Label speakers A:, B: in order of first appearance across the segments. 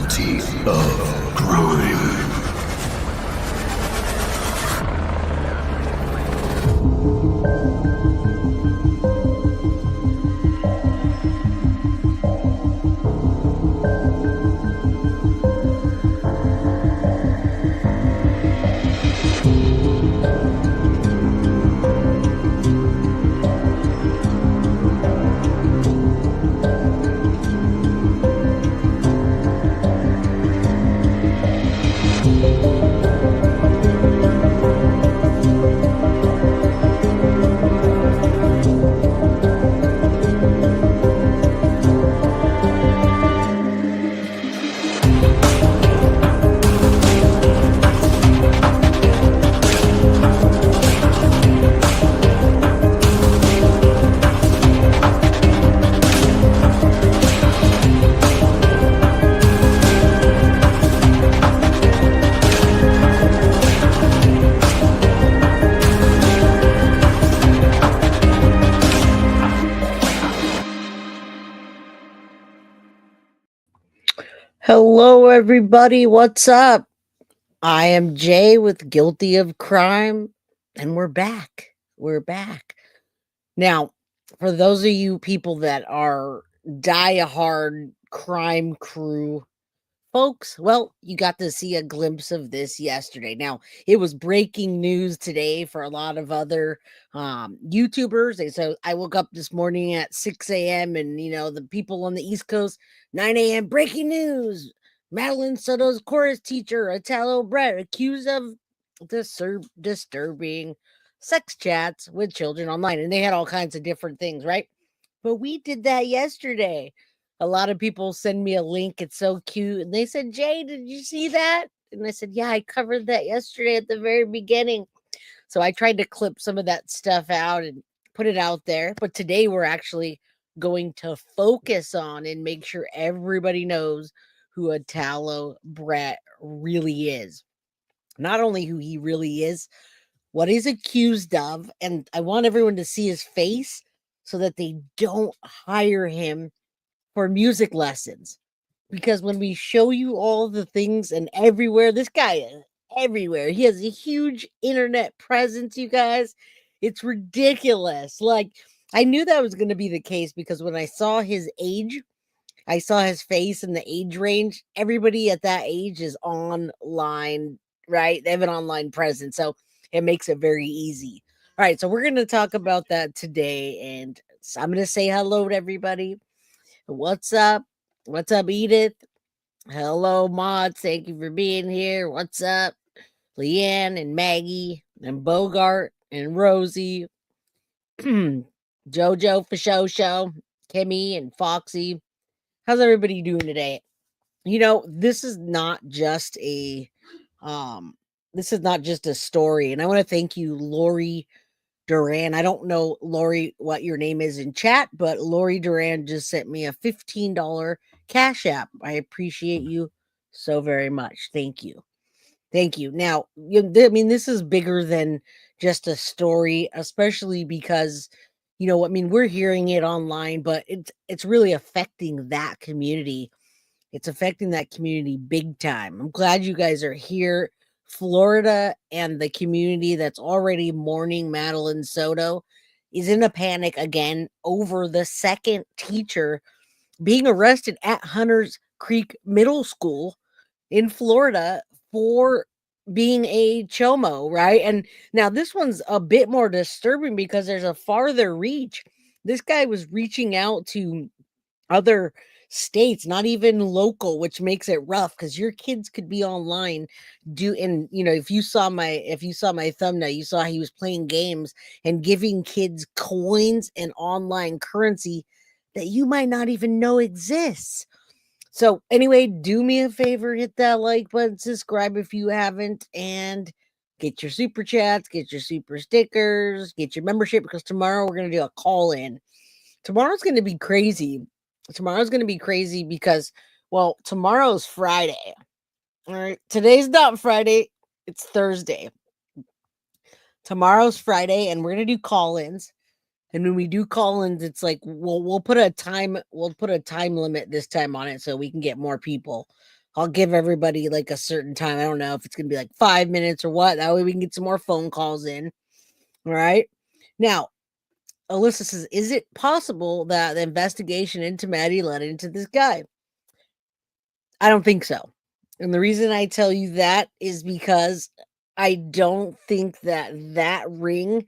A: Guilty of crime.
B: Hello, everybody. What's up? I am Jay with Guilty of Crime, and we're back. We're back. Now, for those of you people that are die-hard crime crew folks, well, you got to see a glimpse of this yesterday. Now, it was breaking news today for a lot of other YouTubers. So I woke up this morning at 6 a.m. and, the people on the East Coast, 9 a.m., breaking news. Madeline Soto's chorus teacher, Italo Brett, accused of disturbing sex chats with children online. And they had all kinds of different things, right? But we did that yesterday. A lot of people send me a link. It's so cute. And they said, Jay, did you see that? And I said, yeah, I covered that yesterday at the very beginning. So I tried to clip some of that stuff out and put it out there. But today we're actually going to focus on and make sure everybody knows who Italo Brett really is. Not only who he really is, what he's accused of. And I want everyone to see his face so that they don't hire him for music lessons, because when we show you all the things and everywhere, this guy is everywhere. He has a huge internet presence, you guys. It's ridiculous. Like, I knew that was going to be the case because when I saw his age, I saw his face and the age range. Everybody at that age is online, right? They have an online presence. So it makes it very easy. All right. So we're going to talk about that today. And I'm going to say hello to everybody. What's up? What's up, Edith? Hello, Maud. Thank you for being here. What's up? Leanne and Maggie and Bogart and Rosie. Jojo for show. Kimmy and Foxy. How's everybody doing today? This is not just a story. And I want to thank you, Lori Duran. I don't know, Lori, what your name is in chat, but Lori Duran just sent me a $15 Cash App. I appreciate you so very much. Thank you. Thank you. Now, this is bigger than just a story, especially because, we're hearing it online, but it's really affecting that community. It's affecting that community big time. I'm glad you guys are here. Florida and the community that's already mourning Madeline Soto is in a panic again over the second teacher being arrested at Hunters Creek Middle School in Florida for being a chomo, right? And now this one's a bit more disturbing because there's a farther reach. This guy was reaching out to other states, not even local, which makes it rough because your kids could be online if you saw my thumbnail, you saw he was playing games and giving kids coins and online currency that you might not even know exists. So anyway, do me a favor, hit that like button, subscribe if you haven't, and get your super chats, get your super stickers, get your membership, because tomorrow we're going to do a call in. Tomorrow's going to be crazy. Tomorrow's going to be crazy because, well, tomorrow's Friday. All right. Today's not Friday. It's Thursday. Tomorrow's Friday, and we're going to do call-ins. And when we do call-ins, it's like we'll put a time limit this time on it so we can get more people. I'll give everybody like a certain time. I don't know if it's going to be like 5 minutes or what. That way we can get some more phone calls in. All right. Now, Alyssa says, is it possible that the investigation into Maddie led into this guy? I don't think so. And the reason I tell you that is because I don't think that ring.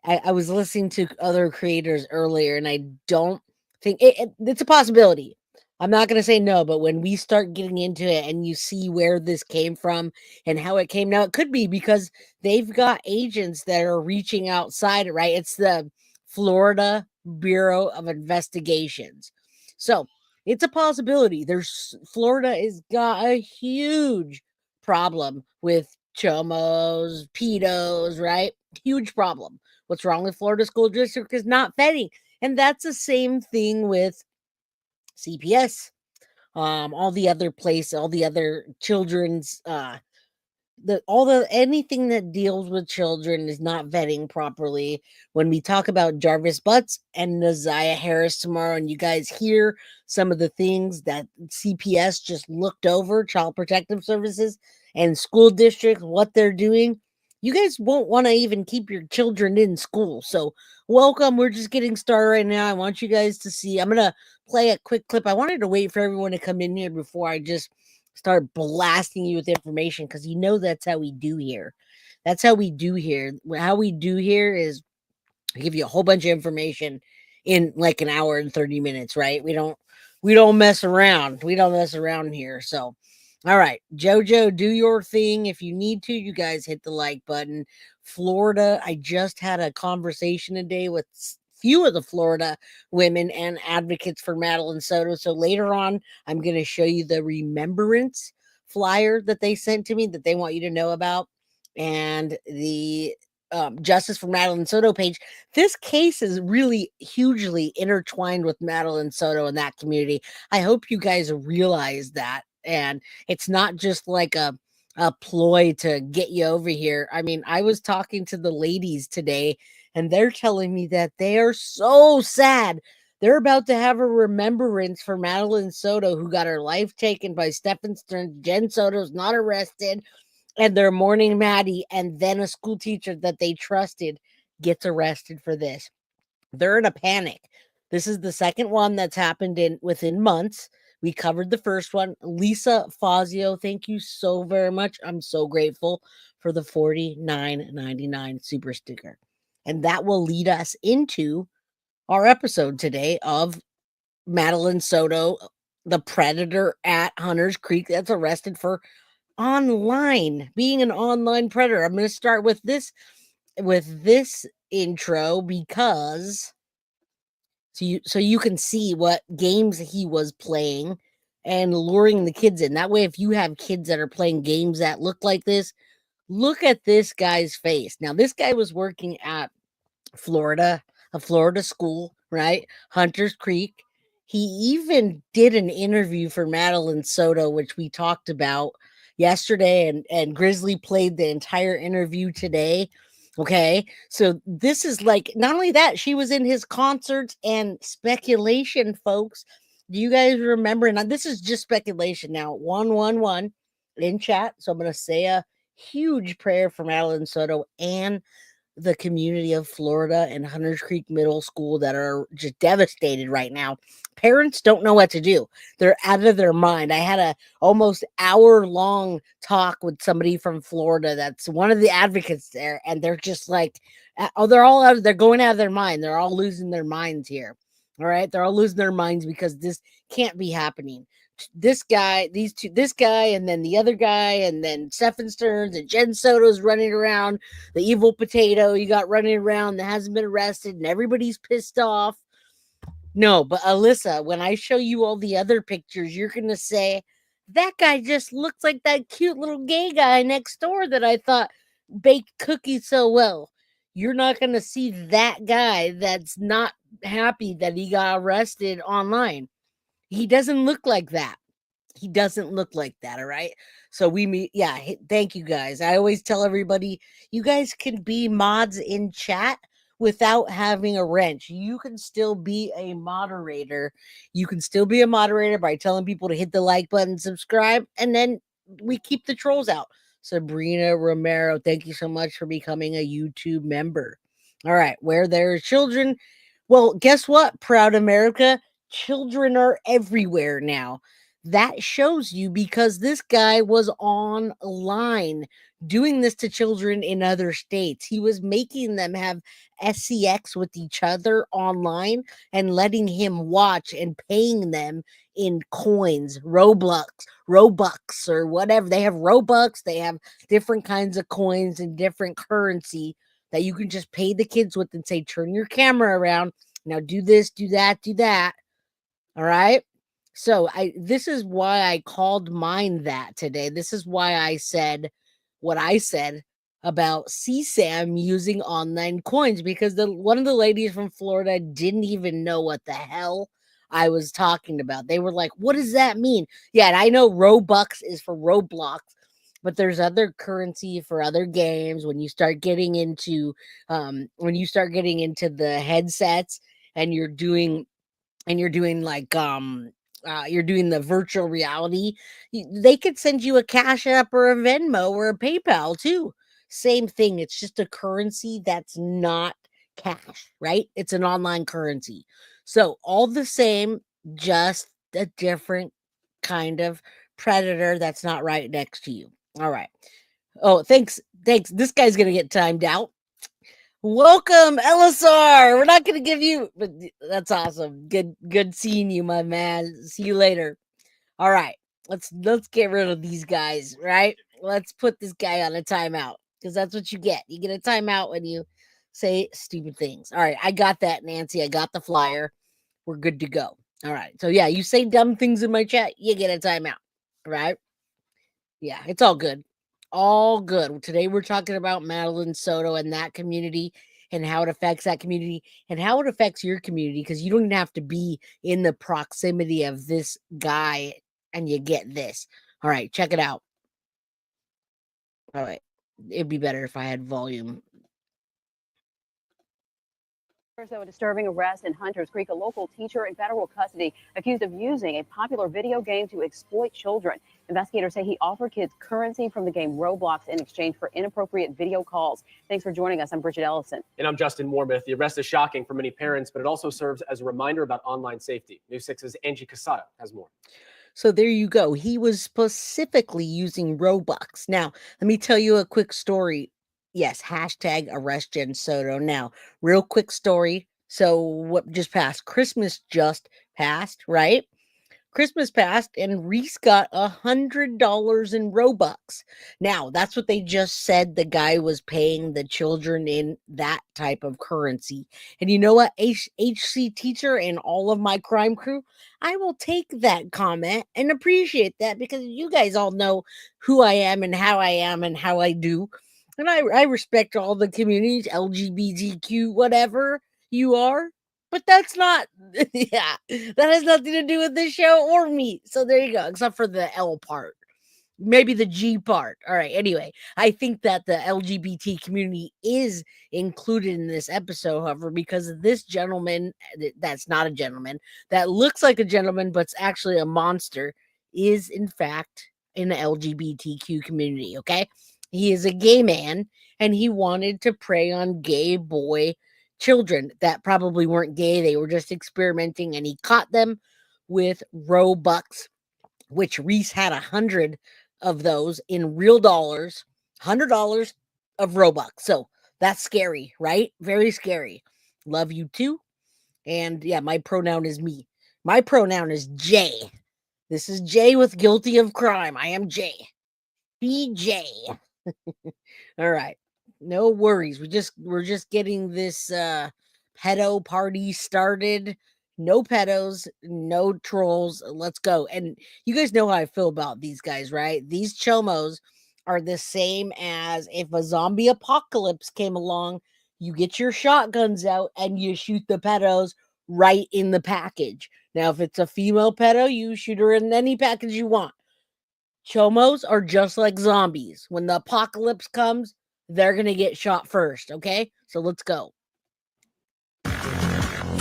B: I was listening to other creators earlier, and I don't think it's a possibility. I'm not going to say no, but when we start getting into it and you see where this came from and how it came, now it could be because they've got agents that are reaching outside, right? It's the Florida Bureau of Investigations. So it's a possibility. Florida has got a huge problem with chomos, pedos, right? Huge problem. What's wrong with Florida School District is not vetting. And that's the same thing with CPS, all the other children's anything that deals with children is not vetting properly. When we talk about Jarvis Butts and Naziah Harris tomorrow, and you guys hear some of the things that CPS just looked over, Child Protective Services and school districts, what they're doing, you guys won't want to even keep your children in school. So welcome. We're just getting started right now. I want you guys to see. I'm gonna play a quick clip. I wanted to wait for everyone to come in here before I just start blasting you with information, because that's how we do here. That's how we do here. How we do here is I give you a whole bunch of information in like an hour and 30 minutes, right? We don't mess around. We don't mess around here. So all right, Jojo, do your thing. If you need to, you guys hit the like button. Florida, I just had a conversation today with few of the Florida women and advocates for Madeline Soto. So later on, I'm going to show you the remembrance flyer that they sent to me that they want you to know about, and the Justice for Madeline Soto page. This case is really hugely intertwined with Madeline Soto and that community. I hope you guys realize that. And it's not just like a ploy to get you over here. I mean, I was talking to the ladies today, and they're telling me that they are so sad. They're about to have a remembrance for Madeline Soto, who got her life taken by Stephen Stearns. Jen Soto's not arrested, and they're mourning Maddie, and then a school teacher that they trusted gets arrested for this. They're in a panic. This is the second one that's happened within months. We covered the first one. Lisa Fazio, thank you so very much. I'm so grateful for the $49.99 super sticker. And that will lead us into our episode today of Madeline Soto, the predator at Hunter's Creek that's arrested for being an online predator. I'm going to start with this intro because so you can see what games he was playing and luring the kids in. That way, if you have kids that are playing games that look like this, look at this guy's face. Now, this guy was working at a Florida school, right? Hunter's Creek. He even did an interview for Madeline Soto, which we talked about yesterday, and Grizzly played the entire interview today. Okay. So this is like, not only that, she was in his concerts. And speculation, folks. Do you guys remember? Now, this is just speculation now. 111 in chat. So I'm going to say a huge prayer for Madeline Soto and the community of Florida and Hunters Creek Middle School that are just devastated right now. Parents don't know what to do. They're out of their mind. I had a almost hour-long talk with somebody from Florida that's one of the advocates there, and they're just like, they're going out of their mind. They're all losing their minds here. All right. They're all losing their minds because this can't be happening. This guy, this guy, and then the other guy, and then Stephen Stearns and Jen Soto's running around, the evil potato you got running around that hasn't been arrested, and everybody's pissed off. No, but Alyssa, when I show you all the other pictures, you're going to say, that guy just looks like that cute little gay guy next door that I thought baked cookies so well. You're not going to see that guy that's not happy that he got arrested online. He doesn't look like that. He doesn't look like that. All right. So we meet. Yeah. Thank you guys. I always tell everybody, you guys can be mods in chat without having a wrench. You can still be a moderator. You can still be a moderator by telling people to hit the like button, subscribe, and then we keep the trolls out. Sabrina Romero, thank you so much for becoming a YouTube member. All right, where there are children, well, guess what, proud America? Children are everywhere now. That shows you because this guy was online doing this to children in other states. He was making them have SCX with each other online and letting him watch and paying them in coins, Robux, or whatever. They have Robux, they have different kinds of coins and different currency that you can just pay the kids with and say, turn your camera around. Now do this, do that, do that. All right. So this is why I called mine that today. This is why I said what I said about CSAM using online coins, because one of the ladies from Florida didn't even know what the hell I was talking about. They were like, what does that mean? Yeah, and I know Robux is for Roblox, but there's other currency for other games. When you start getting into the headsets and you're doing like you're doing the virtual reality, they could send you a Cash App or a Venmo or a PayPal too. Same thing. It's just a currency that's not cash, right? It's an online currency. So all the same, just a different kind of predator that's not right next to you. All right. Oh, thanks. Thanks. This guy's going to get timed out. Welcome, LSR. We're not going to give you, but that's awesome. Good seeing you, my man. See you later. All right, let's get rid of these guys. Right? Let's put this guy on a timeout because that's what you get. You get a timeout when you say stupid things. All right, I got that, Nancy. I got the flyer. We're good to go. All right. So yeah, you say dumb things in my chat, you get a timeout. Right? Yeah, it's all good. All good. Today we're talking about Madeline Soto and that community and how it affects that community and how it affects your community, because you don't even have to be in the proximity of this guy and you get this. All right, check it out. All right. It'd be better if I had volume.
C: So a disturbing arrest in Hunters Creek, a local teacher in federal custody accused of using a popular video game to exploit children. Investigators say he offered kids currency from the game Roblox in exchange for inappropriate video calls. Thanks for joining us. I'm Bridget Ellison.
D: And I'm Justin Mormouth. The arrest is shocking for many parents, but it also serves as a reminder about online safety. News 6's Angie Casada has more.
B: So there you go. He was specifically using Robux. Now, let me tell you a quick story. Yes, hashtag arrest Jen Soto. Now, real quick story. So what just passed? Christmas just passed, right? Christmas passed and Reese got $100 in Robux. Now, that's what they just said the guy was paying the children in that type of currency. And you know what, HC teacher and all of my crime crew, I will take that comment and appreciate that, because you guys all know who I am and how I do. And I respect all the communities, LGBTQ, whatever you are. But that's not, yeah, that has nothing to do with this show or me. So there you go, except for the L part, maybe the G part. All right. Anyway, I think that the LGBT community is included in this episode, however, because this gentleman, that's not a gentleman, that looks like a gentleman, but's actually a monster, is in fact in the LGBTQ community. Okay. He is a gay man and he wanted to prey on gay boy children that probably weren't gay. They were just experimenting, and he caught them with Robux, which Reese had 100 of those in real dollars, $100 of Robux. So that's scary, right? Very scary. Love you too. And yeah, my pronoun is me. My pronoun is J. This is J with guilty of crime. I am J. BJ. All right. No worries. We're just getting this pedo party started. No pedos, no trolls. Let's go. And you guys know how I feel about these guys, right? These chomos are the same as if a zombie apocalypse came along, you get your shotguns out and you shoot the pedos right in the package. Now, if it's a female pedo, you shoot her in any package you want. Chomos are just like zombies. When the apocalypse comes, they're going to get shot first. Okay. So let's go.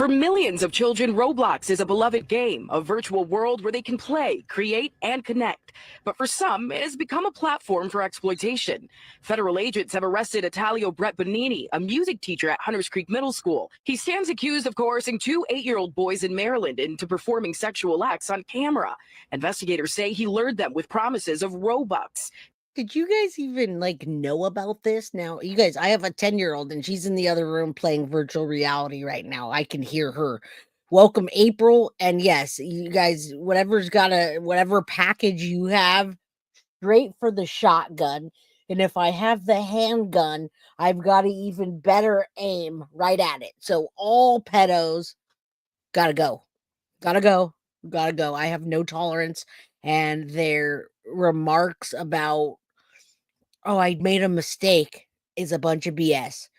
E: For millions of children, Roblox is a beloved game, a virtual world where they can play, create, and connect. But for some, it has become a platform for exploitation. Federal agents have arrested Italo Brett Bonini, a music teacher at Hunters Creek Middle School. He stands accused of coercing two 8-year-old boys in Maryland into performing sexual acts on camera. Investigators say he lured them with promises of Robux.
B: Did you guys even know about this? Now, you guys, I have a 10-year-old and she's in the other room playing virtual reality right now. I can hear her. Welcome, April. And yes, you guys, whatever package you have, straight for the shotgun. And if I have the handgun, I've got an even better aim right at it. So all pedos gotta go. Gotta go. Gotta go. I have no tolerance. And their remarks about, oh, I made a mistake is a bunch of BS.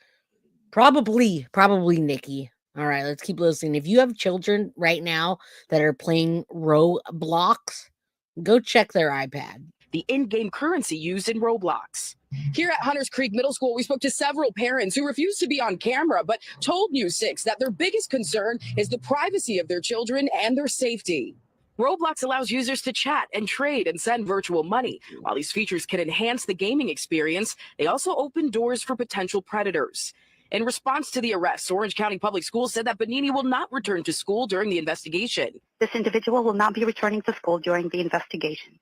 B: Probably, Nikki. All right, let's keep listening. If you have children right now that are playing Roblox, go check their iPad.
E: The in-game currency used in Roblox. Here at Hunters Creek Middle School, we spoke to several parents who refused to be on camera, but told News 6 that their biggest concern is the privacy of their children and their safety. Roblox allows users to chat and trade and send virtual money. While these features can enhance the gaming experience, they also open doors for potential predators. In response to the arrests, Orange County Public Schools said that Bonini will not return to school during the investigation.
F: This individual will not be returning to school during the investigation.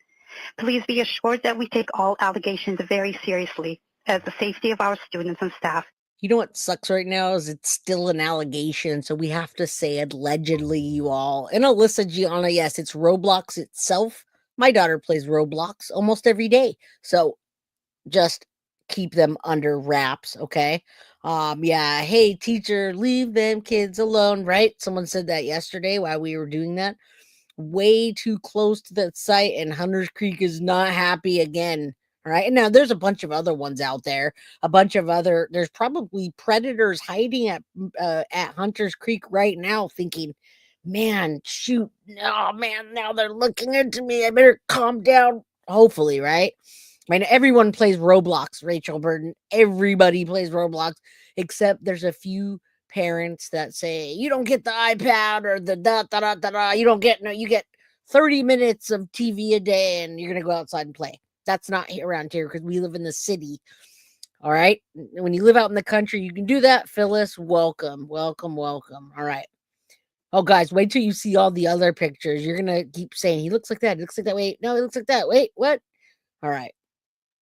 F: Please be assured that we take all allegations very seriously as the safety of our students and staff.
B: You know what sucks right now is it's still an allegation, so we have to say allegedly, you all. And Alyssa Gianna, yes, it's Roblox itself. My daughter plays Roblox almost every day, so just keep them under wraps, okay? Yeah, hey, teacher, leave them kids alone, right? Someone said that yesterday while we were doing that. Way too close to that site, and Hunters Creek is not happy again. All right. And now there's a bunch of other ones out there. There's probably predators hiding at Hunters Creek right now thinking, man, shoot. Oh, man, now they're looking into me. I better calm down. Hopefully, right? I mean, everyone plays Roblox, Rachel Burton. Everybody plays Roblox, except there's a few parents that say, you don't get the iPad or the da-da-da-da-da. You get 30 minutes of TV a day and you're going to go outside and play. That's not around here because we live in the city. All right. When you live out in the country, you can do that. Phyllis, welcome. All right. Oh, guys, wait till you see all the other pictures. You're going to keep saying, he looks like that. He looks like that. Wait, no, he looks like that. Wait, what? All right.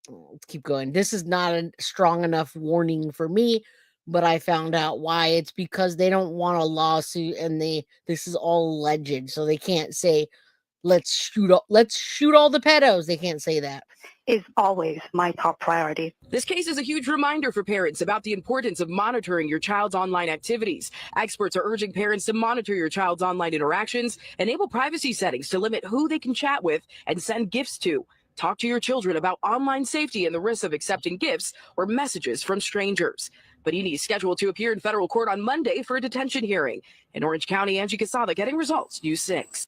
B: Let's keep going. This is not a strong enough warning for me, but I found out why. It's because they don't want a lawsuit and this is all alleged. So they can't say, let's shoot all the pedos. They can't say that.
F: Is always my top priority.
E: This case is a huge reminder for parents about the importance of monitoring your child's online activities. Experts are urging parents to monitor your child's online interactions, enable privacy settings to limit who they can chat with and send gifts to. Talk to your children about online safety and the risks of accepting gifts or messages from strangers. Bonini is scheduled to appear in federal court on Monday for a detention hearing. In Orange County, Angie Casada, getting results, News 6.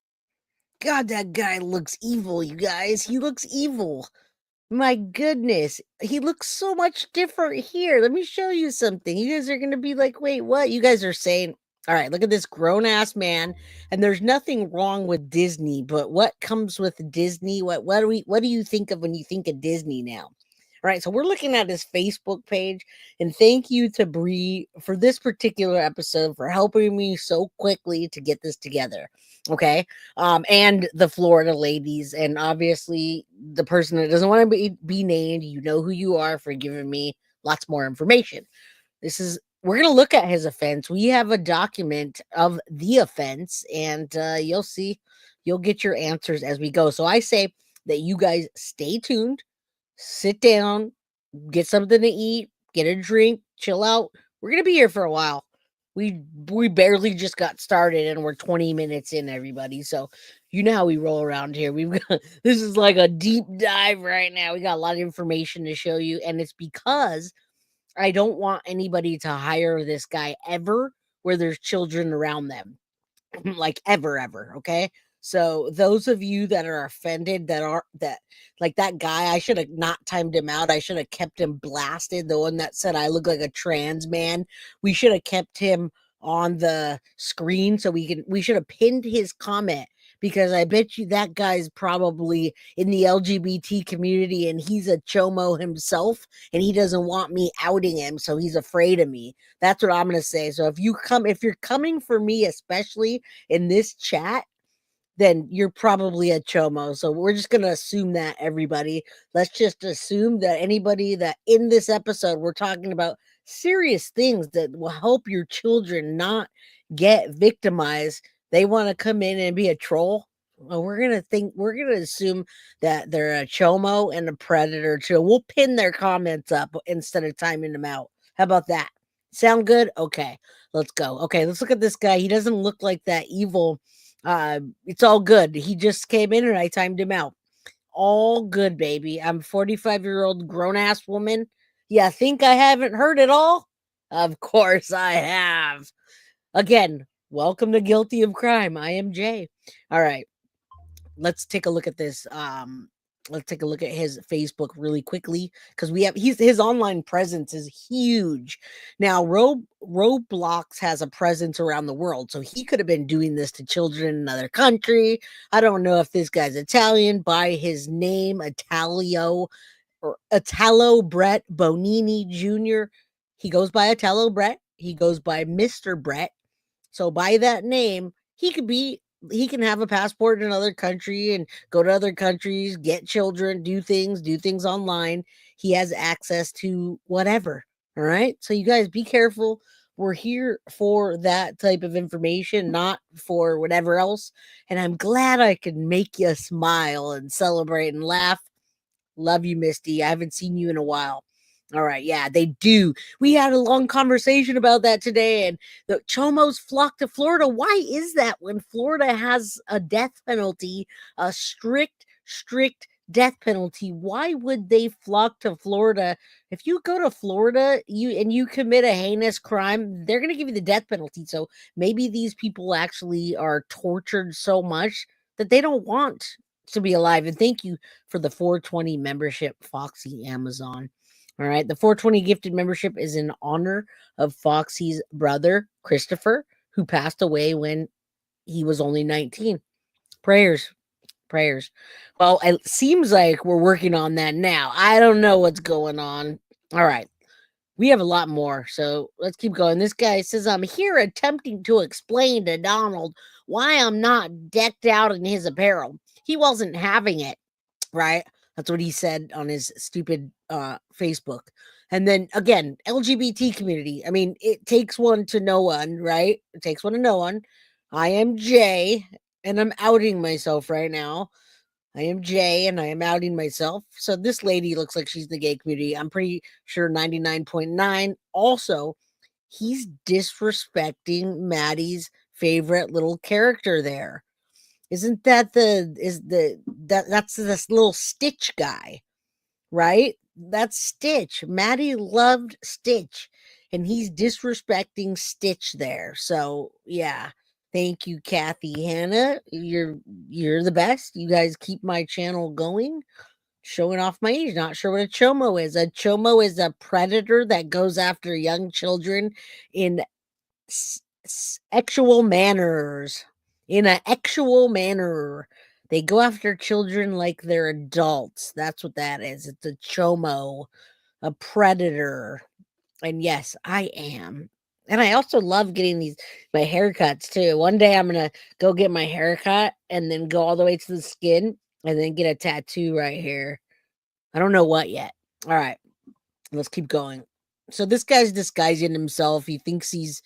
B: God, that guy looks evil, you guys. He looks evil. My goodness. He looks so much different here. Let me show you something. You guys are going to be like, wait, what? You guys are saying, all right, look at this grown-ass man. And there's nothing wrong with Disney, but what comes with Disney? What do you think of when you think of Disney now? All right, so we're looking at his Facebook page, and thank you to Bree for this particular episode for helping me so quickly to get this together. Okay, and the Florida ladies, and obviously the person that doesn't want to be named. You know who you are for giving me lots more information. We're going to look at his offense. We have a document of the offense, and you'll get your answers as we go. So I say that you guys stay tuned. Sit down, get something to eat, get a drink, chill out. We're going to be here for a while. We barely just got started and we're 20 minutes in, everybody. So you know how we roll around here. This is like a deep dive right now. We got a lot of information to show you, and it's because I don't want anybody to hire this guy ever where there's children around them. Like ever, okay? So those of you that are offended that like that guy, I should have not timed him out. I should have kept him blasted. The one that said I look like a trans man. We should have kept him on the screen so we should have pinned his comment, because I bet you that guy's probably in the LGBT community and he's a chomo himself and he doesn't want me outing him, so he's afraid of me. That's what I'm going to say. So if you're coming for me, especially in this chat, then you're probably a chomo. So we're just going to assume that, everybody. Let's just assume that anybody that in this episode, we're talking about serious things that will help your children not get victimized. They want to come in and be a troll. Well, we're going to assume that they're a chomo and a predator too. We'll pin their comments up instead of timing them out. How about that? Sound good? Okay, let's go. Okay, let's look at this guy. He doesn't look like that evil. It's all good. He just came in and I timed him out. All good, baby. I'm 45-year-old grown-ass woman. Yeah, think I haven't heard it all? Of course I have. Again, welcome to Guilty of Crime. I am Jay. All right. Let's take a look at this. Let's take a look at his Facebook really quickly, because his online presence is huge. Now, Roblox has a presence around the world, so he could have been doing this to children in another country. I don't know if this guy's Italian. By his name, Italo Brett Bonini Jr. He goes by Italo Brett. He goes by Mr. Brett. So by that name, he can have a passport in another country and go to other countries, get children, do things online. He has access to whatever. All right. So you guys be careful. We're here for that type of information, not for whatever else. And I'm glad I could make you smile and celebrate and laugh. Love you, Misty. I haven't seen you in a while. All right. Yeah, they do. We had a long conversation about that today, and the chomos flock to Florida. Why is that when Florida has a death penalty, a strict death penalty? Why would they flock to Florida? If you go to Florida, you commit a heinous crime, they're going to give you the death penalty. So maybe these people actually are tortured so much that they don't want to be alive. And thank you for the 420 membership, Foxy Amazon. All right. The 420 gifted membership is in honor of Foxy's brother, Christopher, who passed away when he was only 19. Prayers. Well, it seems like we're working on that now. I don't know what's going on. All right. We have a lot more, so let's keep going. This guy says, I'm here attempting to explain to Donald why I'm not decked out in his apparel. He wasn't having it, right? That's what he said on his stupid Facebook. And then again, LGBT community. I mean, it takes one to know one, right? It takes one to know one. I am Jay, and I'm outing myself right now. I am Jay, and I am outing myself. So this lady looks like she's in the gay community. I'm pretty sure 99.9. Also, he's disrespecting Maddie's favorite little character there. Isn't that that's this little Stitch guy, right? That's Stitch. Maddie loved Stitch, and he's disrespecting Stitch there. So yeah. Thank you, Kathy Hannah. You're the best. You guys keep my channel going. Showing off my age. Not sure what a chomo is. A chomo is a predator that goes after young children in sexual manners. In an actual manner. They go after children like they're adults. That's what that is. It's a chomo, a predator. And yes, I am. And I also love getting my haircuts too. One day I'm gonna go get my haircut and then go all the way to the skin and then get a tattoo right here. I don't know what yet. All right, let's keep going. So this guy's disguising himself. He thinks he's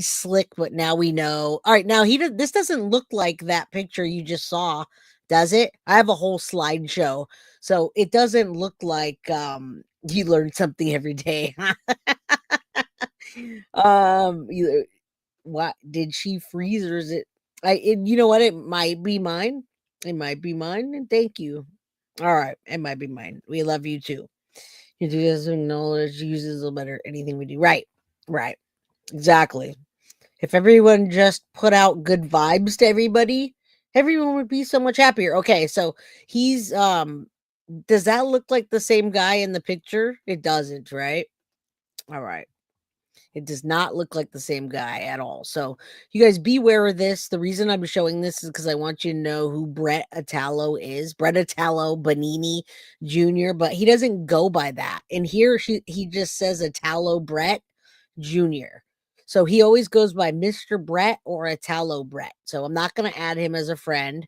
B: slick, but now we know. All right, now this doesn't look like that picture you just saw, does it? I have a whole slideshow, so it doesn't look like you learn something every day. What did she freeze, or is it? You know what? It might be mine. It might be mine. And thank you. All right, it might be mine. We love you too. You do this knowledge uses a better anything we do. Right. Exactly. If everyone just put out good vibes to everybody, everyone would be so much happier. Okay, so he's does that look like the same guy in the picture? It doesn't, right? All right. It does not look like the same guy at all. So you guys beware of this. The reason I'm showing this is because I want you to know who Brett Italo is. Brett Italo Bonini Jr., but he doesn't go by that. And here he just says Italo Brett Jr. So he always goes by Mr. Brett or Italo Brett. So I'm not going to add him as a friend.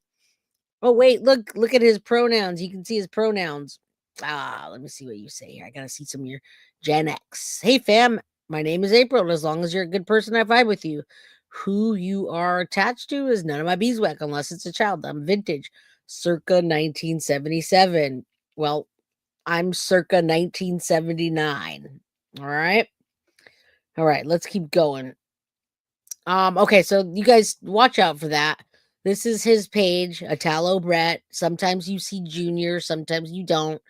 B: Oh, wait, look at his pronouns. You can see his pronouns. Let me see what you say here. I got to see some of your Gen X. Hey, fam. My name is April, and as long as you're a good person, I vibe with you. Who you are attached to is none of my beeswax unless it's a child. I'm vintage, circa 1977. Well, I'm circa 1979. All right. All right, let's keep going. Okay, so you guys watch out for that. This is his page, Italo Brett. Sometimes you see Junior, sometimes you don't.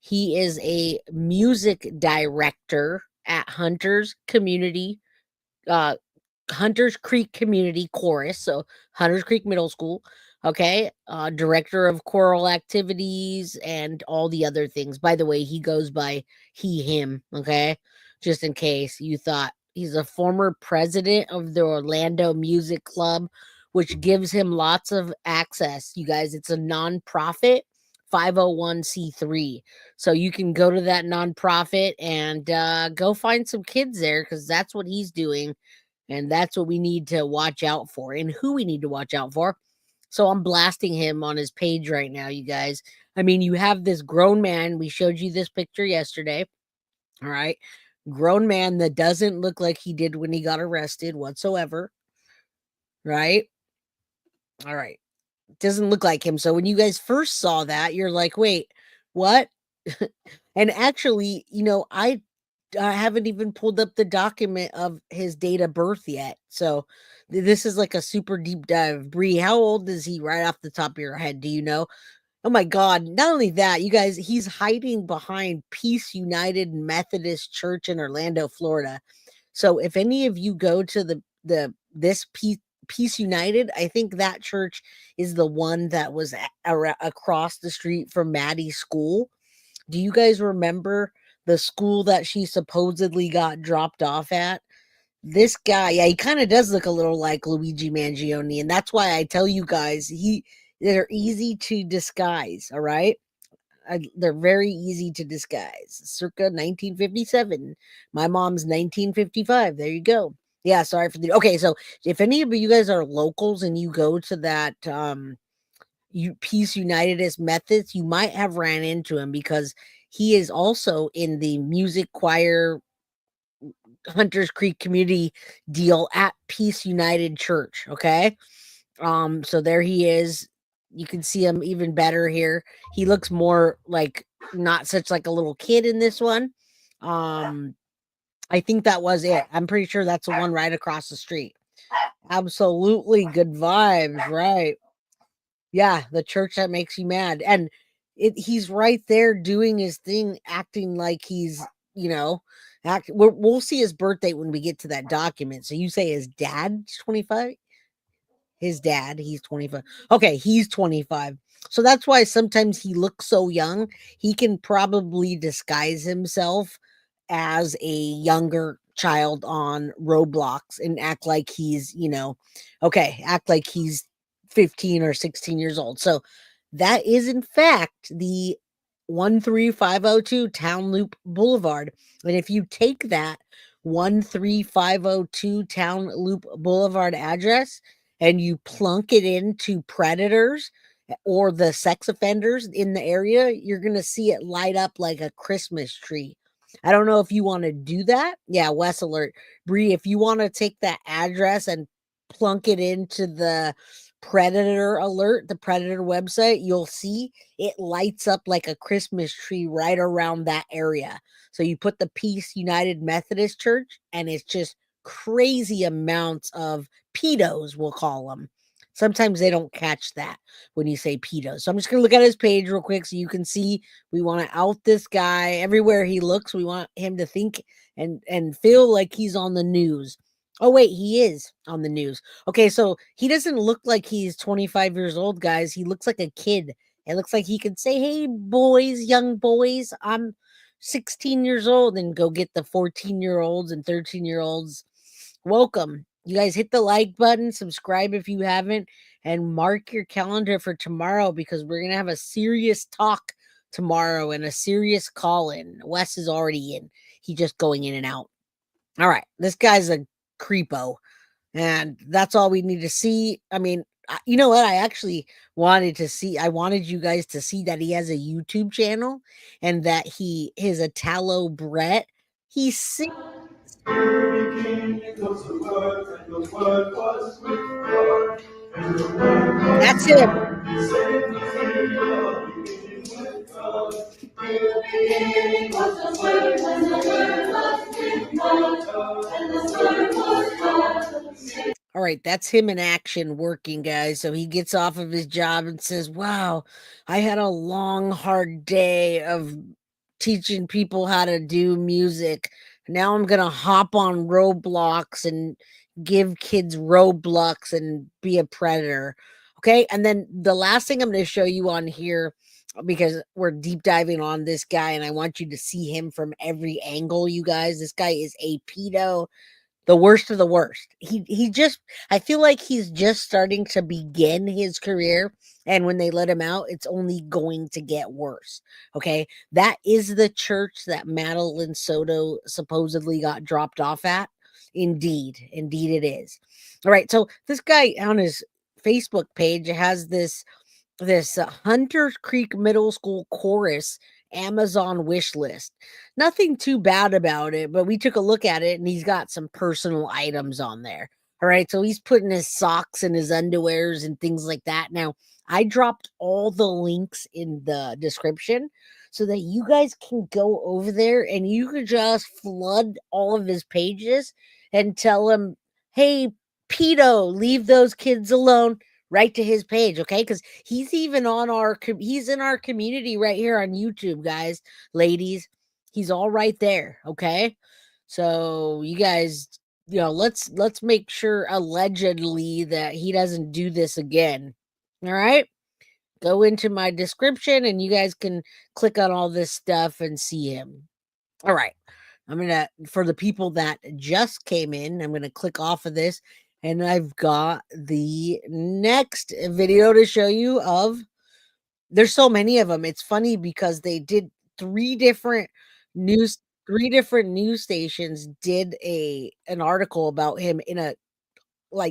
B: He is a music director at Hunters Creek Community Chorus, so Hunters Creek Middle School. Okay, director of choral activities and all the other things. By the way, he goes by him. Okay, just in case you thought. He's a former president of the Orlando Music Club, which gives him lots of access. You guys, it's a nonprofit 501c3. So you can go to that nonprofit and go find some kids there because that's what he's doing. And that's what we need to watch out for and who we need to watch out for. So I'm blasting him on his page right now, you guys. I mean, you have this grown man. We showed you this picture yesterday. All right. Grown man that doesn't look like he did when he got arrested whatsoever. Right. All right. Doesn't look like him. So when you guys first saw that, you're like, wait, what? And actually, I haven't even pulled up the document of his date of birth yet. So this is like a super deep dive. Bree, how old is he right off the top of your head? Do you know? Oh my God. Not only that, you guys, he's hiding behind Peace United Methodist Church in Orlando, Florida. So if any of you go to this Peace United, I think that church is the one that was across the street from Maddie's school. Do you guys remember the school that she supposedly got dropped off at? This guy, yeah, he kind of does look a little like Luigi Mangione, and that's why I tell you guys, they're easy to disguise, all right? They're very easy to disguise. Circa 1957. My mom's 1955. There you go. Yeah, sorry for the... Okay, so if any of you guys are locals and you go to that Peace Unitedist Methods, you might have ran into him because he is also in the music choir Hunters Creek community deal at Peace United Church. Okay. So there he is. You can see him even better here. He looks more like not such like a little kid in this one. I think that was it. I'm pretty sure that's the one right across the street. Absolutely good vibes, right? Yeah, the church that makes you mad. And he's right there doing his thing, acting like he's, we'll see his birthday when we get to that document. So you say his dad's 25? His dad, he's 25. Okay, he's 25. So that's why sometimes he looks so young. He can probably disguise himself as a younger child on Roblox and act like he's, act like he's 15 or 16 years old. So that is in fact the 13502 Town Loop Boulevard. And if you take that 13502 Town Loop Boulevard address and you plunk it into predators or the sex offenders in the area, you're going to see it light up like a Christmas tree. I don't know if you want to do that. Yeah, West Alert. Bree, if you want to take that address and plunk it into the Predator Alert, the Predator website, you'll see it lights up like a Christmas tree right around that area. So you put the Peace United Methodist Church, and it's just crazy amounts of pedos, we'll call them. Sometimes they don't catch that when you say pedos. So I'm just going to look at his page real quick so you can see we want to out this guy everywhere he looks. We want him to think and feel like he's on the news. Oh, wait, he is on the news. Okay, so he doesn't look like he's 25 years old, guys. He looks like a kid. It looks like he could say, hey, boys, young boys, I'm 16 years old and go get the 14-year-olds and 13-year-olds. Welcome. You guys hit the like button, subscribe if you haven't, and mark your calendar for tomorrow because we're going to have a serious talk tomorrow and a serious call in. Wes is already in. He's just going in and out. All right. This guy's a creepo. And that's all we need to see. I mean, you know what? I actually wanted you guys to see that he has a YouTube channel and that his Italo Brett, he sings. That's him. All right, that's him in action working, guys. So he gets off of his job and says, "Wow, I had a long, hard day of teaching people how to do music. Now I'm going to hop on Roblox and give kids Roblox and be a predator." Okay. And then the last thing I'm going to show you on here, because we're deep diving on this guy and I want you to see him from every angle, you guys. This guy is a pedo, the worst of the worst. I feel like he's just starting to begin his career, and when they let him out, it's only going to get worse. Okay, that is the church that Madeline Soto supposedly got dropped off at. Indeed it is. All right, so this guy on his Facebook page has this Hunters Creek Middle School chorus Amazon wish list. Nothing too bad about it, but we took a look at it and he's got some personal items on there. All right, so he's putting his socks and his underwears and things like that. Now, I dropped all the links in the description so that you guys can go over there and you could just flood all of his pages and tell him, "Hey, pedo, leave those kids alone." Right to his page, okay? Because he's even on he's in our community right here on YouTube, guys, ladies. He's all right there, okay? So you guys, let's make sure allegedly that he doesn't do this again. All right? Go into my description and you guys can click on all this stuff and see him. All right. For the people that just came in, I'm going to click off of this and I've got the next video to show you there's so many of them. It's funny because they did three different news stations did an article about him in a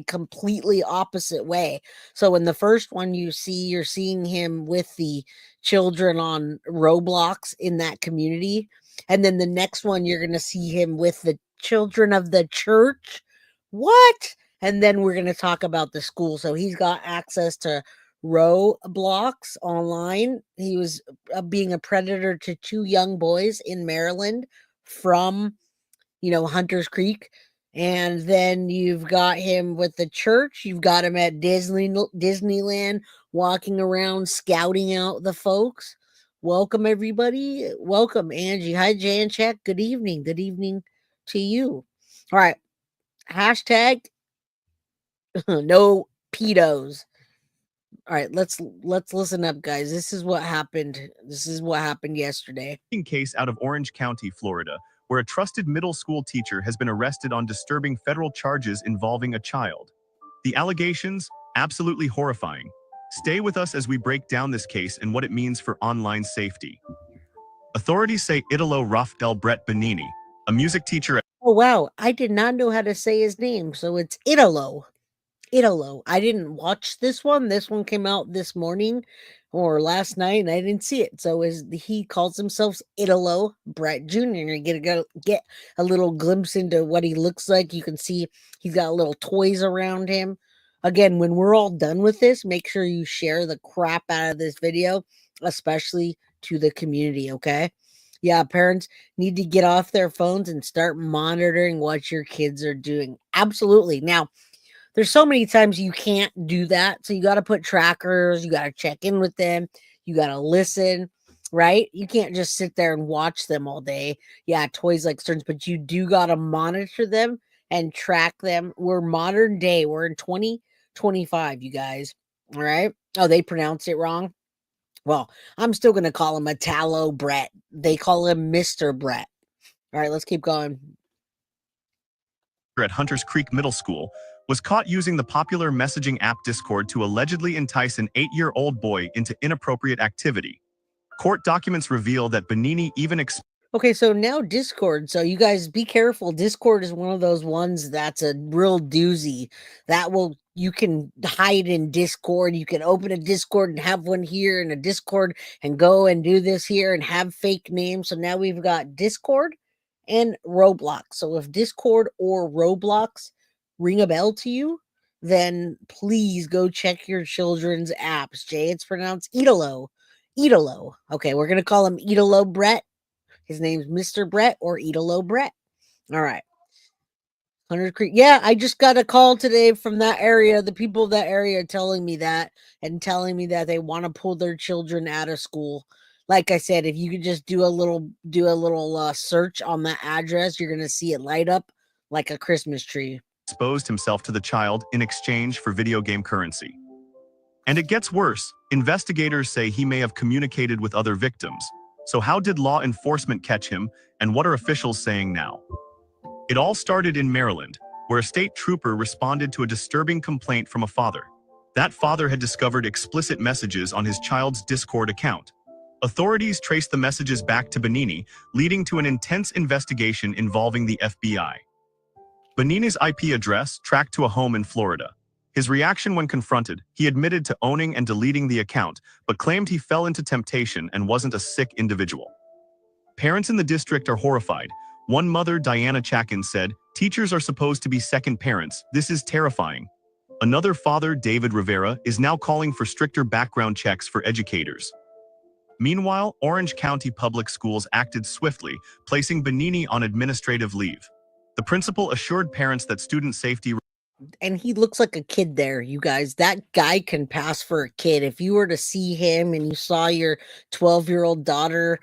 B: completely opposite way. So in the first one you're seeing him with the children on Roblox in that community. And then the next one you're going to see him with the children of the church. What? And then we're going to talk about the school. So he's got access to Roblox online. He was being a predator to two young boys in Maryland from Hunters Creek. And then you've got him with the church. You've got him at Disneyland walking around scouting out the folks. Welcome, everybody. Welcome, Angie. Hi, Jan Check. Good evening. Good evening to you. All right. Hashtag no pedos. All right, let's listen up, guys. This is what happened. This is what happened yesterday.
G: Case out of Orange County, Florida, where a trusted middle school teacher has been arrested on disturbing federal charges involving a child. The allegations, absolutely horrifying. Stay with us as we break down this case and what it means for online safety. Authorities say Italo Brett Bonini, a music teacher at—
B: Oh, wow. I did not know how to say his name, so it's Italo. I didn't watch this one. This one came out this morning or last night, and I didn't see it. So he calls himself Italo Brett Jr. You get a little glimpse into what he looks like. You can see he's got little toys around him. Again, when we're all done with this, make sure you share the crap out of this video, especially to the community, okay? Yeah, parents need to get off their phones and start monitoring what your kids are doing. Absolutely. Now, there's so many times you can't do that. So you got to put trackers. You got to check in with them. You got to listen, right? You can't just sit there and watch them all day. Yeah, toys like certain, but you do got to monitor them and track them. We're modern day. We're in 2025, you guys. All right. Oh, they pronounced it wrong. Well, I'm still going to call him Italo Brett. They call him Mr. Brett. All right, let's keep going.
G: At Hunters Creek Middle School was caught using the popular messaging app Discord to allegedly entice an 8-year-old boy into inappropriate activity. Court documents reveal that Bonini even
B: Okay, so now Discord. So you guys be careful. Discord is one of those ones that's a real doozy. You can hide in Discord. You can open a Discord and have one here and a Discord and go and do this here and have fake names. So now we've got Discord and Roblox. So if Discord or Roblox ring a bell to you, then please go check your children's apps. Jay, it's pronounced Italo. Italo. Okay, we're going to call him Italo Brett. His name's Mr. Brett or Italo Brett. All right. Hunters Creek. Yeah, I just got a call today from that area. The people of that area telling me that and telling me that they want to pull their children out of school. Like I said, if you could just do a little search on that address, you're gonna see it light up like a Christmas tree.
G: exposed himself to the child in exchange for video game currency. And it gets worse. Investigators say he may have communicated with other victims. So how did law enforcement catch him, and what are officials saying now? It all started in Maryland, where a state trooper responded to a disturbing complaint from a father. That father had discovered explicit messages on his child's Discord account. Authorities traced the messages back to Bonini, leading to an intense investigation involving the FBI. Bonini's IP address tracked to a home in Florida. His reaction when confronted, he admitted to owning and deleting the account, but claimed he fell into temptation and wasn't a sick individual. Parents in the district are horrified. One mother, Diana Chakin, said, "Teachers are supposed to be second parents. This is terrifying." Another father, David Rivera, is now calling for stricter background checks for educators. Meanwhile, Orange County Public Schools acted swiftly, placing Bonini on administrative leave. The principal assured parents that student safety.
B: And he looks like a kid there, you guys. That guy can pass for a kid. If you were to see him and you saw your 12-year-old daughter,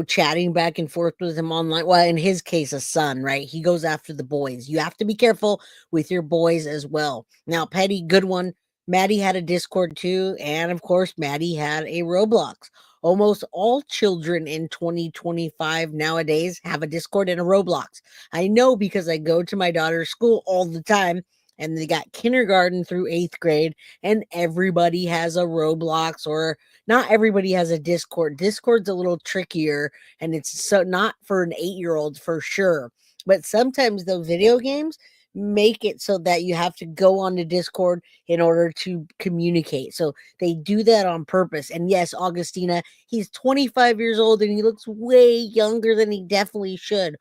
B: chatting back and forth with him online, well, in his case, a son, right? He goes after the boys. You have to be careful with your boys as well. Now, Petty, good one. Maddie had a Discord too. And of course, Maddie had a Roblox. Almost all children in 2025 nowadays have a Discord and a Roblox. I know because I go to my daughter's school all the time. And they got kindergarten through 8th grade, and everybody has a Roblox, or not everybody has a Discord. Discord's a little trickier, and it's so not for an 8-year-old for sure. But sometimes the video games make it so that you have to go on to Discord in order to communicate. So they do that on purpose. And yes, Augustina, he's 25 years old and he looks way younger than he definitely should.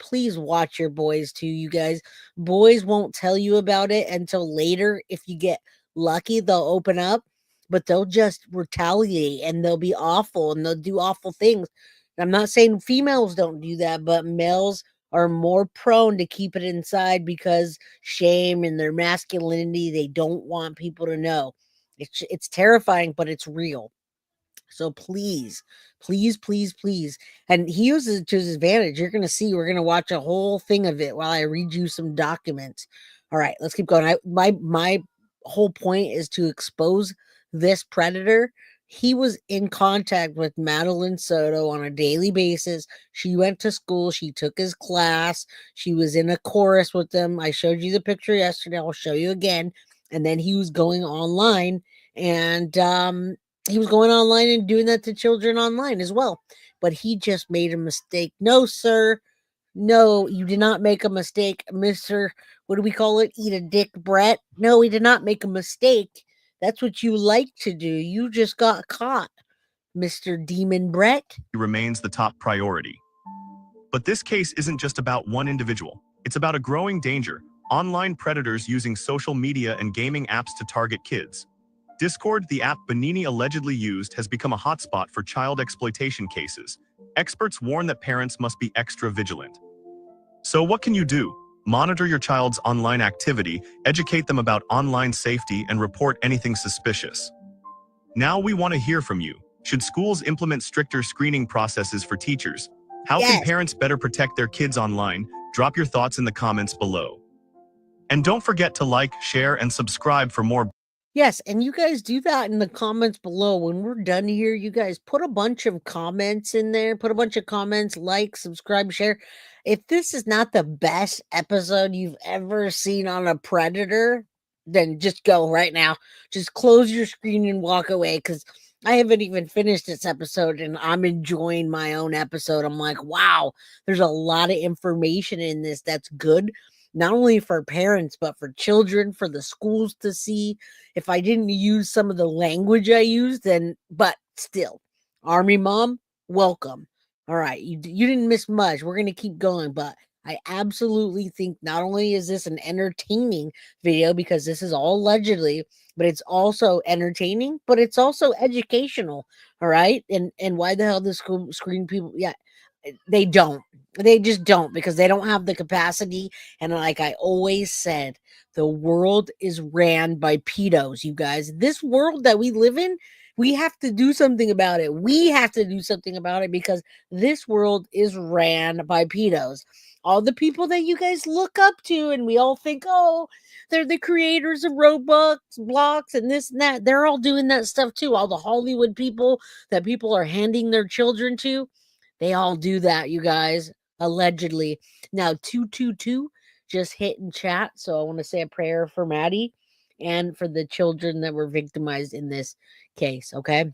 B: Please watch your boys too, you guys. Boys won't tell you about it until later. If you get lucky, they'll open up, but they'll just retaliate and they'll be awful and they'll do awful things. I'm not saying females don't do that, but males are more prone to keep it inside because shame and their masculinity, they don't want people to know. It's terrifying, but it's real. So please, please, please, please. And he uses it to his advantage. You're going to see, we're going to watch a whole thing of it while I read you some documents. All right, let's keep going. My whole point is to expose this predator. He was in contact with Madeline Soto on a daily basis. She went to school. She took his class. She was in a chorus with them. I showed you the picture yesterday. I'll show you again. And then he was going online and, he was going online and doing that to children online as well. But he just made a mistake. No, sir. No, you did not make a mistake, Mr. What do we call it? Eat a dick, Brett. No, he did not make a mistake. That's what you like to do. You just got caught, Mr. Demon Brett.
G: Remains the top priority. But this case isn't just about one individual. It's about a growing danger. Online predators using social media and gaming apps to target kids. Discord, the app Bonini allegedly used, has become a hotspot for child exploitation cases. Experts warn that parents must be extra vigilant. So what can you do? Monitor your child's online activity, educate them about online safety, and report anything suspicious. Now we want to hear from you. Should schools implement stricter screening processes for teachers? How can parents better protect their kids online? Drop your thoughts in the comments below. And don't forget to like, share, and subscribe for more
B: Yes, and you guys do that in the comments below. When we're done here, you guys put a bunch of comments in there. Put a bunch of comments, like, subscribe, share. If this is not the best episode you've ever seen on a Predator, then just go right now. Just close your screen and walk away, because I haven't even finished this episode and I'm enjoying my own episode. I'm like, wow, there's a lot of information in this that's good, not only for parents, but for children, for the schools to see. If I didn't use some of the language I used, then, but still, Army Mom, welcome. All right, you didn't miss much. We're going to keep going, but I absolutely think not only is this an entertaining video, because this is all allegedly, but it's also entertaining, but it's also educational. All right. And why the hell does school screen people? Yeah, they don't. They just don't, because they don't have the capacity. And like I always said, the world is ran by pedos, you guys. This world that we live in, we have to do something about it. We have to do something about it, because this world is ran by pedos. All the people that you guys look up to, and we all think, oh, they're the creators of Roblox, blocks, and this and that. They're all doing that stuff too. All the Hollywood people that people are handing their children to, they all do that, you guys, allegedly. Now, 222 just hit in chat. So I want to say a prayer for Maddie and for the children that were victimized in this case. Okay.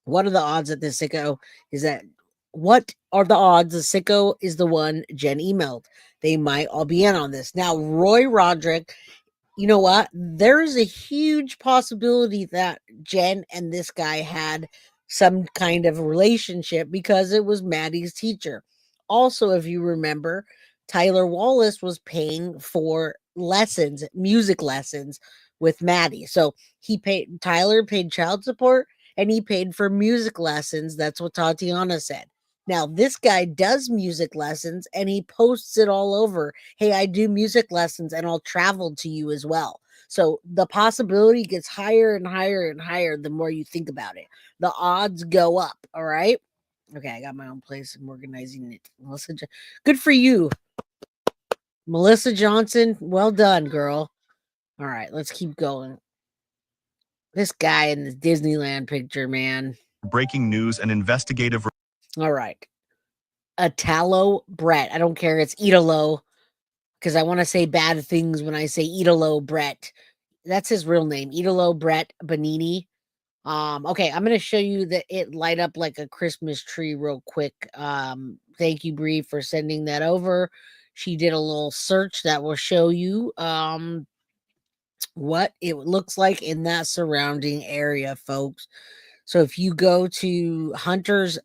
B: What are the odds that this sicko is that? What are the odds the sicko is the one Jen emailed? They might all be in on this. Now, Roy Roderick, you know what? There's a huge possibility that Jen and this guy had some kind of relationship, because it was Maddie's teacher. Also, if you remember, Tyler Wallace was paying for lessons, music lessons with Maddie. So Tyler paid child support and he paid for music lessons. That's what Tatiana said. Now, this guy does music lessons and he posts it all over. Hey, I do music lessons and I'll travel to you as well. So the possibility gets higher and higher and higher the more you think about it. The odds go up. All right. Okay, I got my own place. I'm organizing it. Good for you. Melissa Johnson, well done, girl. All right, let's keep going. This guy in the Disneyland picture, man.
G: Breaking news, an investigative.
B: All right. Italo Brett. I don't care. It's Italo, because I want to say bad things when I say Italo Brett. That's his real name, Italo Brett Bonini. Okay, I'm gonna show you that it light up like a Christmas tree real quick. Thank you, Bree, for sending that over. She did a little search that will show you what it looks like in that surrounding area, folks. So if you go to Hunter's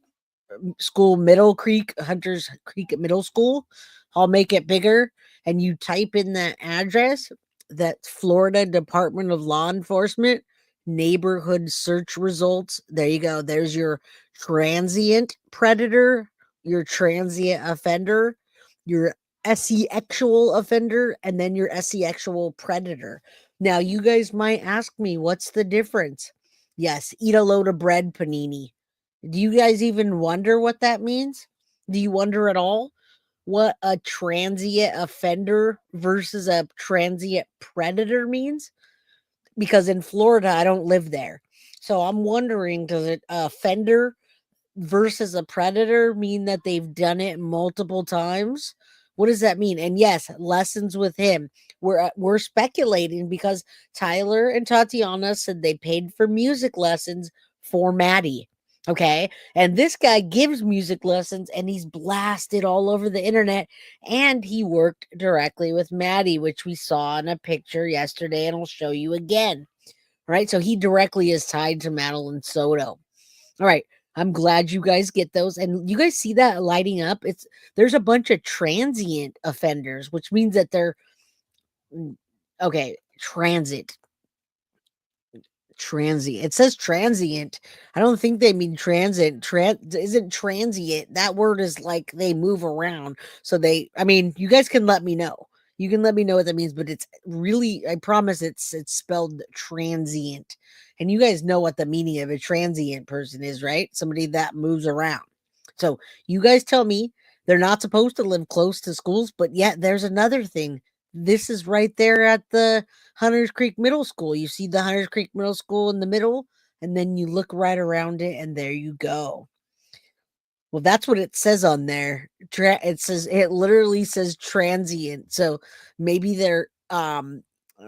B: Hunters Creek Middle School, I'll make it bigger, and you type in that address, that Florida Department of Law Enforcement neighborhood search results. There you go. There's your transient predator, your transient offender, your SE-actual offender, and then your SE-actual predator. Now, you guys might ask me, what's the difference? Yes, eat a load of bread, Panini. Do you guys even wonder what that means? Do you wonder at all what a transient offender versus a transient predator means? Because in Florida, I don't live there. So I'm wondering, does it offender versus a predator mean that they've done it multiple times? What does that mean? And yes, lessons with him. We're speculating, because Tyler and Tatiana said they paid for music lessons for Maddie. Okay. And this guy gives music lessons and he's blasted all over the internet. And he worked directly with Maddie, which we saw in a picture yesterday, and I'll show you again. Right. So he directly is tied to Madeline Soto. All right. I'm glad you guys get those. And you guys see that lighting up? There's a bunch of transient offenders, which means that they're okay, transient. It says transient. I don't think they mean transit. Isn't transient. That word is like they move around. So you guys can let me know. You can let me know what that means, but it's really, I promise it's spelled transient. And you guys know what the meaning of a transient person is, right? Somebody that moves around. So you guys tell me, they're not supposed to live close to schools, but yet there's another thing. this is right there at the Hunters Creek Middle School. You see the Hunters Creek Middle School in the middle, and then you look right around it, and there you go. Well, that's what it says on there. It literally says transient. So maybe they're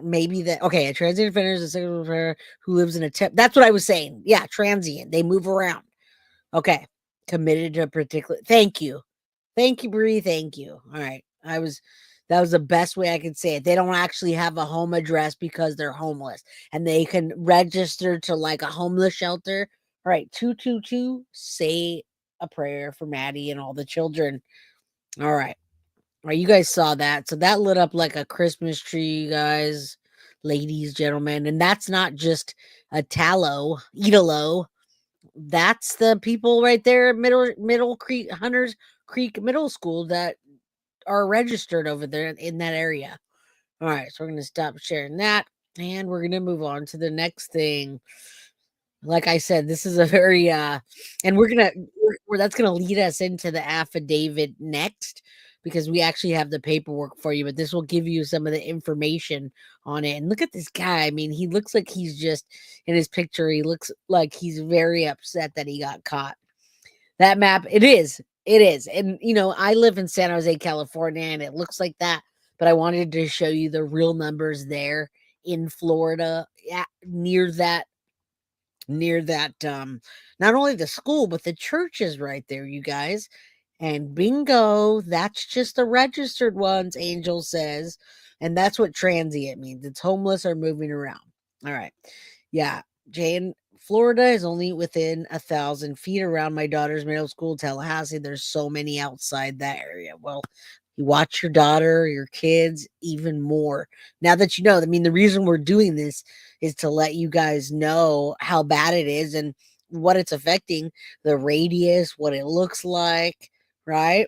B: maybe that okay, a transient offender is a sexual offender who lives in a that's what I was saying. Yeah, transient. They move around. Okay. Committed to a particular thank you. Thank you, Bree. Thank you. All right. That was the best way I could say it. They don't actually have a home address because they're homeless and they can register to like a homeless shelter. All right, 222, say a prayer for Maddie and all the children. All right. All right, you guys saw that. So that lit up like a Christmas tree, you guys, ladies, gentlemen. And that's not just Italo. That's the people right there at Middle Creek Hunters Creek Middle School that are registered over there in that area. All right, so we're going to stop sharing that and we're going to move on to the next thing. Like I said, this is a very and that's going to lead us into the affidavit next because we actually have the paperwork for you, but this will give you some of the information on it. And look at this guy. I mean, he looks like he's just in his picture. He looks like he's very upset that he got caught. That map, it is. And I live in San Jose, California, and it looks like that. But I wanted to show you the real numbers there in Florida, near that not only the school but the church is right there, you guys. And bingo, that's just the registered ones, Angel says. And that's what transient means. It's homeless or moving around. All right. Yeah. Jane, Florida is only within 1,000 feet around my daughter's middle school, Tallahassee. There's so many outside that area. Well, you watch your daughter, your kids even more. Now that you know, I mean, the reason we're doing this is to let you guys know how bad it is and what it's affecting, the radius, what it looks like, right?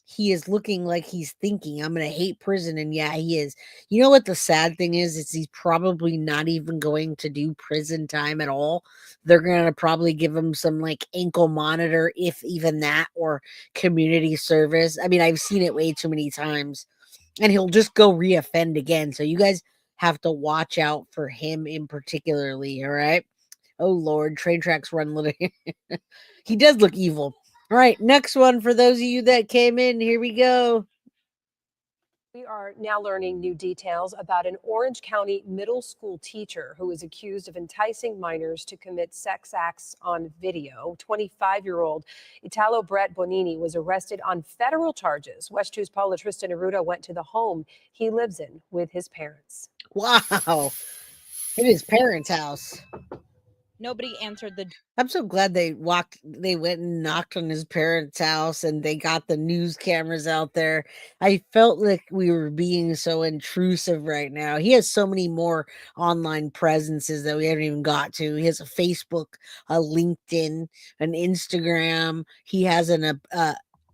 B: He is looking like he's thinking, I'm going to hate prison. And yeah, he is. You know what the sad thing is? It's he's probably not even going to do prison time at all. They're going to probably give him some like ankle monitor, if even that, or community service. I mean, I've seen it way too many times. And he'll just go reoffend again. So you guys have to watch out for him in particularly, all right? Oh, Lord, train tracks run little. He does look evil. All right, next one for those of you that came in. Here we go.
H: We are now learning new details about an Orange County middle school teacher who is accused of enticing minors to commit sex acts on video. 25-year-old Italo Brett Bonini was arrested on federal charges. West 2's Paula Tristan Aruda went to the home he lives in with his parents.
B: Wow. At his parents' house.
I: Nobody answered the.
B: I'm so glad they went and knocked on his parents' house and they got the news cameras out there. I felt like we were being so intrusive right now. He has so many more online presences that we haven't even got to. He has a Facebook, a LinkedIn, an Instagram. He has a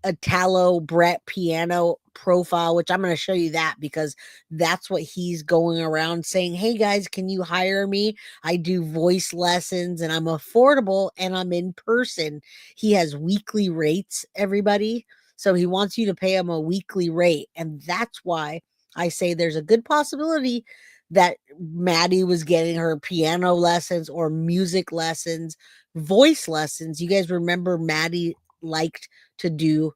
B: Italo Brett piano profile, which I'm going to show you that because that's what he's going around saying. Hey guys, can you hire me? I do voice lessons and I'm affordable and I'm in person. He has weekly rates, everybody. So he wants you to pay him a weekly rate. And that's why I say there's a good possibility that Maddie was getting her piano lessons or music lessons, voice lessons. You guys remember Maddie liked to do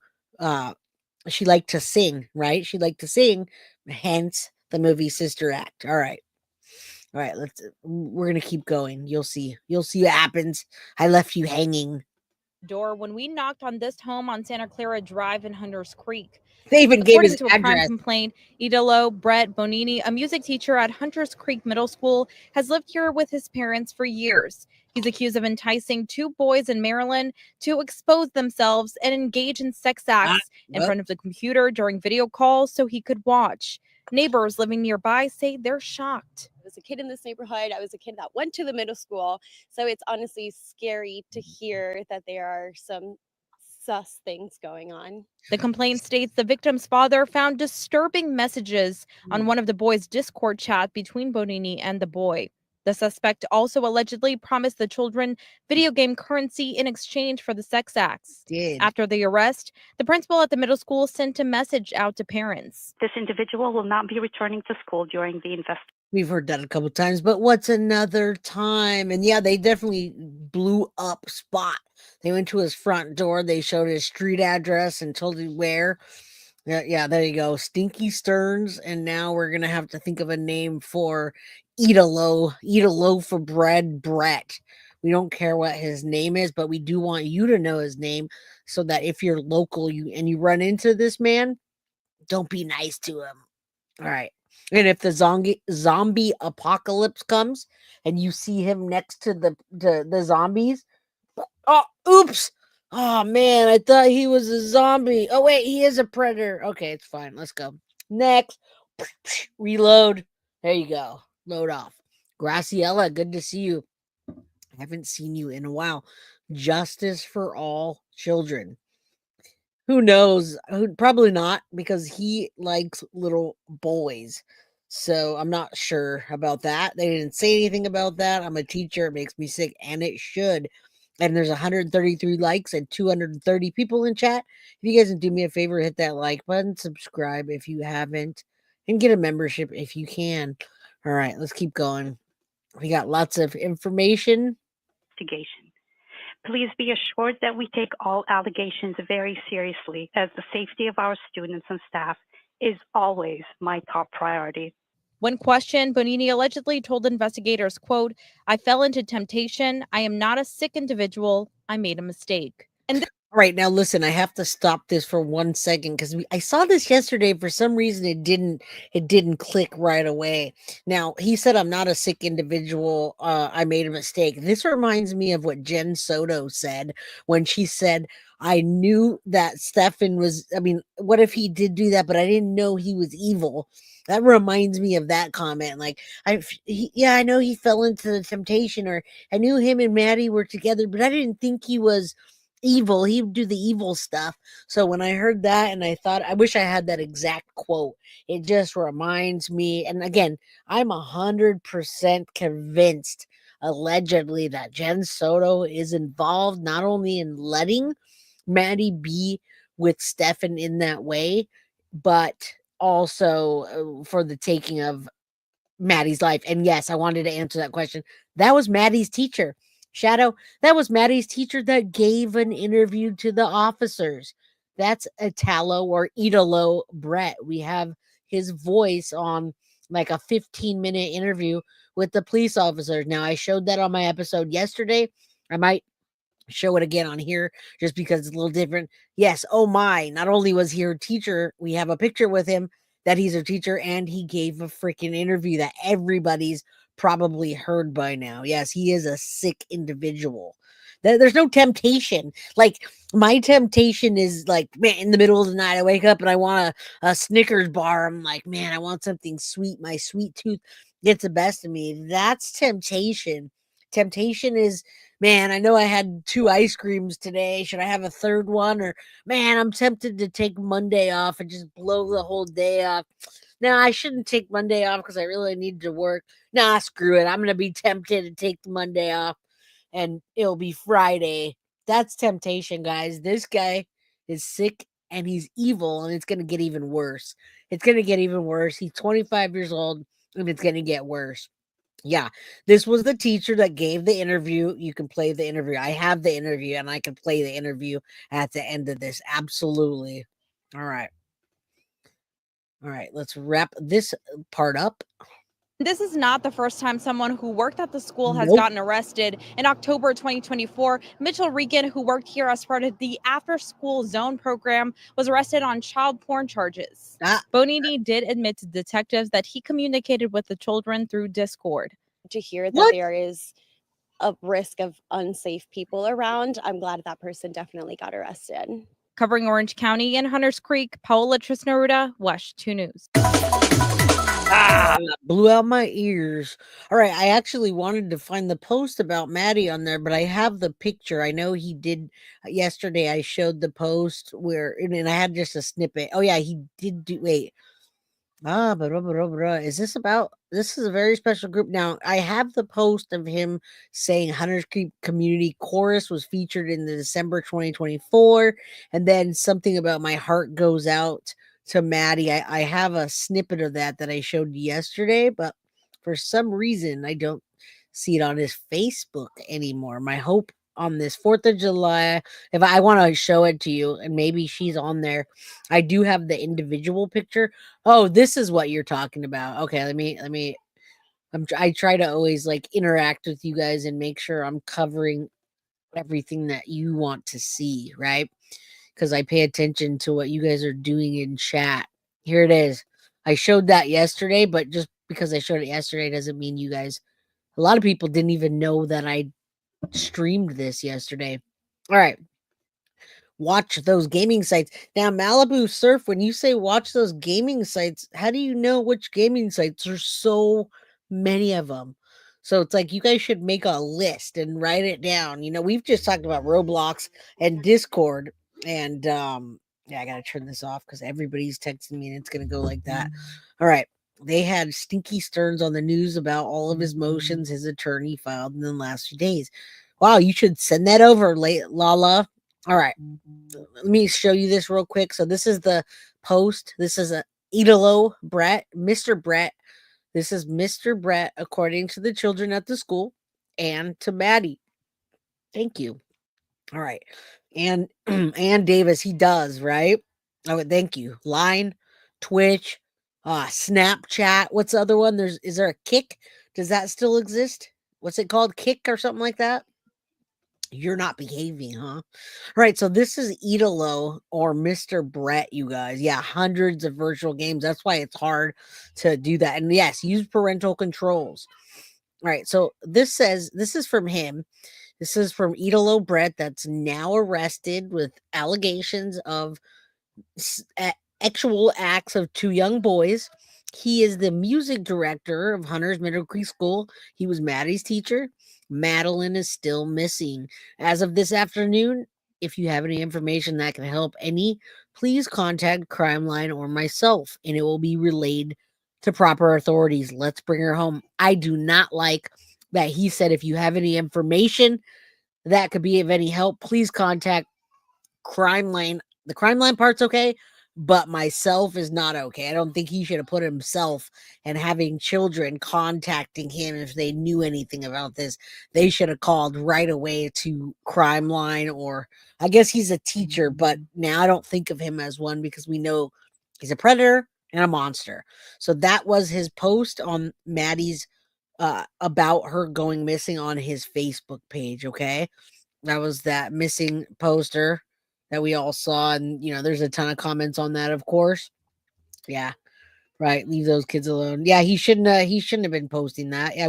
B: she liked to sing, right? She liked to sing, hence the movie Sister Act. All right, we're gonna keep going. You'll see what happens. I left you hanging.
I: Door when we knocked on this home on Santa Clara Drive in Hunters Creek.
B: They even gave
I: According
B: his
I: to a crime
B: address.
I: complaint, Italo Brett Bonini, a music teacher at Hunters Creek Middle School, has lived here with his parents for years. He's accused of enticing two boys in Maryland to expose themselves and engage in sex acts in front of the computer during video calls so he could watch. Neighbors living nearby say they're shocked.
J: I was a kid in this neighborhood. I was a kid that went to the middle school. So it's honestly scary to hear that there are some sus things going on.
I: The complaint states the victim's father found disturbing messages on one of the boys' Discord chat between Bonini and the boy. The suspect also allegedly promised the children video game currency in exchange for the sex acts.
B: Did.
I: After the arrest, the principal at the middle school sent a message out to parents.
F: This individual will not be returning to school during the investigation.
B: We've heard that a couple times, but what's another time? And yeah, they definitely blew up Spot. They went to his front door. They showed his street address and told him where. Yeah, there you go. Stinky Stearns. And now we're going to have to think of a name for Eat a loaf of bread, Brett. We don't care what his name is, but we do want you to know his name so that if you're local and you run into this man, don't be nice to him. All right. And if the zombie apocalypse comes and you see him next to the zombies, oh, oops. Oh, man, I thought he was a zombie. Oh, wait, he is a predator. Okay, it's fine. Let's go. Next. Reload. There you go. Load off. Graciela, good to see you. I haven't seen you in a while. Justice for all children. Who knows? Probably not, because he likes little boys. So I'm not sure about that. They didn't say anything about that. I'm a teacher. It makes me sick, and it should. And there's 133 likes and 230 people in chat. If you guys can do me a favor, hit that like button, subscribe if you haven't, and get a membership if you can. All right, let's keep going. We got lots of information.
F: Please be assured that we take all allegations very seriously, as the safety of our students and staff is always my top priority.
I: When questioned, Bonini allegedly told investigators, quote, "I fell into temptation. I am not a sick individual. I made a mistake." And
B: All right, now listen, I have to stop this for 1 second because I saw this yesterday. For some reason, it didn't click right away. Now, he said, "I'm not a sick individual. I made a mistake." This reminds me of what Jen Soto said when she said, "I knew that Stefan was, I mean, what if he did do that, but I didn't know he was evil." That reminds me of that comment. Like, I know he fell into the temptation, or I knew him and Maddie were together, but I didn't think he was evil. He would do the evil stuff. So when I heard that, and I thought, I wish I had that exact quote. It just reminds me. And again, I'm 100% convinced, allegedly, that Jen Soto is involved not only in letting Maddie be with Stefan in that way, but also for the taking of Maddie's life. And yes, I wanted to answer that question. That was Maddie's teacher. Shadow, that was Maddie's teacher that gave an interview to the officers. That's Italo Brett. We have his voice on like a 15-minute interview with the police officers. Now, I showed that on my episode yesterday. I might show it again on here just because it's a little different. Yes, oh my, not only was he her teacher, we have a picture with him that he's her teacher, and he gave a freaking interview that everybody's probably heard by now. Yes, he is a sick individual. There's no temptation. Like, my temptation is like, man, in the middle of the night, I wake up and I want a Snickers bar. I'm like, man, I want something sweet. My sweet tooth gets the best of me. That's temptation. Temptation is, man, I know I had 2 ice creams today. Should I have a third one? Or, man, I'm tempted to take Monday off and just blow the whole day off. Now, I shouldn't take Monday off because I really need to work. Nah, screw it. I'm going to be tempted to take the Monday off, and it'll be Friday. That's temptation, guys. This guy is sick, and he's evil, and it's going to get even worse. It's going to get even worse. He's 25 years old, and it's going to get worse. Yeah, this was the teacher that gave the interview. You can play the interview. I have the interview, and I can play the interview at the end of this. Absolutely. All right. All right, let's wrap this part up.
I: This is not the first time someone who worked at the school has
B: Nope.
I: gotten arrested. In October 2024, Mitchell Regan, who worked here as part of the after-school zone program, was arrested on child porn charges. Bonini did admit to detectives that he communicated with the children through Discord.
J: To hear that there is a risk of unsafe people around, I'm glad that person definitely got arrested.
I: Covering Orange County and Hunters Creek, Paola Trisnaruda, WESH 2 News.
B: Blew out my ears. All right, I actually wanted to find the post about Maddie on there, but I have the picture. I know he did yesterday. I showed the post where, and I had just a snippet. Oh yeah, he did do. Wait, Is this about? This is a very special group. Now, I have the post of him saying Hunters Creek Community Chorus was featured in the December 2024, and then something about my heart goes out to Maddie. I have a snippet of that I showed you yesterday, but for some reason I don't see it on his Facebook anymore. My hope on this 4th of July, if I want to show it to you, and maybe she's on there. I do have the individual picture. Oh, this is what you're talking about. Okay, let me I try to always like interact with you guys and make sure I'm covering everything that you want to see, right? Because I pay attention to what you guys are doing in chat. Here it is. I showed that yesterday, but just because I showed it yesterday doesn't mean you guys, a lot of people didn't even know that I streamed this yesterday. All right. Watch those gaming sites. Now, Malibu Surf, when you say watch those gaming sites, how do you know which gaming sites? There's so many of them. So it's like you guys should make a list and write it down. You know, we've just talked about Roblox and Discord. And yeah, I gotta turn this off because everybody's texting me and it's gonna go like that. All right. They had Stinky Stearns on the news about all of his motions his attorney filed in the last few days. Wow, you should send that over, Lala. All right. Let me show you this real quick. So this is the post. This is a Italo Brett, Mr. Brett. This is Mr. Brett, according to the children at the school and to Maddie. Thank you. All right. And and Davis, he does, right? Oh, thank you. Line, Twitch, Snapchat. What's the other one? Is there a Kick? Does that still exist? What's it called? Kick or something like that? You're not behaving, huh? Right. So this is Italo or Mr. Brett, you guys. Yeah, hundreds of virtual games. That's why it's hard to do that. And yes, use parental controls. All right. So this says this is from him. This is from Italo Brett that's now arrested with allegations of actual acts of 2 young boys. He is the music director of Hunters Middle Creek School. He was Maddie's teacher. Madeline is still missing. As of this afternoon, if you have any information that can help any, please contact Crime Line or myself, and it will be relayed to proper authorities. Let's bring her home. I do not like that he said if you have any information that could be of any help, please contact Crime Line. The Crime Line part's okay, but myself is not okay. I don't think he should have put himself and having children contacting him if they knew anything about this. They should have called right away to Crime Line, or I guess he's a teacher, but now I don't think of him as one because we know he's a predator and a monster. So that was his post on Maddie's about her going missing on his Facebook page. Okay. That was that missing poster that we all saw. And, you know, there's a ton of comments on that, of course. Yeah. Right. Leave those kids alone. Yeah. He shouldn't have been posting that. Yeah.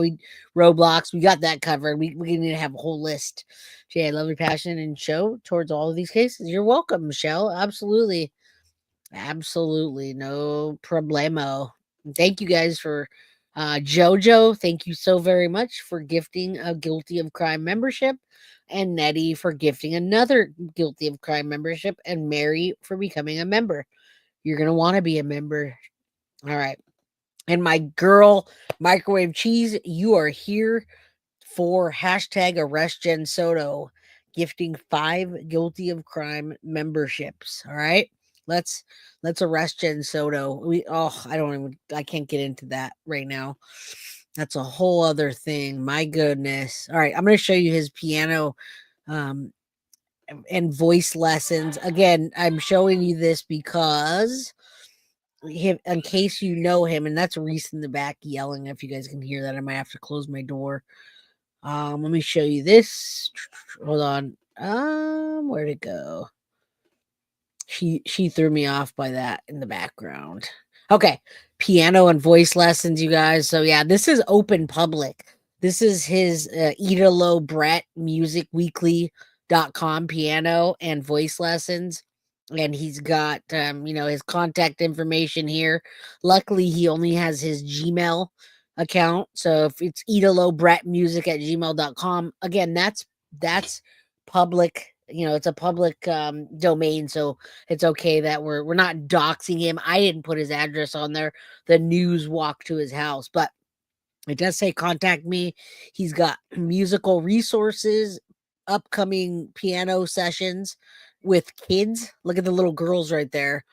B: Roblox, we got that covered. We need to have a whole list. Jay, I love your passion and show towards all of these cases. You're welcome, Michelle. Absolutely. Absolutely. No problemo. Thank you guys for Jojo. Thank you so very much for gifting a Guilty of Crime membership, and Nettie for gifting another Guilty of Crime membership, and Mary for becoming a member. You're going to want to be a member. All right. And my girl, Microwave Cheese, you are here for hashtag arrest Jen Soto, gifting 5 Guilty of Crime memberships. All right. Let's arrest Jen Soto. I can't get into that right now. That's a whole other thing. My goodness. All right. I'm going to show you his piano and voice lessons. Again, I'm showing you this because in case you know him, and that's Reese in the back yelling. If you guys can hear that, I might have to close my door. Let me show you this. Hold on. Where'd it go? She threw me off by that in the background. Okay. Piano and voice lessons, you guys. So yeah, this is open public. This is his Italo Brett Music Weekly.com piano and voice lessons. And he's got his contact information here. Luckily, he only has his Gmail account. So if it's Italo Brett Music at gmail.com, again, that's public it's a public domain, so it's okay that we're not doxing him. I didn't put his address on there. The news walked to his house, but it does say contact me. He's got musical resources, upcoming piano sessions with kids. Look at the little girls right there.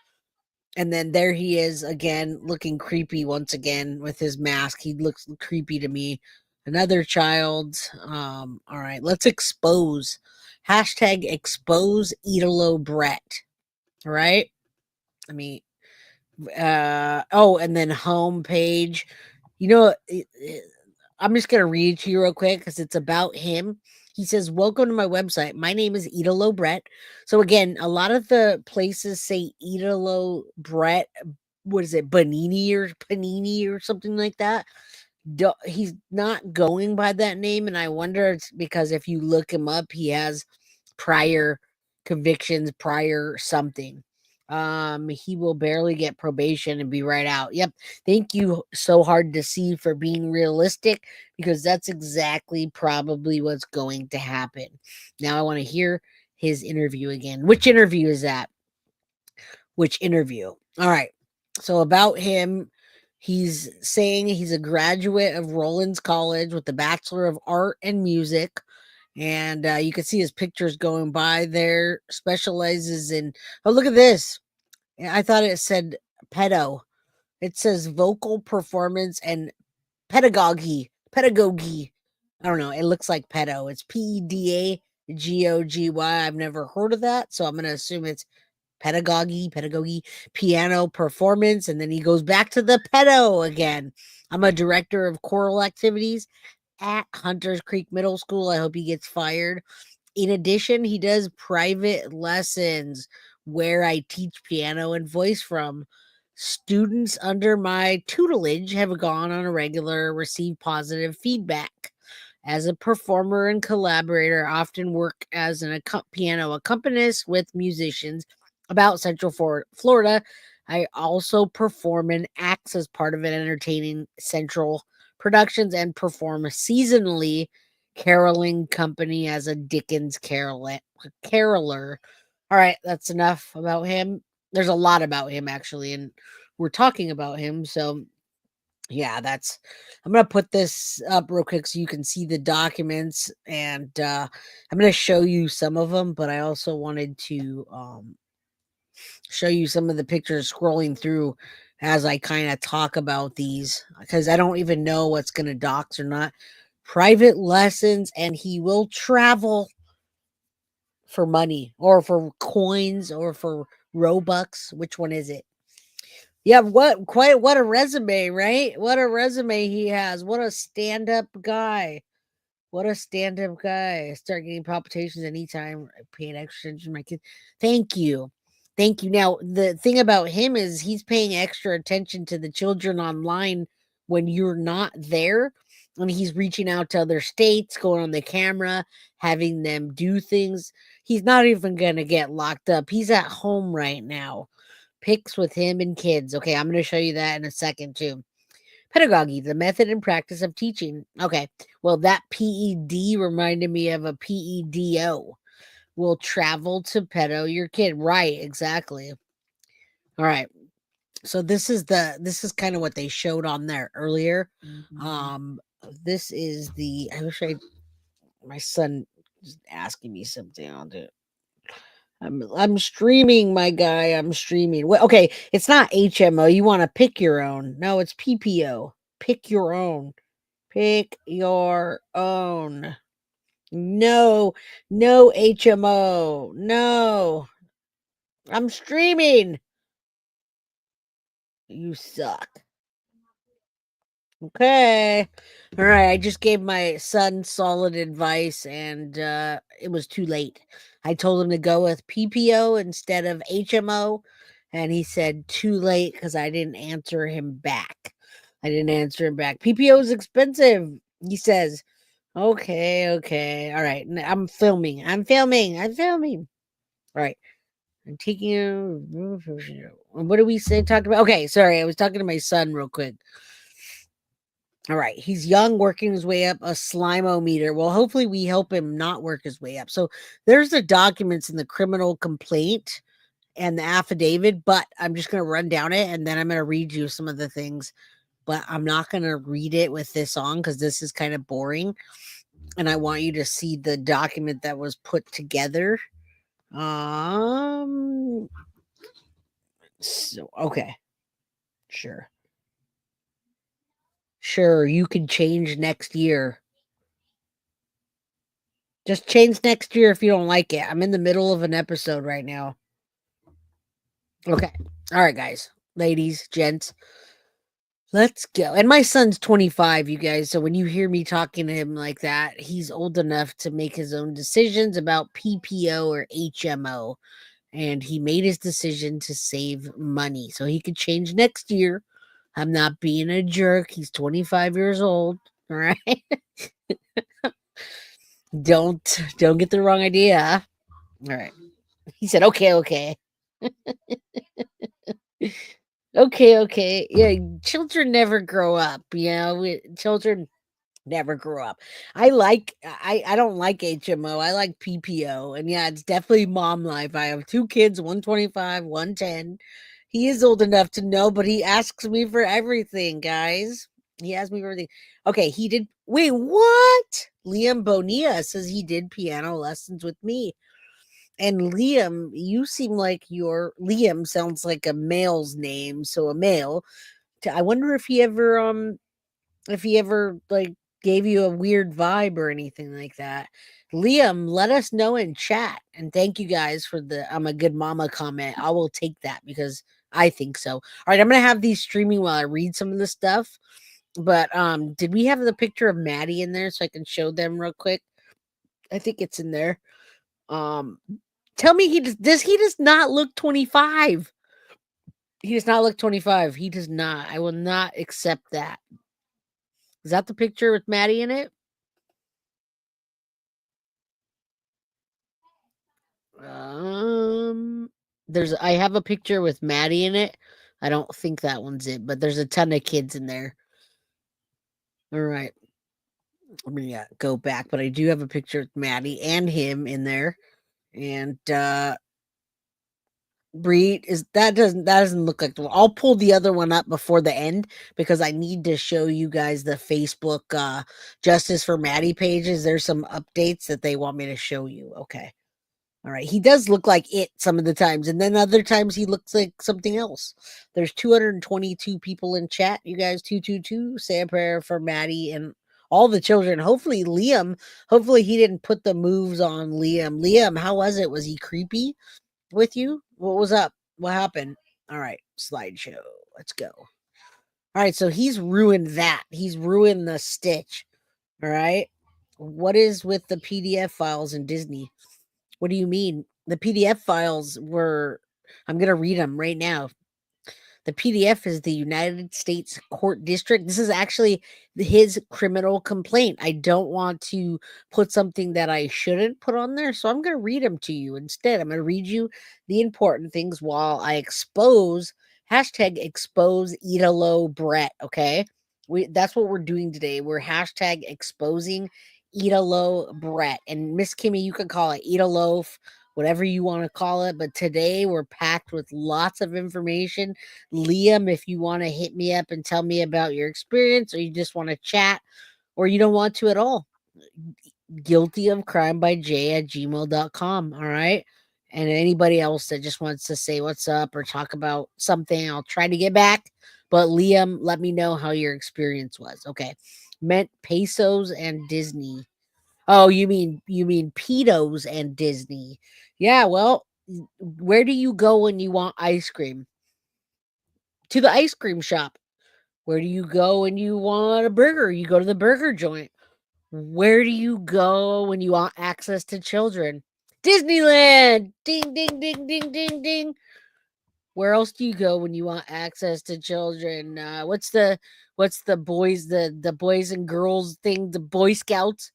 B: And then there he is again, looking creepy once again with his mask. He looks creepy to me. Another child. All right, let's expose. Hashtag expose Italo Brett. All right. I mean, and then homepage. I'm just gonna read to you real quick because it's about him. He says, "Welcome to my website. My name is Italo Brett." So again, a lot of the places say Italo Brett. What is it, Panini or something like that? He's not going by that name, and I wonder it's because if you look him up, he has prior convictions, prior something. He will barely get probation and be right out. Yep. Thank you, So Hard to See, for being realistic, because that's exactly probably what's going to happen. Now I want to hear his interview again. Which interview is that? Which interview? All right. So about him, he's saying he's a graduate of Rollins College with a Bachelor of Art and Music. And you can see his pictures going by there. Specializes in, oh, look at this. I thought it said pedo. It says vocal performance and pedagogy. Pedagogy. I don't know. It looks like pedo. It's PEDAGOGY. I've never heard of that. So I'm going to assume it's pedagogy, piano performance. And then he goes back to the pedo again. I'm a director of choral activities at Hunters Creek Middle School. I hope he gets fired. In addition, he does private lessons where I teach piano and voice from. Students under my tutelage have gone on a regular, received positive feedback. As a performer and collaborator, I often work as an piano accompanist with musicians about Central Florida. I also perform and acts as part of an entertaining Central Productions and perform seasonally caroling company as a Dickens caroler. All right, that's enough about him. There's a lot about him actually, and we're talking about him. So yeah, I'm gonna put this up real quick so you can see the documents, and I'm gonna show you some of them, but I also wanted to show you some of the pictures scrolling through as I kind of talk about these, because I don't even know what's gonna dox or not. Private lessons, and he will travel for money or for coins or for Robux. Which one is it? Yeah, what a resume, right? What a resume he has. What a stand-up guy. What a stand-up guy. I start getting palpitations anytime I pay an extra attention to my kids. Thank you. Thank you. Now, the thing about him is he's paying extra attention to the children online when you're not there. And he's reaching out to other states, going on the camera, having them do things. He's not even going to get locked up. He's at home right now. Pics with him and kids. Okay, I'm going to show you that in a second, too. Pedagogy, the method and practice of teaching. Okay, well, that PED reminded me of a PEDO. Will travel to pedo your kid. Right, exactly. All right. So this is kind of what they showed on there earlier. This is I wish my son is asking me something. I'll do it. I'm streaming, my guy. I'm streaming. Well, okay, it's not HMO. You want to pick your own. No, it's PPO. Pick your own. Pick your own. No HMO. No. I'm streaming. You suck. Okay. All right. I just gave my son solid advice, and it was too late. I told him to go with PPO instead of HMO, and he said too late because I didn't answer him back. PPO is expensive, he says. Okay. All right. I'm filming. All right. I'm taking what do we say? Talked about? Okay. Sorry. I was talking to my son real quick. All right. He's young, working his way up a slime-o-meter. Well, hopefully we help him not work his way up. So there's the documents in the criminal complaint and the affidavit, but I'm just going to run down it and then I'm going to read you some of the things. But I'm not going to read it with this on because this is kind of boring. And I want you to see the document that was put together. So, okay. Sure. Sure, you can change next year. Just change next year if you don't like it. I'm in the middle of an episode right now. Okay. All right, guys, ladies, gents. Let's go. And my son's 25, you guys. So when you hear me talking to him like that, he's old enough to make his own decisions about PPO or HMO. And he made his decision to save money so he could change next year. I'm not being a jerk. He's 25 years old. All right. Don't get the wrong idea. All right. He said, okay. Okay. Yeah, children never grow up. Children never grow up. I don't like HMO. I like PPO. And yeah, it's definitely mom life. I have 2 kids, 125, 110. He is old enough to know, but he asks me for everything, guys. He asks me for everything. Okay, he did. Wait, what? Liam Bonilla says he did piano lessons with me. And Liam, you seem like Liam sounds like a male's name, so a male. I wonder if he ever like gave you a weird vibe or anything like that. Liam, let us know in chat. And thank you guys for the I'm a good mama comment. I will take that because I think so. All right, I'm gonna have these streaming while I read some of the stuff. But did we have the picture of Maddie in there so I can show them real quick? I think it's in there. Tell me he does not look 25. He does not look 25. He does not. I will not accept that. Is that the picture with Maddie in it? I have a picture with Maddie in it. I don't think that one's it, but there's a ton of kids in there. All right. Let me go back, but I do have a picture with Maddie and him in there. And Breed that doesn't look like the one. I'll pull the other one up before the end because I need to show you guys the Facebook Justice for Maddie pages. There's some updates that they want me to show you. Okay. All right. He does look like it some of the times, and then other times he looks like something else. There's 222 people in chat. You guys, 222, say a prayer for Maddie and all the children. Hopefully he didn't put the moves on Liam. Liam, how was it? Was he creepy with you? What was up? What happened? All right, slideshow. Let's go. All right, so he's ruined that. He's ruined the Stitch. All right. What is with the PDF files in Disney? What do you mean? The PDF files were, I'm going to read them right now. The PDF is the United States Court District. This is actually his criminal complaint. I don't want to put something that I shouldn't put on there, so I'm going to read them to you instead. I'm going to read you the important things while I expose #Italo Brett. Okay, that's what we're doing today. We're #exposing Italo Brett, and Miss Kimmy, you can call it Italoaf, whatever you want to call it. But today we're packed with lots of information. Liam, if you want to hit me up and tell me about your experience, or you just want to chat, or you don't want to at all, guiltyofcrimebyj@gmail.com. All right. And anybody else that just wants to say what's up or talk about something, I'll try to get back. But Liam, let me know how your experience was. Okay. Meant pesos and Disney. Oh, you mean pedos and Disney. Yeah, well, where do you go when you want ice cream? To the ice cream shop. Where do you go when you want a burger? You go to the burger joint. Where do you go when you want access to children? Disneyland. Ding, ding, ding, ding, ding, ding. Where else do you go when you want access to children? What's the boys the boys and girls thing? The Boy Scouts.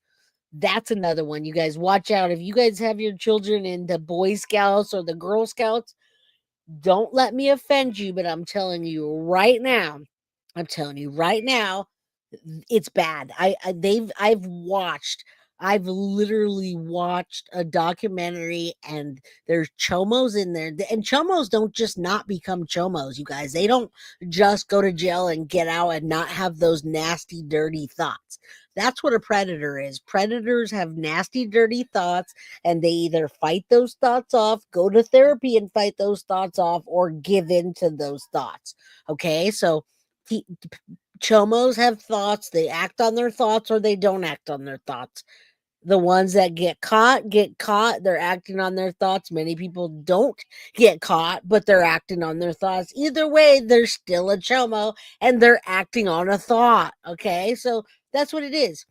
B: That's another one. You guys watch out. If you guys have your children in the Boy Scouts or the Girl Scouts, don't let me offend you, but I'm telling you right now, It's bad. I've literally watched a documentary, and there's chomos in there. And chomos don't just not become chomos, you guys. They don't just go to jail and get out and not have those nasty, dirty thoughts. That's what a predator is. Predators have nasty, dirty thoughts, and they either fight those thoughts off, go to therapy and fight those thoughts off, or give in to those thoughts. Okay, so chomos have thoughts. They act on their thoughts, or they don't act on their thoughts. The ones that get caught. They're acting on their thoughts. Many people don't get caught, but they're acting on their thoughts. Either way, they're still a chomo, and they're acting on a thought. Okay, so that's what it is.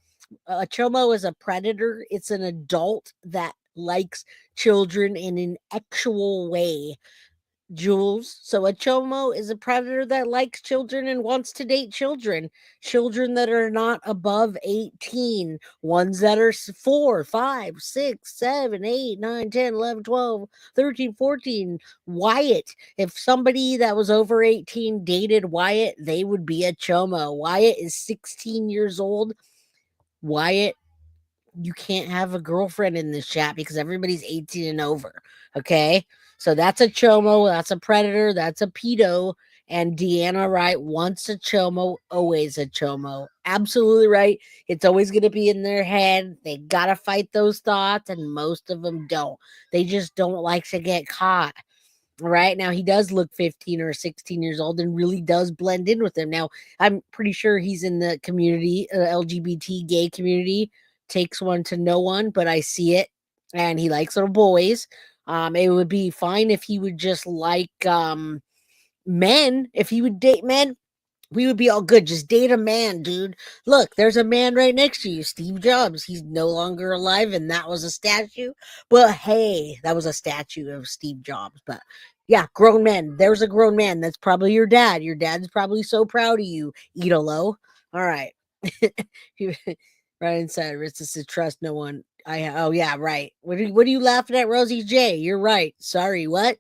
B: A chomo is a predator. It's an adult that likes children in an actual way. Jules. So a chomo is a predator that likes children and wants to date children. Children that are not above 18. Ones that are 4, 5, 6, 7, 8, 9, 10, 11, 12, 13, 14. Wyatt. If somebody that was over 18 dated Wyatt, they would be a chomo. Wyatt is 16 years old. Wyatt, you can't have a girlfriend in this chat because everybody's 18 and over. Okay. So that's a chomo. That's a predator. That's a pedo. And Deanna Wright, once a chomo, always a chomo. Absolutely right. It's always going to be in their head. They got to fight those thoughts, and most of them don't. They just don't like to get caught. Right now, he does look 15 or 16 years old and really does blend in with them. Now, I'm pretty sure he's in the community, LGBT gay community. Takes one to know one, but I see it, and he likes little boys. It would be fine if he would just like men. If he would date men, we would be all good. Just date a man, dude. Look, there's a man right next to you, Steve Jobs. He's no longer alive, and that was a statue. But hey, that was a statue of Steve Jobs. But yeah, grown men. There's a grown man. That's probably your dad. Your dad's probably so proud of you, Italo. All right. Ryan said, "It's to trust no one." Oh yeah, right. What are you laughing at, Rosie J? You're right. Sorry, what?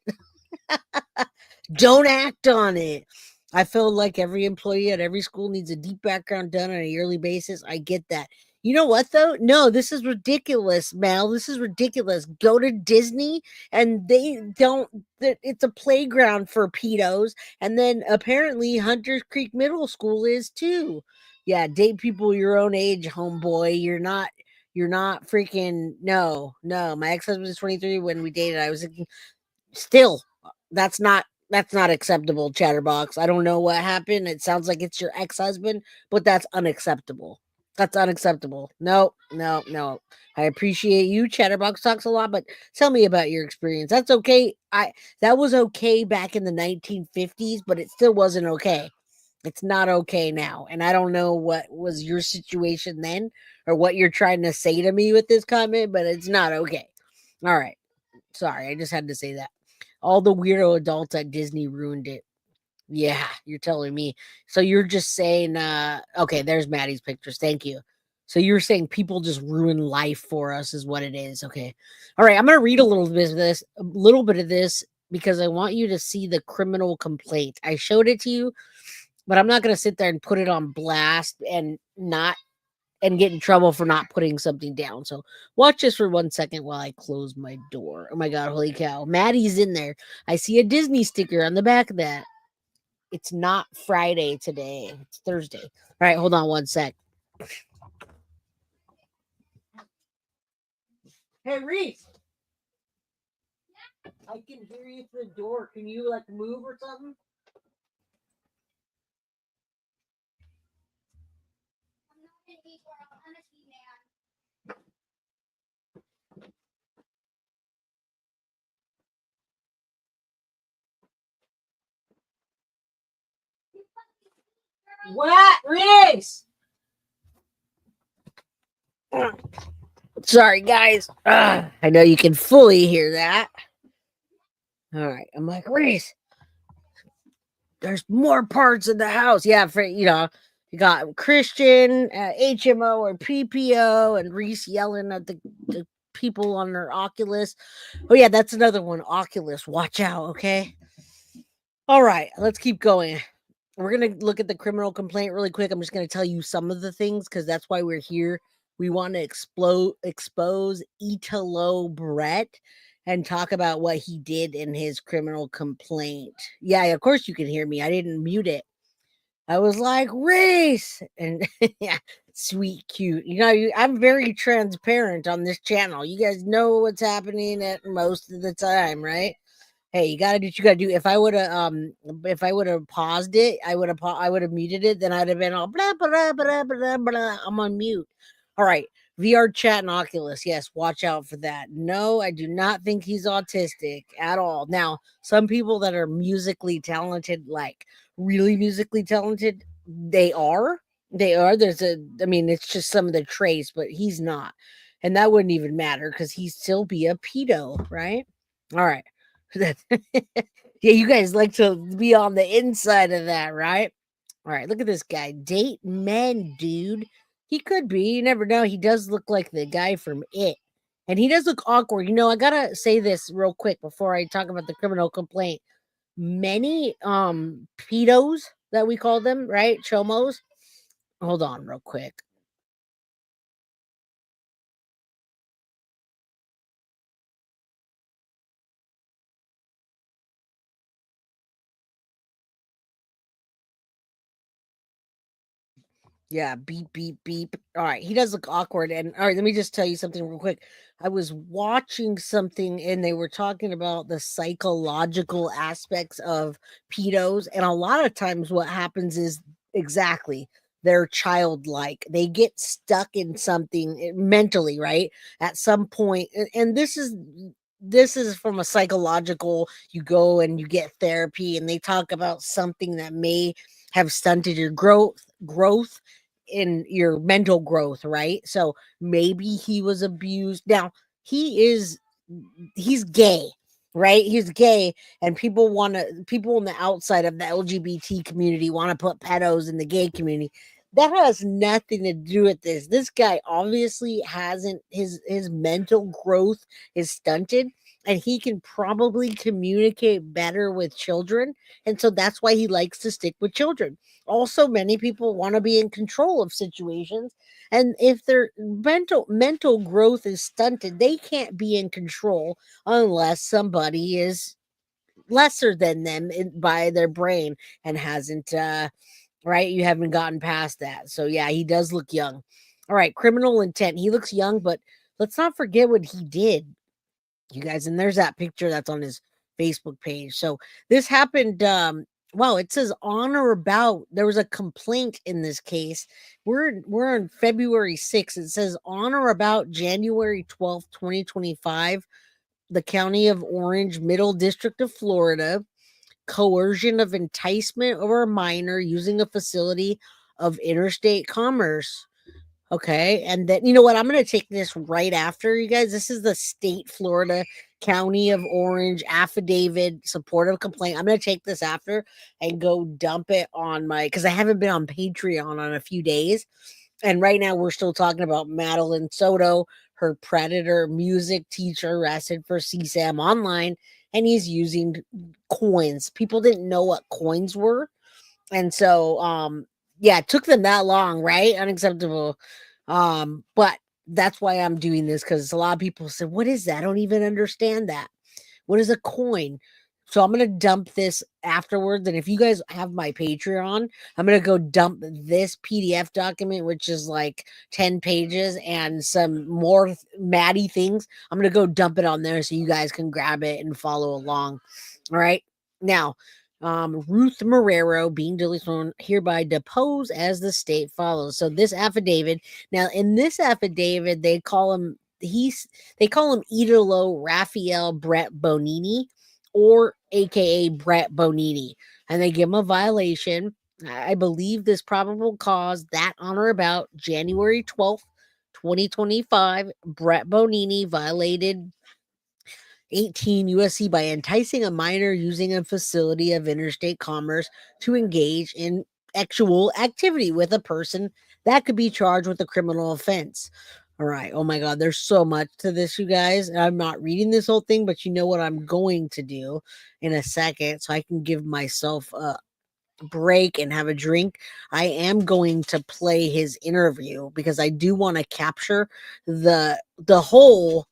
B: Don't act on it. I feel like every employee at every school needs a deep background done on a yearly basis. I get that. You know what, though? No, this is ridiculous, Mel. This is ridiculous. Go to Disney, and they don't. It's a playground for pedos. And then apparently Hunters Creek Middle School is too. Yeah, date people your own age, homeboy. You're not freaking. No. My ex-husband is 23. When we dated, I was still. That's not acceptable, Chatterbox. I don't know what happened. It sounds like it's your ex-husband, but that's unacceptable. That's unacceptable. No. I appreciate you. Chatterbox talks a lot, but tell me about your experience. That's okay. That was okay back in the 1950s, but it still wasn't okay. It's not okay now. And I don't know what was your situation then or what you're trying to say to me with this comment, but it's not okay. All right. Sorry, I just had to say that. All the weirdo adults at Disney ruined it. Yeah, you're telling me. So you're just saying, okay, there's Maddie's pictures. Thank you. So you're saying people just ruin life for us is what it is. Okay. All right. I'm going to read a little bit of this because I want you to see the criminal complaint. I showed it to you, but I'm not going to sit there and put it on blast and get in trouble for not putting something down. So watch this for 1 second while I close my door. Oh my God, holy cow. Maddie's in there. I see a Disney sticker on the back of that. It's not Friday today. It's Thursday. All right, hold on 1 sec. Hey, Reese. I can hear you through the door. Can you move or something? I'm not an e-girl. I'm a female. What, Reese? Sorry, guys. I know you can fully hear that. All right. I'm like, Reese, there's more parts of the house. Yeah, you got Christian, HMO or PPO, and Reese yelling at the people on their Oculus. Oh, yeah, that's another one. Oculus. Watch out, okay? All right. Let's keep going. we're going to look at the criminal complaint really quick. I'm just going to tell you some of the things because that's why we're here. We want to expose Italo Brett and talk about what he did in his criminal complaint. Yeah, of course you can hear me. I didn't mute it. I was like, race. And yeah, sweet, cute. I'm very transparent on this channel. You guys know what's happening at most of the time, right? Hey, you gotta do what you gotta do. If I would have paused it, I would have muted it. Then I'd have been all blah blah blah blah blah. I'm on mute. All right, VR chat and Oculus. Yes, watch out for that. No, I do not think he's autistic at all. Now, some people that are musically talented, like really musically talented, they are. They are. It's just some of the traits, but he's not, and that wouldn't even matter because he'd still be a pedo, right? All right. Yeah, you guys like to be on the inside of that, right? All right, look at this guy. Date men, dude. He could be. You never know. He does look like the guy from It. And he does look awkward. I gotta say this real quick before I talk about the criminal complaint. Many pedos that we call them, right? Chomos. Hold on real quick. Yeah, beep, beep, beep. All right, he does look awkward. And all right, let me just tell you something real quick. I was watching something and they were talking about the psychological aspects of pedos. And a lot of times, what happens is exactly they're childlike. They get stuck in something mentally, right? At some point, and this is from a psychological. You go and you get therapy, and they talk about something that may have stunted your growth in your mental growth, right? So maybe he was abused. Now, he's gay, right? He's gay, and people on the outside of the LGBT community want to put pedos in the gay community. That has nothing to do with this. This guy obviously hasn't his mental growth is stunted, and he can probably communicate better with children, and so that's why he likes to stick with children. Also, many people want to be in control of situations, and if their mental growth is stunted, they can't be in control unless somebody is lesser than them by their brain and hasn't right, you haven't gotten past that. So yeah, he does look young. All right, criminal intent. He looks young, but let's not forget what he did, you guys. And there's that picture that's on his Facebook page. So this happened well, it says on or about. There was a complaint in this case. We're on February 6th. It says on or about January 12th, 2025, the County of Orange, Middle District of Florida, coercion of enticement over a minor using a facility of interstate commerce. Okay. And then, you know what? I'm going to take this right after, you guys. This is the state, Florida, County of Orange affidavit, supportive complaint. I'm going to take this after and go dump it on because I haven't been on Patreon on a few days. And right now we're still talking about Madeline Soto, her predator music teacher arrested for CSAM online, and he's using coins. People didn't know what coins were. And so yeah, it took them that long, right? Unacceptable. But that's why I'm doing this, because a lot of people said, what is that? I don't even understand that. What is a coin? So I'm going to dump this afterwards. And if you guys have my Patreon, I'm going to go dump this PDF document, which is like 10 pages and some more Maddie things. I'm going to go dump it on there so you guys can grab it and follow along. All right. Now, Ruth Marrero being duly hereby depose as the state follows. So this affidavit, now in this affidavit, they call him Italo Raphael Brett Bonini, or AKA Brett Bonini, and they give him a violation. I believe this probable cause that on or about January 12th, 2025, Brett Bonini violated 18 USC by enticing a minor using a facility of interstate commerce to engage in sexual activity with a person that could be charged with a criminal offense. All right. Oh my God. There's so much to this, you guys. I'm not reading this whole thing, but you know what I'm going to do in a second so I can give myself break and have a drink, I am going to play his interview because I do want to capture the whole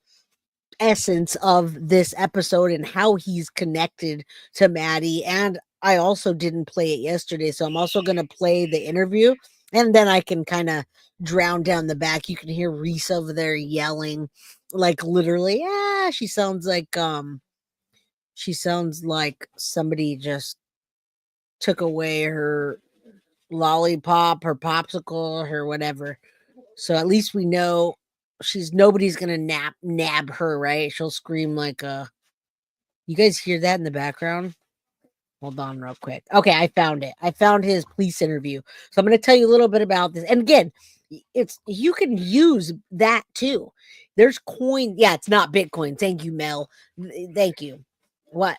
B: essence of this episode and how he's connected to Maddie. And I also didn't play it yesterday, so I'm also going to play the interview, and then I can kind of drown down the back. You can hear Reese over there yelling, like literally, she sounds like somebody just took away her lollipop, her popsicle, her whatever. So at least we know nobody's gonna nab her, right? She'll scream like you guys hear that in the background? Hold on real quick. Okay, I found it. I found his police interview. So I'm gonna tell you a little bit about this. And again, you can use that too. There's coin. Yeah, it's not Bitcoin. Thank you, Mel. Thank you. What?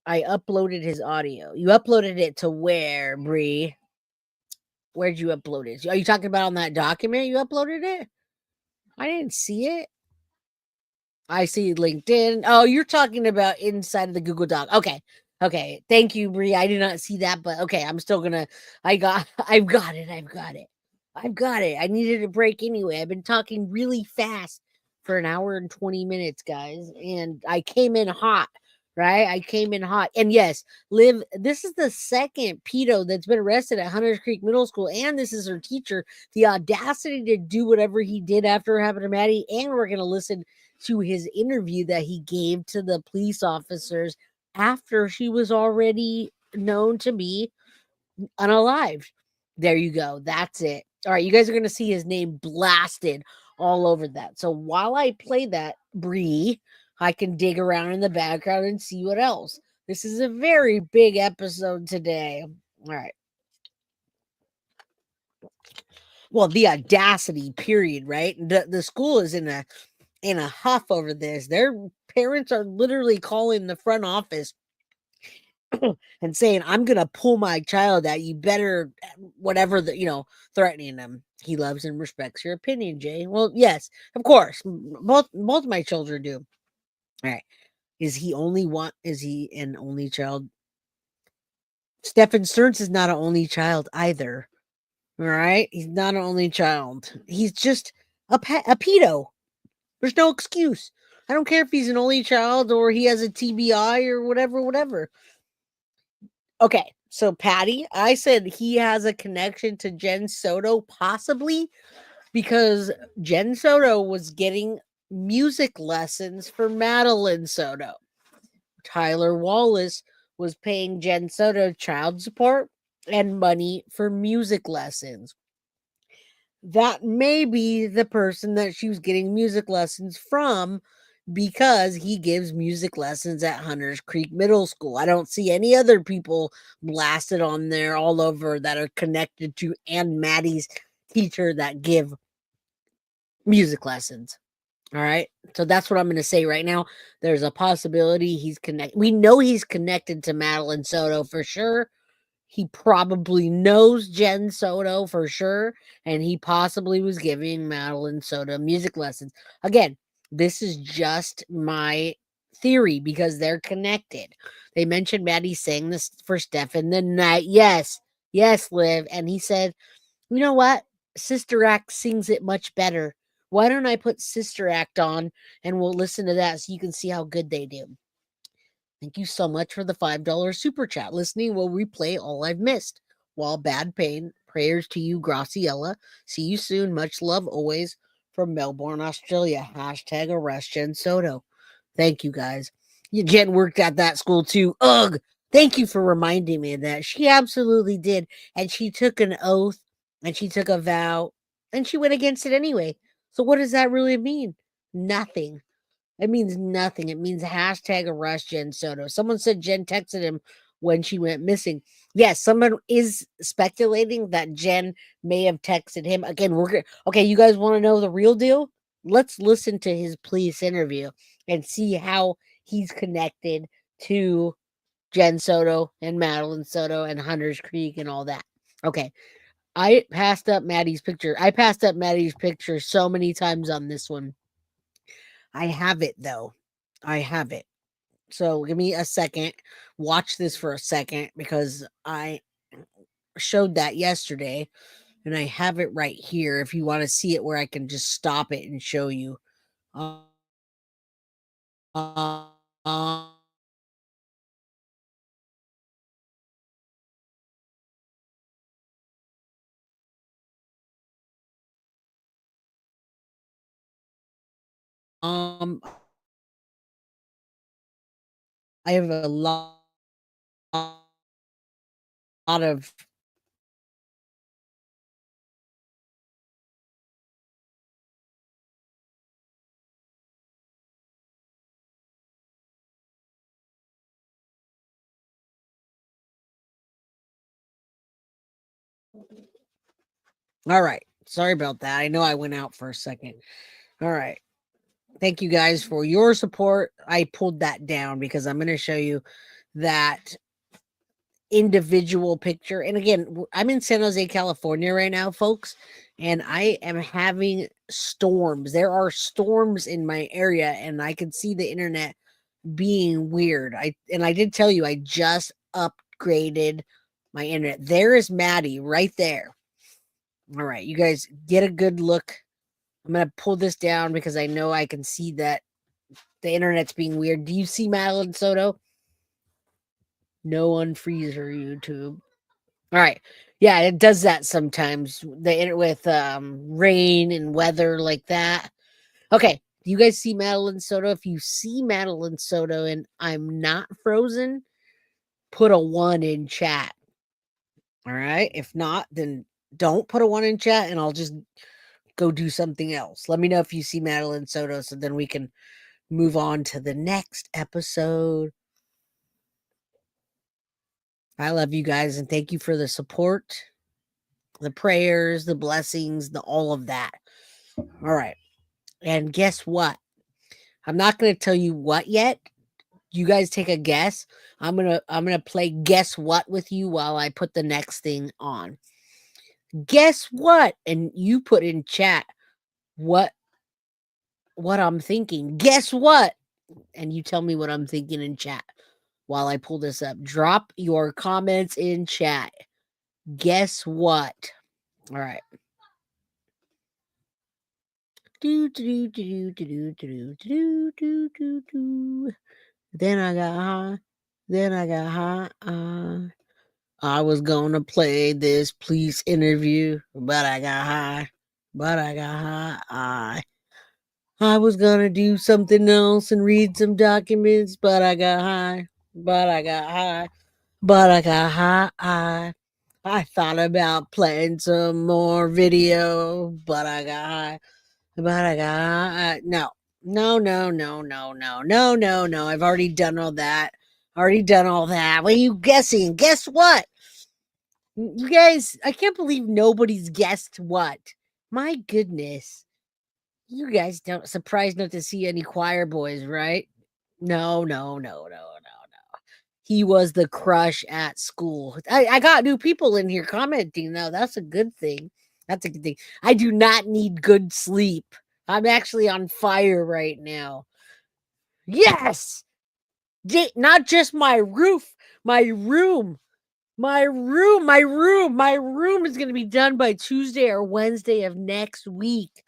B: I uploaded his audio. You uploaded it to where, Bree? Where'd you upload it? Are you talking about on that document you uploaded it? I didn't see it. I see LinkedIn. Oh, you're talking about inside of the Google Doc. Okay. Okay. Thank you, Bree. I did not see that, but okay. I'm still gonna I've got it. I needed a break anyway. I've been talking really fast for an hour and 20 minutes, guys. And I came in hot, right? I came in hot. And yes, Liv, this is the second pedo that's been arrested at Hunters Creek Middle School, and this is her teacher. The audacity to do whatever he did after it happened to Maddie, and we're gonna listen to his interview that he gave to the police officers after she was already known to be unalived. There you go. That's it. All right, you guys are going to see his name blasted all over that. So while I play that, Bree, I can dig around in the background and see what else. This is a very big episode today. All right. Well, the audacity, period, right? The school is in a huff over this. Their parents are literally calling the front office and saying, I'm going to pull my child out. You better, whatever, threatening him. He loves and respects your opinion, Jay. Well, yes, of course. Both of my children do. All right. Is he an only child? Stefan Stearns is not an only child either. All right. He's not an only child. He's just a pedo. There's no excuse. I don't care if he's an only child or he has a TBI or whatever. Okay, so Patty, I said he has a connection to Jen Soto, possibly because Jen Soto was getting music lessons for Madeline Soto. Tyler Wallace was paying Jen Soto child support and money for music lessons. That may be the person that she was getting music lessons from, because he gives music lessons at Hunters Creek Middle School. I don't see any other people blasted on there all over that are connected to and Maddie's teacher that give music lessons. All right. So that's what I'm going to say right now. There's a possibility he's connected. We know he's connected to Madeline Soto for sure. He probably knows Jen Soto for sure. And he possibly was giving Madeline Soto music lessons. Again, this is just my theory because they're connected. They mentioned Maddie sang this for Stefan the night. Yes, Liv. And he said, you know what? Sister Act sings it much better. Why don't I put Sister Act on and we'll listen to that so you can see how good they do. Thank you so much for the $5 super chat. Listening will replay all I've missed. While bad pain, prayers to you, Graciela. See you soon. Much love always from Melbourne, Australia. # arrest Jen Soto. Thank you, guys. Jen worked at that school too. Ugh. Thank you for reminding me of that. She absolutely did. And she took an oath and she took a vow and she went against it anyway. So what does that really mean? Nothing. It means nothing. It means # arrest Jen Soto. Someone said Jen texted him when she went missing. Yes, someone is speculating that Jen may have texted him. Again, okay, you guys want to know the real deal? Let's listen to his police interview and see how he's connected to Jen Soto and Madeline Soto and Hunters Creek and all that. Okay. I passed up Maddie's picture. So many times on this one. I have it, though. I have it. So give me a second. Watch this for a second because I showed that yesterday and I have it right here if you want to see it where I can just stop it and show you. Uh, I have a lot of all right. Sorry about that. I know I went out for a second. All right. Thank you guys for your support. I pulled that down because I'm going to show you that individual picture. And again, I'm in San Jose, California right now, folks, and I am having storms. There are storms in my area, and I can see the internet being weird. I did tell you I just upgraded my internet. There is Maddie right there. All right, you guys get a good look. I'm going to pull this down because I know I can see that the internet's being weird. Do you see Madeline Soto? No unfreeze her YouTube. All right. Yeah, it does that sometimes. With rain and weather like that. Okay. Do you guys see Madeline Soto? If you see Madeline Soto and I'm not frozen, put a 1 in chat. All right. If not, then don't put a 1 in chat and I'll just go do something else. Let me know if you see Madeline Soto so then we can move on to the next episode. I love you guys and thank you for the support, the prayers, the blessings, the all of that. All right. And guess what? I'm not going to tell you what yet. You guys take a guess. I'm going to play guess what with you while I put the next thing on. Guess what? And you put in chat what I'm thinking. Guess what? And you tell me what I'm thinking in chat while I pull this up. Drop your comments in chat. Guess what? All right. Then I got high. Then I got high. I was gonna play this police interview, but I got high. But I got high. I was gonna do something else and read some documents, but I got high. But I got high. But I got high. I thought about playing some more video, but I got high. But I got no. I've already done all that. What are you guessing? Guess what? You guys, I can't believe nobody's guessed what. My goodness. You guys don't surprised not to see any choir boys, right? No. He was the crush at school. I got new people in here commenting now. That's a good thing. That's a good thing. I do not need good sleep. I'm actually on fire right now. Yes! Not just my roof, my room. My room is going to be done by Tuesday or Wednesday of next week.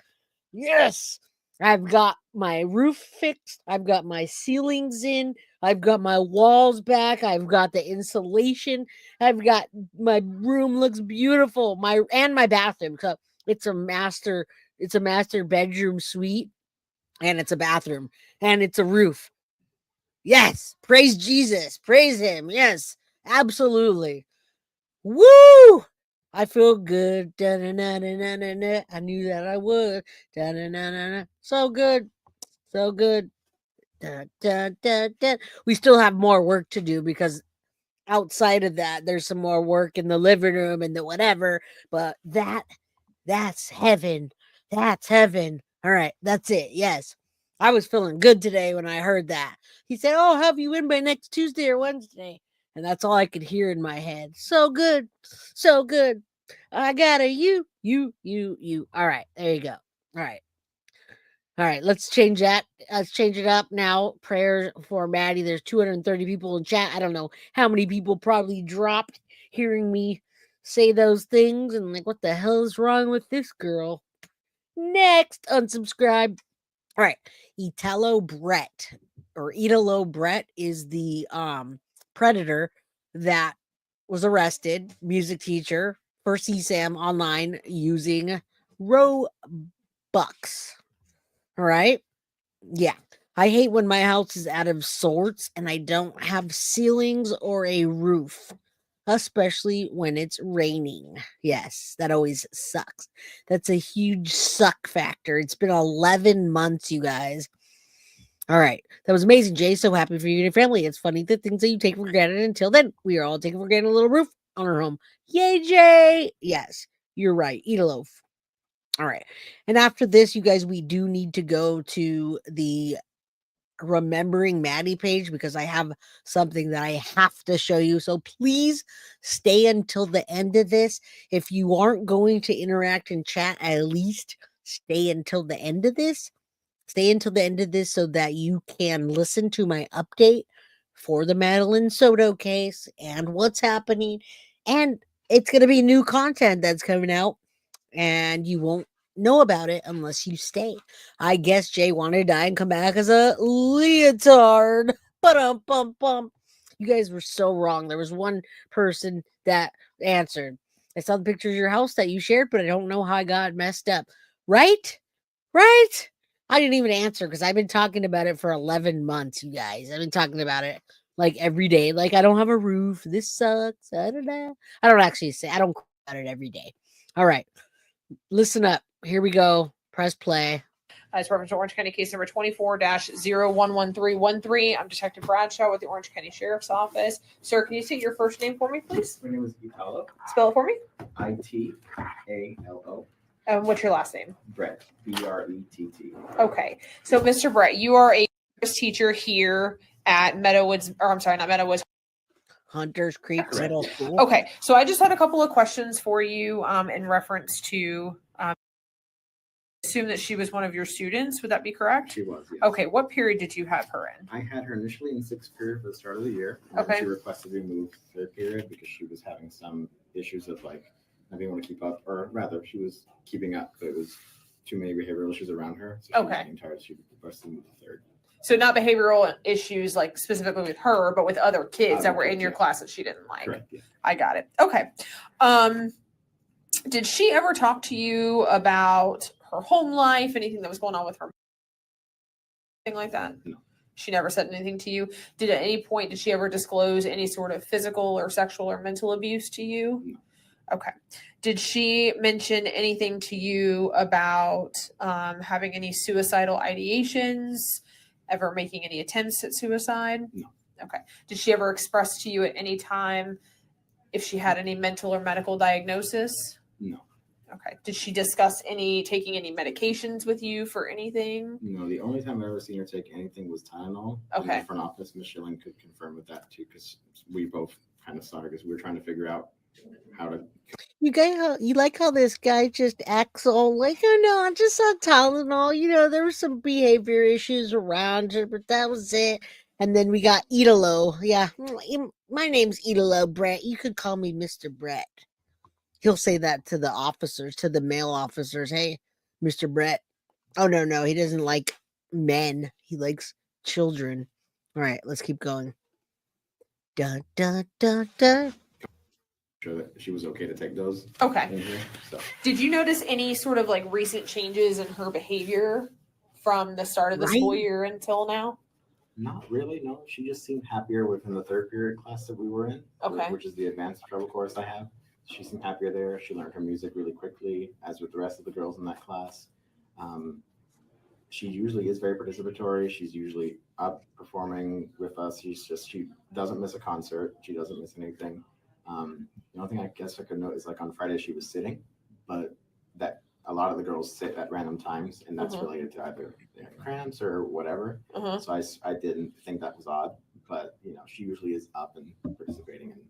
B: Yes. I've got my roof fixed. I've got my ceilings in. I've got my walls back. I've got the insulation. I've got my room looks beautiful. My bathroom. So it's a master bedroom suite and it's a bathroom and it's a roof. Yes. Praise Jesus. Praise him. Yes. Absolutely. Woo! I feel good. Da-na-na-na-na-na. I knew that I would. Da-na-na-na-na. So good. So good. Da, da, da, da. We still have more work to do because outside of that, there's some more work in the living room and the whatever. But that's heaven. That's heaven. All right. That's it. Yes. I was feeling good today when I heard that. He said, "Oh, I'll have you in by next Tuesday or Wednesday." And that's all I could hear in my head. So good. So good. I got a you. All right. There you go. All right. All right, let's change that. Let's change it up now. Prayers for Maddie. There's 230 people in chat. I don't know how many people probably dropped hearing me say those things and like, what the hell is wrong with this girl? Next, unsubscribe. All right, Italo Brett is the predator that was arrested, music teacher for CSAM online using Robux. All right. Yeah. I hate when my house is out of sorts and I don't have ceilings or a roof, especially when it's raining. Yes, that always sucks. That's a huge suck factor. It's been 11 months, you guys. All right. That was amazing, Jay. So happy for you and your family. It's funny the things that you take for granted until then. We are all taking for granted a little roof on our home. Yay, Jay. Yes, you're right. Eat a loaf. All right. And after this, you guys, we do need to go to the Remembering Maddie page because I have something that I have to show you. So please stay until the end of this. If you aren't going to interact in chat, at least stay until the end of this. Stay until the end of this so that you can listen to my update for the Madeline Soto case and what's happening. And it's going to be new content that's coming out, and you won't know about it unless you stay. I guess Jay wanted to die and come back as a leotard. Ba-dum-bum-bum. You guys were so wrong. There was one person that answered. I saw the pictures of your house that you shared, but I don't know how I got messed up. Right? Right? I didn't even answer because I've been talking about it for 11 months, you guys. I've been talking about it like every day. Like, I don't have a roof. This sucks. I don't know. I don't actually say, I don't cry about it every day. All right. Listen up. Here we go. Press play.
K: It's reference to Orange County case number 24-011313. I'm Detective Bradshaw with the Orange County Sheriff's Office. Sir, can you state your first name for me, please?
L: My name is Italo.
K: Spell it for me.
L: Italo.
K: What's your last name?
L: Brett. Brett.
K: Okay. So, Mr. Brett, you are a teacher here at Meadowwoods, or I'm sorry, not Meadowwoods.
B: Hunters Creek Middle School.
K: Okay. So I just had a couple of questions for you in reference to assume that she was one of your students. Would that be correct?
L: She was, yes.
K: Okay. What period did you have her in?
L: I had her initially in 6th period for the start of the year. And
K: Okay.
L: She requested to be moved to 3rd period because she was having some issues of like not being able to keep up, or rather she was keeping up, but it was too many behavioral issues around her. So she was getting tired. She requested to move to 3rd.
K: So not behavioral issues like specifically with her, but with other kids that were in your class that she didn't like.
L: Correct, yeah.
K: I got it. Okay. Did she ever talk to you about her home life, anything that was going on with her? Anything like that?
L: No.
K: She never said anything to you? Did at any point, did she ever disclose any sort of physical or sexual or mental abuse to you?
L: No.
K: Okay. Did she mention anything to you about having any suicidal ideations, ever making any attempts at suicide?
L: No.
K: Okay. Did she ever express to you at any time if she had any mental or medical diagnosis?
L: No.
K: Okay. Did she discuss taking any medications with you for anything?
L: No, the only time I've ever seen her take anything was Tylenol.
K: Okay.
L: In the front office, Ms. Schilling could confirm with that too, because we both kind of saw her because we were trying to figure out how to.
B: You like how this guy just acts all like, oh no, I'm just on Tylenol. You know, there were some behavior issues around her, but that was it. And then we got Italo. Yeah, my name's Italo Brett. You could call me Mr. Brett. He'll say that to the officers, to the male officers. Hey, Mr. Brett. Oh, no, he doesn't like men. He likes children. All right, let's keep going. Dun, dun, dun, dun.
L: Sure that she was okay to take those.
K: Okay.
L: In here, so.
K: Did you notice any sort of like recent changes in her behavior from the start of the school year until now?
L: Not really, no. She just seemed happier within the 3rd period class that we were in,
K: Okay.
L: which is the advanced treble course I have. She seemed happier there. She learned her music really quickly, as with the rest of the girls in that class. She usually is very participatory. She's usually up performing with us. She doesn't miss a concert. She doesn't miss anything. The only thing I guess I could note is like on Friday she was sitting, but that a lot of the girls sit at random times, and that's related to either they have cramps or whatever. So I didn't think that was odd, but you know she usually is up and participating and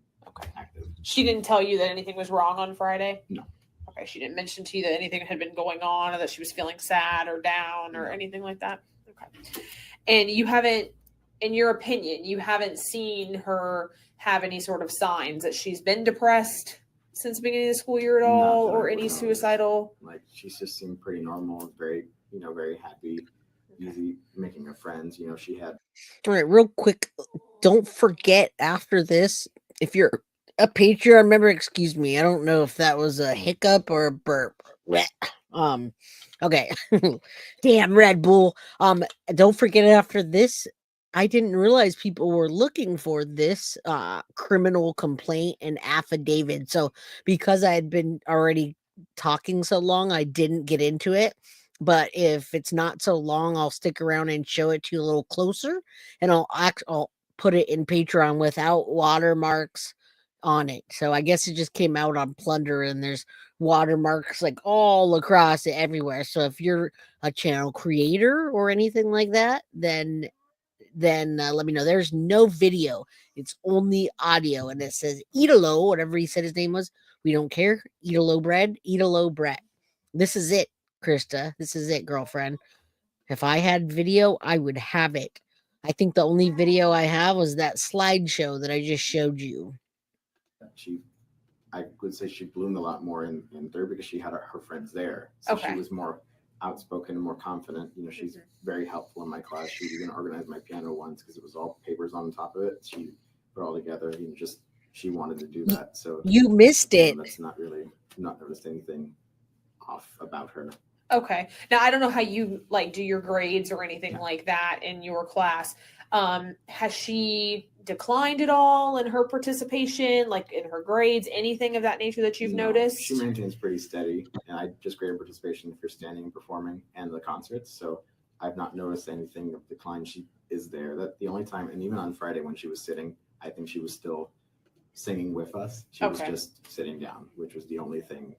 L: active.
K: She didn't tell you that anything was wrong on Friday?
L: No.
K: Okay. Okay, she didn't mention to you that anything had been going on or that she was feeling sad or down or anything like that? Okay. And you haven't, in your opinion, you haven't seen her have any sort of signs that she's been depressed since the beginning of the school year at all, or any suicidal?
L: Like, she's just seemed pretty normal, very, very happy, easy making her friends. She had.
B: All right, real quick, don't forget after this, if you're a Patreon member, excuse me, I don't know if that was a hiccup or a burp. Okay. Damn Red Bull. Don't forget after this, I didn't realize people were looking for this criminal complaint and affidavit. So because I had been already talking so long, I didn't get into it. But if it's not so long, I'll stick around and show it to you a little closer, and I'll put it in Patreon without watermarks on it. So I guess it just came out on Plunder, and there's watermarks like all across it everywhere. So if you're a channel creator or anything like that, then let me know. There's no video. It's only audio, and it says Italo, whatever he said his name was. We don't care. Italo Brett. This is it, Krista. This is it, girlfriend. If I had video, I would have it. I think the only video I have was that slideshow that I just showed you.
L: I would say she bloomed a lot more in third because she had her friends there. So she was more outspoken and more confident. She's very helpful in my class. She even organized my piano once because it was all papers on top of it. She put it all together. She wanted to do that. So
B: you missed it.
L: That's not noticed anything off about her.
K: Okay. Now, I don't know how you do your grades or anything like that in your class. Has she declined at all in her participation, like in her grades, anything of that nature that you've noticed?
L: She maintains pretty steady, and I just grade participation if you're standing and performing and the concerts. So I've not noticed anything of decline. She is there. That the only time, and even on Friday when she was sitting, I think she was still singing with us. She was just sitting down, which was the only thing,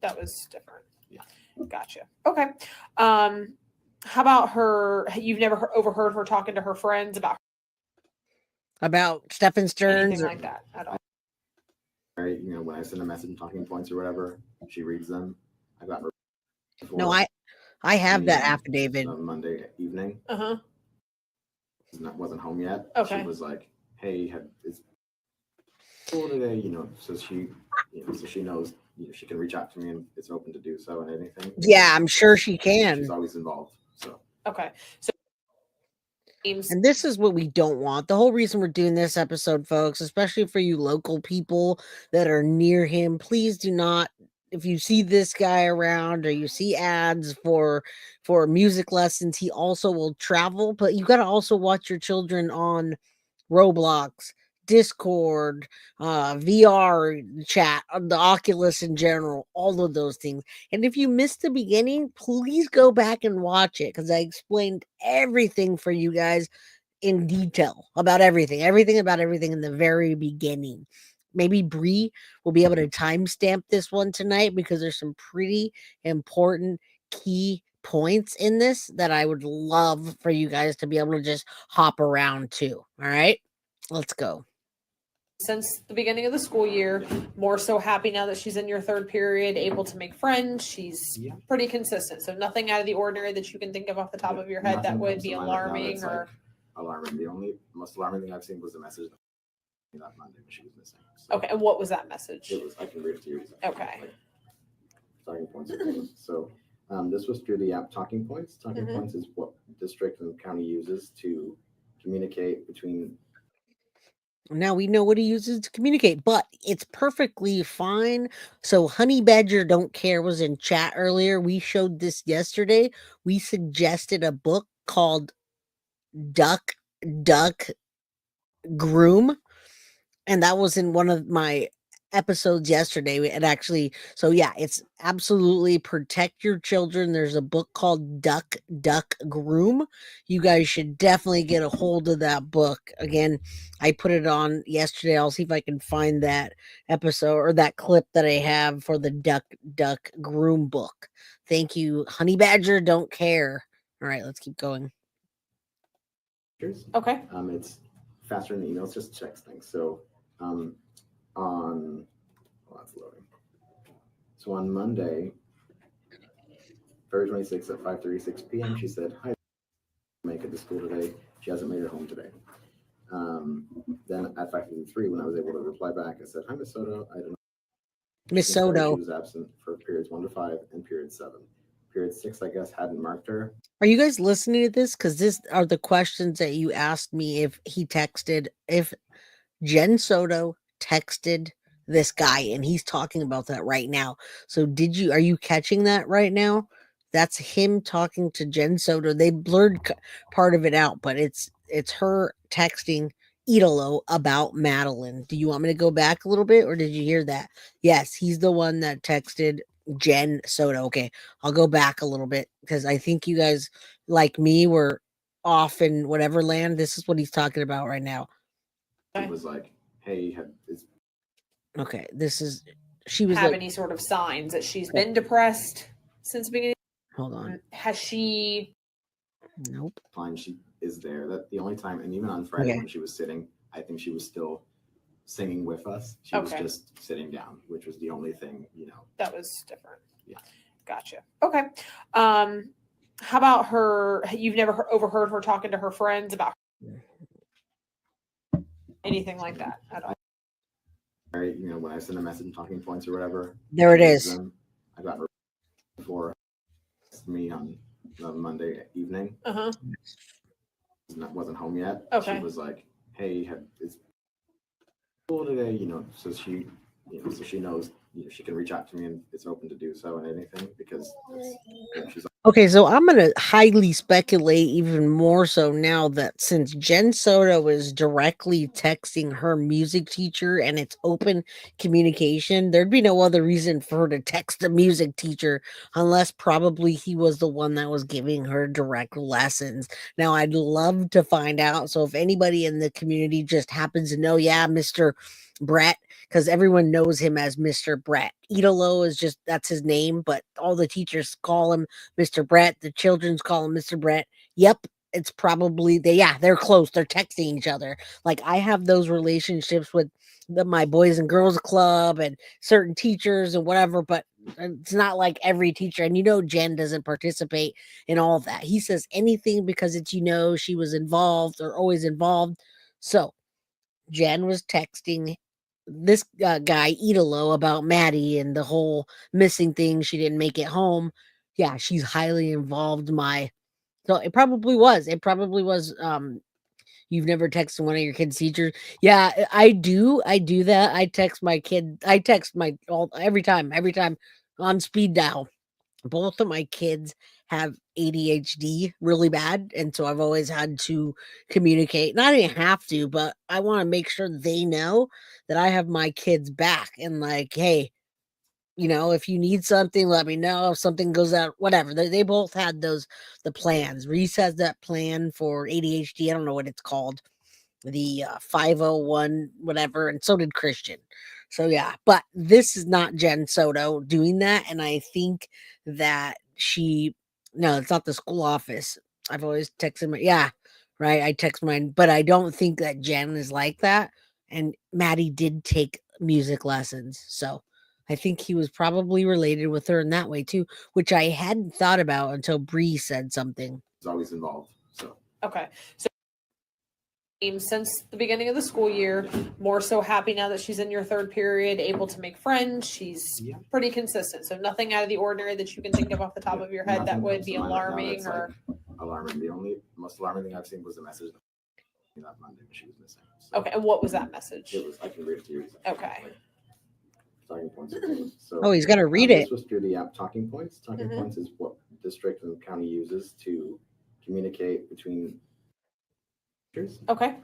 K: That was different.
L: Yeah.
K: Gotcha. Okay. How about her? You've never overheard her talking to her friends
B: about Stephen Stearns
K: anything like that at all?
L: Right. When I send a message and talking points or whatever, she reads them. I got.
B: No, I have that affidavit.
L: On Monday evening. Wasn't home yet.
K: Okay.
L: She was like, "Hey, is school today?" So she, so she knows. She can reach out to me, and it's open to do so and anything.
B: Yeah, I'm sure she can.
L: She's always involved. So
K: okay. So
B: and this is what we don't want. The whole reason we're doing this episode, folks, especially for you local people that are near him, please do not. If you see this guy around or you see ads for music lessons, he also will travel. But you got to also watch your children on Roblox, Discord, VR chat, the Oculus in general, all of those things. And if you missed the beginning, please go back and watch it because I explained everything for you guys in detail about everything in the very beginning. Maybe Bree will be able to timestamp this one tonight because there's some pretty important key points in this that I would love for you guys to be able to just hop around to. All right, let's go.
K: Since the beginning of the school year, more so happy now that she's in your third period, able to make friends. She's pretty consistent. So nothing out of the ordinary that you can think of off the top of your head that would be alarming or
L: alarming. The most alarming thing I've seen was the message that Monday when she was missing. So
K: okay, and what was that message?
L: It was, I can read it to you.
K: Okay.
L: Talking points. So this was through the app Talking Points. Talking Points is what district and county uses to communicate between.
B: Now we know what he uses to communicate, but it's perfectly fine. So Honey Badger Don't Care was in chat earlier. We showed this yesterday. We suggested a book called Duck, Groom. And that was in one of my episodes yesterday. And actually, so yeah, it's absolutely protect your children. There's a book called Duck, Groom. You guys should definitely get a hold of that book. Again, I put it on yesterday. I'll see if I can find that episode or that clip that I have for the Duck, Groom book. Thank you, Honey Badger Don't Care. All right, let's keep going.
K: Okay.
L: It's faster than emails, just checks things. So that's loading. So on Monday, February 26th at 5:36 p.m., she said, "Hi, make it to school today. She hasn't made it home today." Then at 5:53, when I was able to reply back, I said, "Hi, Miss Soto. I don't know."
B: Miss
L: She
B: Soto.
L: was absent for periods 1 to 5 and period 7. Period 6, I guess, hadn't marked her.
B: Are you guys listening to this? Because this are the questions that you asked me if Jen Soto texted this guy, and he's talking about that right now. So are you catching that right now? That's him talking to Jen Soto. They blurred part of it out, but it's her texting Italo about Madeline. Do you want me to go back a little bit, or did you hear that? Yes, he's the one that texted Jen Soto. Okay, I'll go back a little bit because I think you guys, like me, were off in whatever land. This is what he's talking about right now.
L: It was like, "Hey,
B: Okay, she was
K: have
B: like,
K: any sort of signs that she's been depressed since the beginning?
B: hold on.
K: Has she?
B: Nope.
L: Fine, she is there. That the only time, and even on Friday
B: Okay.
L: when she was sitting, I think she was still singing with us. She was just sitting down, which was the only thing,
K: That was different.
L: Yeah.
K: Gotcha. Okay. How about her? You've never overheard her talking to her friends about anything like that at all?
L: Right, when I send a message and talking points or whatever.
B: There it
L: she
B: is.
L: uses them. I got her before me on Monday evening. Wasn't home yet.
K: Okay.
L: She was like, "Hey, is school today?" So she, so she knows, she can reach out to me and it's open to do so and anything because she's.
B: Okay, so I'm going to highly speculate even more so now that since Jen Soto is directly texting her music teacher and it's open communication, there'd be no other reason for her to text the music teacher unless probably he was the one that was giving her direct lessons. Now, I'd love to find out. So if anybody in the community just happens to know, yeah, Mr. Brett, because everyone knows him as Mr. Brett. Italo is that's his name, but all the teachers call him Mr. Brett. The children's call him Mr. Brett. Yep, it's probably they're close. They're texting each other. Like I have those relationships with my boys and girls club and certain teachers and whatever, but it's not like every teacher. And Jen doesn't participate in all of that. He says anything because it's she was involved or always involved. So Jen was texting this guy Italo about Maddie and the whole missing thing. She didn't make it home. Yeah, she's highly involved. So it probably was. You've never texted one of your kids' teachers. Yeah, I do. I do that. I text my kid. I text every time on speed dial. Both of my kids have ADHD really bad, and so I've always had to communicate. Not even have to, but I want to make sure they know that I have my kids back and like, hey, if you need something, let me know. If something goes out, whatever. They both had the plans. Reese has that plan for ADHD. I don't know what it's called, the 501 whatever, and so did Christian. So yeah, but this is not Jen Soto doing that, and I think that no, it's not the school office. I've always texted right. I text mine, but I don't think that Jen is like that. And Maddie did take music lessons, so I think he was probably related with her in that way too, which I hadn't thought about until Bree said something.
L: Is always involved. So
K: Okay. So since the beginning of the school year, more so happy now that she's in your third period, able to make friends. She's pretty consistent. So nothing out of the ordinary that you can think of off the top of your head that would be alarming or
L: alarming. The only most alarming thing I've seen was the message that Monday when she was missing. So
K: okay, and what was that message?
L: It was, I can read it to you.
K: Okay.
L: Talking points. So,
B: oh, he's gonna read it.
L: This was through the app Talking Points. Talking Points is what the district and the county uses to communicate between teachers.
K: Okay.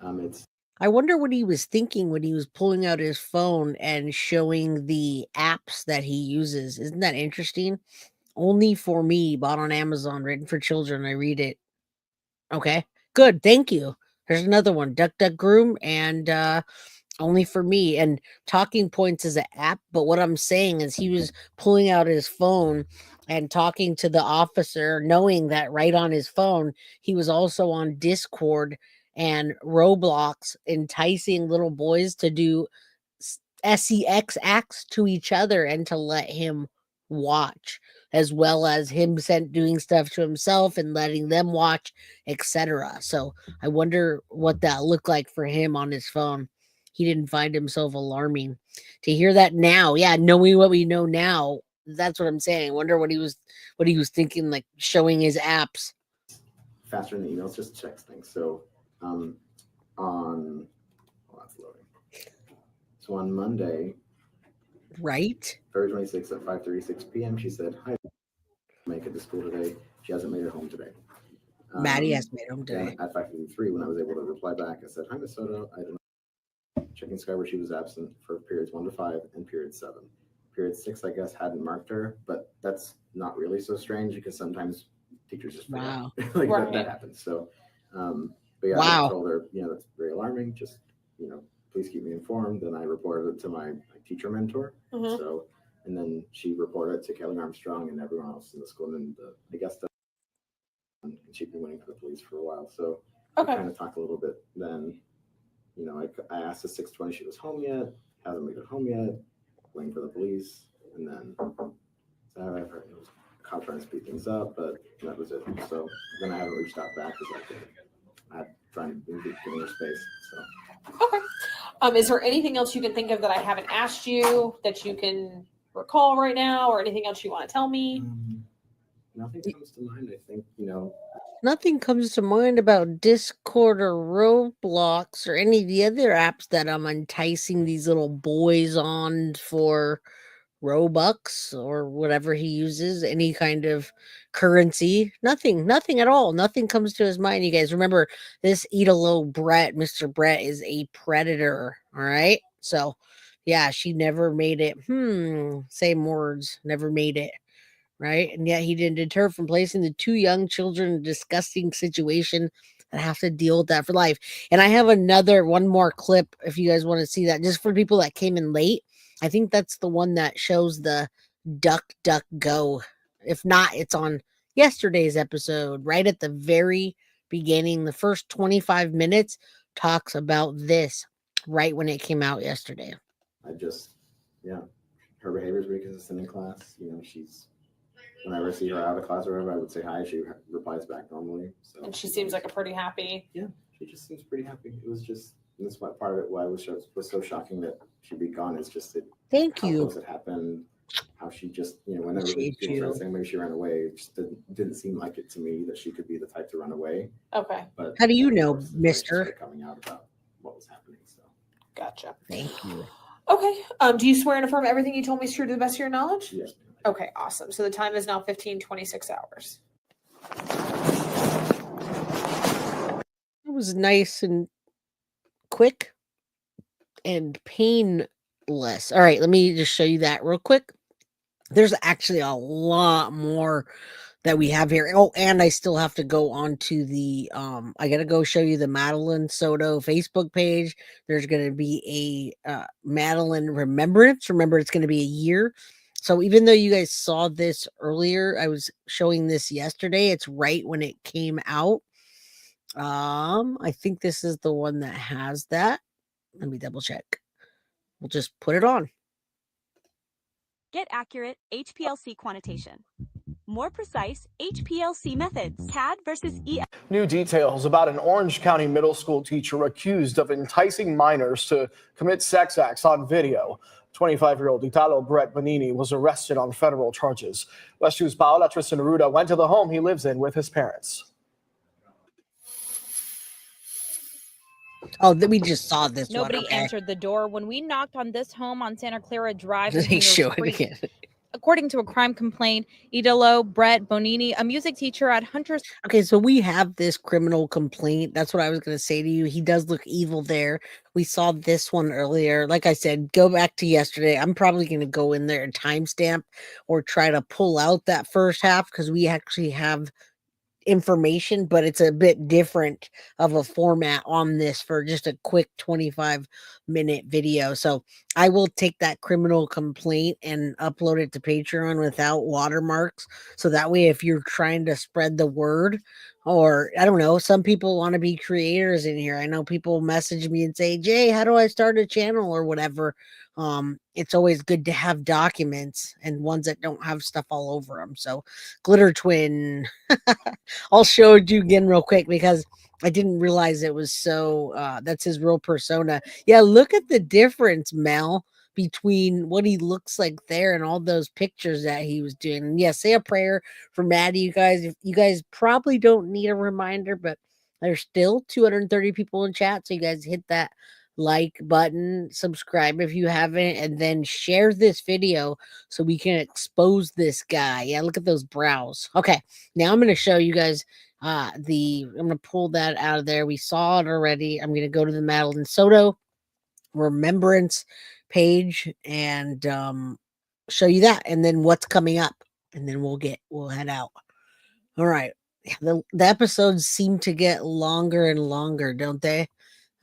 B: I wonder what he was thinking when he was pulling out his phone and showing the apps that he uses. Isn't that interesting? Only for me, bought on Amazon, written for children. I read it. Okay, good. Thank you. There's another one, Duck Duck Groom, and only for me. And Talking Points is an app, but what I'm saying is he was pulling out his phone and talking to the officer, knowing that right on his phone, he was also on Discord and Roblox, enticing little boys to do sex acts to each other and to let him watch, as well as him doing stuff to himself and letting them watch, etc. So I wonder what that looked like for him on his phone. He didn't find himself alarming. To hear that now, yeah, knowing what we know now, that's what I'm saying. Wonder what he was thinking, like showing his apps.
L: Faster than emails, just texting. So on that's loading. So on Monday,
B: right,
L: February 26th at 5:36 p.m., she said, "Hi, make it to school today. She hasn't made it home today."
B: Maddie has made it home today.
L: At 5:53, when I was able to reply back, I said, "Hi, Miss Soto. I don't know." Checking Sky, where she was absent for periods 1 to 5 and period 7. Period 6, I guess, hadn't marked her, but that's not really so strange because sometimes teachers just forget.
B: Wow.
L: Like
K: Right.
L: that happens. So, but yeah,
B: Wow.
L: I told her, that's very alarming. Just, please keep me informed. Then I reported it to my teacher mentor.
K: Mhm.
L: So, and then she reported it to Kelly Armstrong and everyone else in the school. And I guess and she'd been waiting for the police for a while. So
K: Okay.
L: I kind of talked a little bit then. I asked at 6:20 she was home yet, hasn't made it home yet, waiting for the police, and then cop trying to speed things up, but that was it. So then I haven't reached out back because I trying to give her space. So
K: Okay. Is there anything else you can think of that I haven't asked you that you can recall right now, or anything else you want to tell me?
L: Nothing comes to mind. I think
B: Nothing comes to mind about Discord or Roblox or any of the other apps that I'm enticing these little boys on for Robux or whatever he uses, any kind of currency. Nothing at all. Nothing comes to his mind. You guys remember this Italo Brett, Mr. Brett is a predator. All right. So yeah, she never made it. Same words, never made it. Right. And yet he didn't deter from placing the 2 young children in a disgusting situation that have to deal with that for life. And I have one more clip if you guys want to see that, just for people that came in late. I think that's the one that shows the duck, duck, go. If not, it's on yesterday's episode, right at the very beginning. The first 25 minutes talks about this right when it came out yesterday.
L: Her behavior is very consistent in class. She's, whenever I see her out of class or whatever, I would say hi. She replies back normally. So,
K: And she seems like a pretty happy.
L: Yeah, she just seems pretty happy. It was just, that's why part of it why it was so shocking that she'd be gone. Is just
B: Thank
L: how
B: you.
L: close it happened. How she just, whenever
B: Appreciate
L: people
B: you.
L: started saying maybe she ran away, it just didn't seem like it to me that she could be the type to run away.
K: Okay.
L: But
B: How do you
L: of
B: know,
L: course,
B: mister?
L: she started coming out about what was happening. So
K: Gotcha.
B: Thank you.
K: Okay. Do you swear and affirm everything you told me is true to the best of your knowledge?
L: yes.
K: Okay, awesome. So the time is now 15:26 hours.
B: It was nice and quick and painless. All right, let me just show you that real quick. There's actually a lot more that we have here. Oh, and I still have to go on to the I gotta go show you the Madeline Soto Facebook page. There's gonna be a Madeline remembrance. Remember, it's gonna be a year. So even though you guys saw this earlier, I was showing this yesterday. It's right when it came out. I think this is the one that has that. Let me double check. We'll just put it on.
M: Get accurate HPLC quantitation. More precise HPLC methods. CAD versus EF.
N: New details about an Orange County middle school teacher accused of enticing minors to commit sex acts on video. 25-year-old Italo Brett Bonini was arrested on federal charges. West 2's Paola Tristan Ruda went to the home he lives in with his parents.
B: Oh, we just saw this
I: Nobody
B: one. Okay.
I: answered the door when we knocked on this home on Santa Clara Drive.
B: They
I: in Hunter's
B: show it
I: Creek.
B: again.
I: According to a crime complaint, Italo Brett Bonini, a music teacher at Hunter's.
B: Okay, so we have this criminal complaint. That's what I was going to say to you. He does look evil there. We saw this one earlier. Like I said, go back to yesterday. I'm probably going to go in there and timestamp or try to pull out that first half because we actually have information, but it's a bit different of a format on this for just a quick 25-minute video. So I will take that criminal complaint and upload it to Patreon without watermarks. So that way, if you're trying to spread the word or I don't know, some people want to be creators in here. I know people message me and say, Jay, how do I start a channel or whatever? It's always good to have documents and ones that don't have stuff all over them. So Glitter Twin, I'll show it you again real quick because I didn't realize it was so, that's his real persona. Yeah, look at the difference, Mel, between what he looks like there and all those pictures that he was doing. And yeah, say a prayer for Maddie, you guys. If you guys probably don't need a reminder, but there's still 230 people in chat. So you guys hit that like button, subscribe if you haven't, and then share this video so we can expose this guy. Yeah, look at those brows. Okay, now I'm going to show you guys I'm going to pull that out of there. We saw it already. I'm going to go to the Madeline Soto remembrance page and show you that, and then what's coming up, and then we'll head out. All right. The episodes seem to get longer and longer, don't they,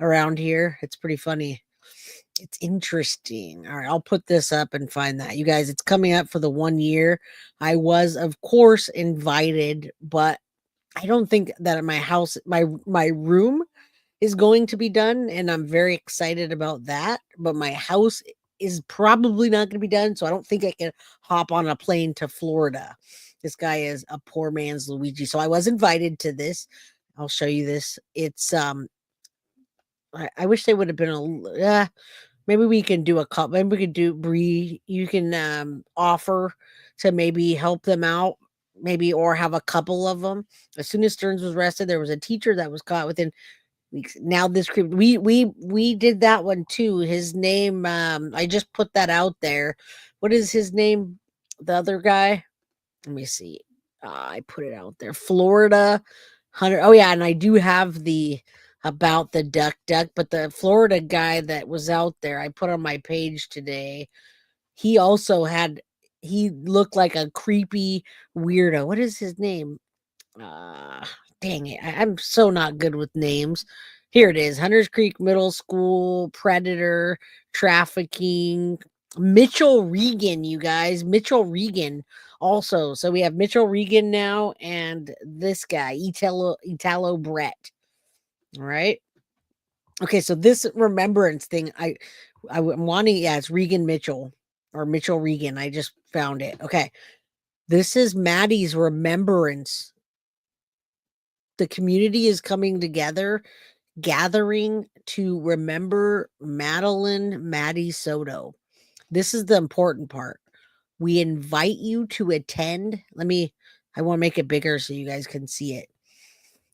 B: around here? It's pretty funny. It's interesting. All right, I'll put this up and find that. You guys, it's coming up for the 1 year. I was, of course, invited, but I don't think that my house, my room is going to be done, and I'm very excited about that. But my house is probably not going to be done, so I don't think I can hop on a plane to Florida. This guy is a poor man's Luigi. So I was invited to this. I'll show you this. It's I wish they would have been maybe we can do a couple. Maybe we could do Bree. You can offer to maybe help them out, maybe, or have a couple of them. As soon as Stearns was arrested, there was a teacher that was caught within weeks. Now this creep, we did that one too. His name, I just put that out there. What is his name? The other guy. Let me see. I put it out there. Florida Hunter. Oh yeah, and I do have the about the duck, but the Florida guy that was out there, I put on my page today. He also he looked like a creepy weirdo. What is his name? Dang it. I'm so not good with names. Here it is. Hunters Creek Middle School, predator, trafficking. Mitchell Regan, you guys. Mitchell Regan also. So we have Mitchell Regan now and this guy, Italo Brett. All right. Okay, so this remembrance thing, I'm wanting, yeah, it's Regan Mitchell or Mitchell Regan. I just found it. Okay. This is Maddie's remembrance. The community is coming together, gathering to remember Maddie Soto. This is the important part. We invite you to attend. I want to make it bigger so you guys can see it.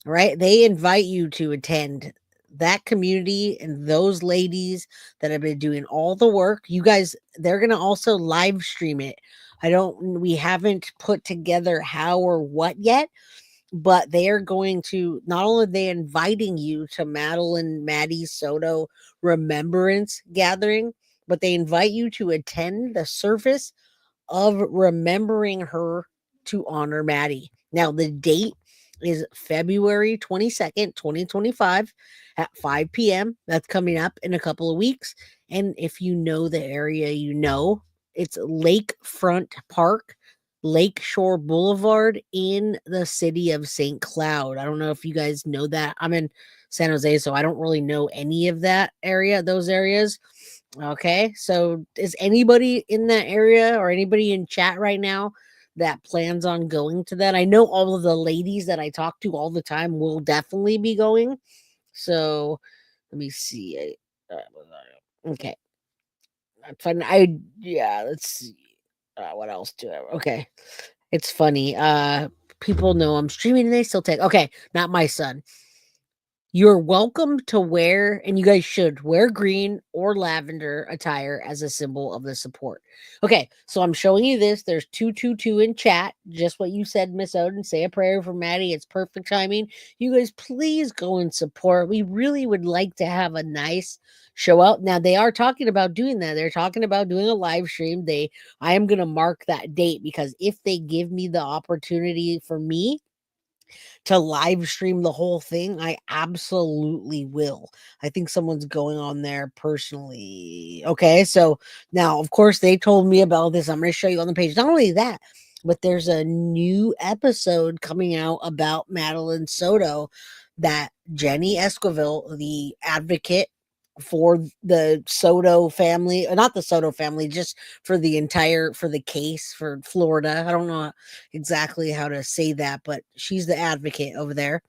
B: All right. They invite you to attend. That community and those ladies that have been doing all the work, you guys, they're going to also live stream it. We haven't put together how or what yet, but they are going to, not only are they inviting you to Maddie Soto remembrance gathering, but they invite you to attend the service of remembering her to honor Maddie. Now, the date is February 22nd, 2025 at 5 p.m. That's coming up in a couple of weeks. And if you know the area, it's Lakefront Park, Lakeshore Boulevard in the city of St. Cloud. I don't know if you guys know that. I'm in San Jose, so I don't really know any of those areas. Okay, so is anybody in that area or anybody in chat right now that plans on going to that? I know all of the ladies that I talk to all the time will definitely be going. So let me see. Okay. That's fine. Let's see. What else do I? Okay. It's funny. People know I'm streaming and they still take. Okay, not my son. You're welcome to wear, and you guys should wear green or lavender attire as a symbol of the support. Okay, so I'm showing you this. There's 222 in chat. Just what you said, Miss Odin. Say a prayer for Maddie. It's perfect timing. You guys, please go and support. We really would like to have a nice show out. Now, they are talking about doing that. They're talking about doing a live stream. I am going to mark that date because if they give me the opportunity for me to live stream the whole thing, I absolutely will. I think someone's going on there personally. Okay, so now, of course, they told me about this. I'm going to show you on the page. Not only that, but there's a new episode coming out about Madeline Soto that Jenny Esquivel, the advocate for the Soto family, not the Soto family, just for the case for Florida. I don't know exactly how to say that, but she's the advocate over there.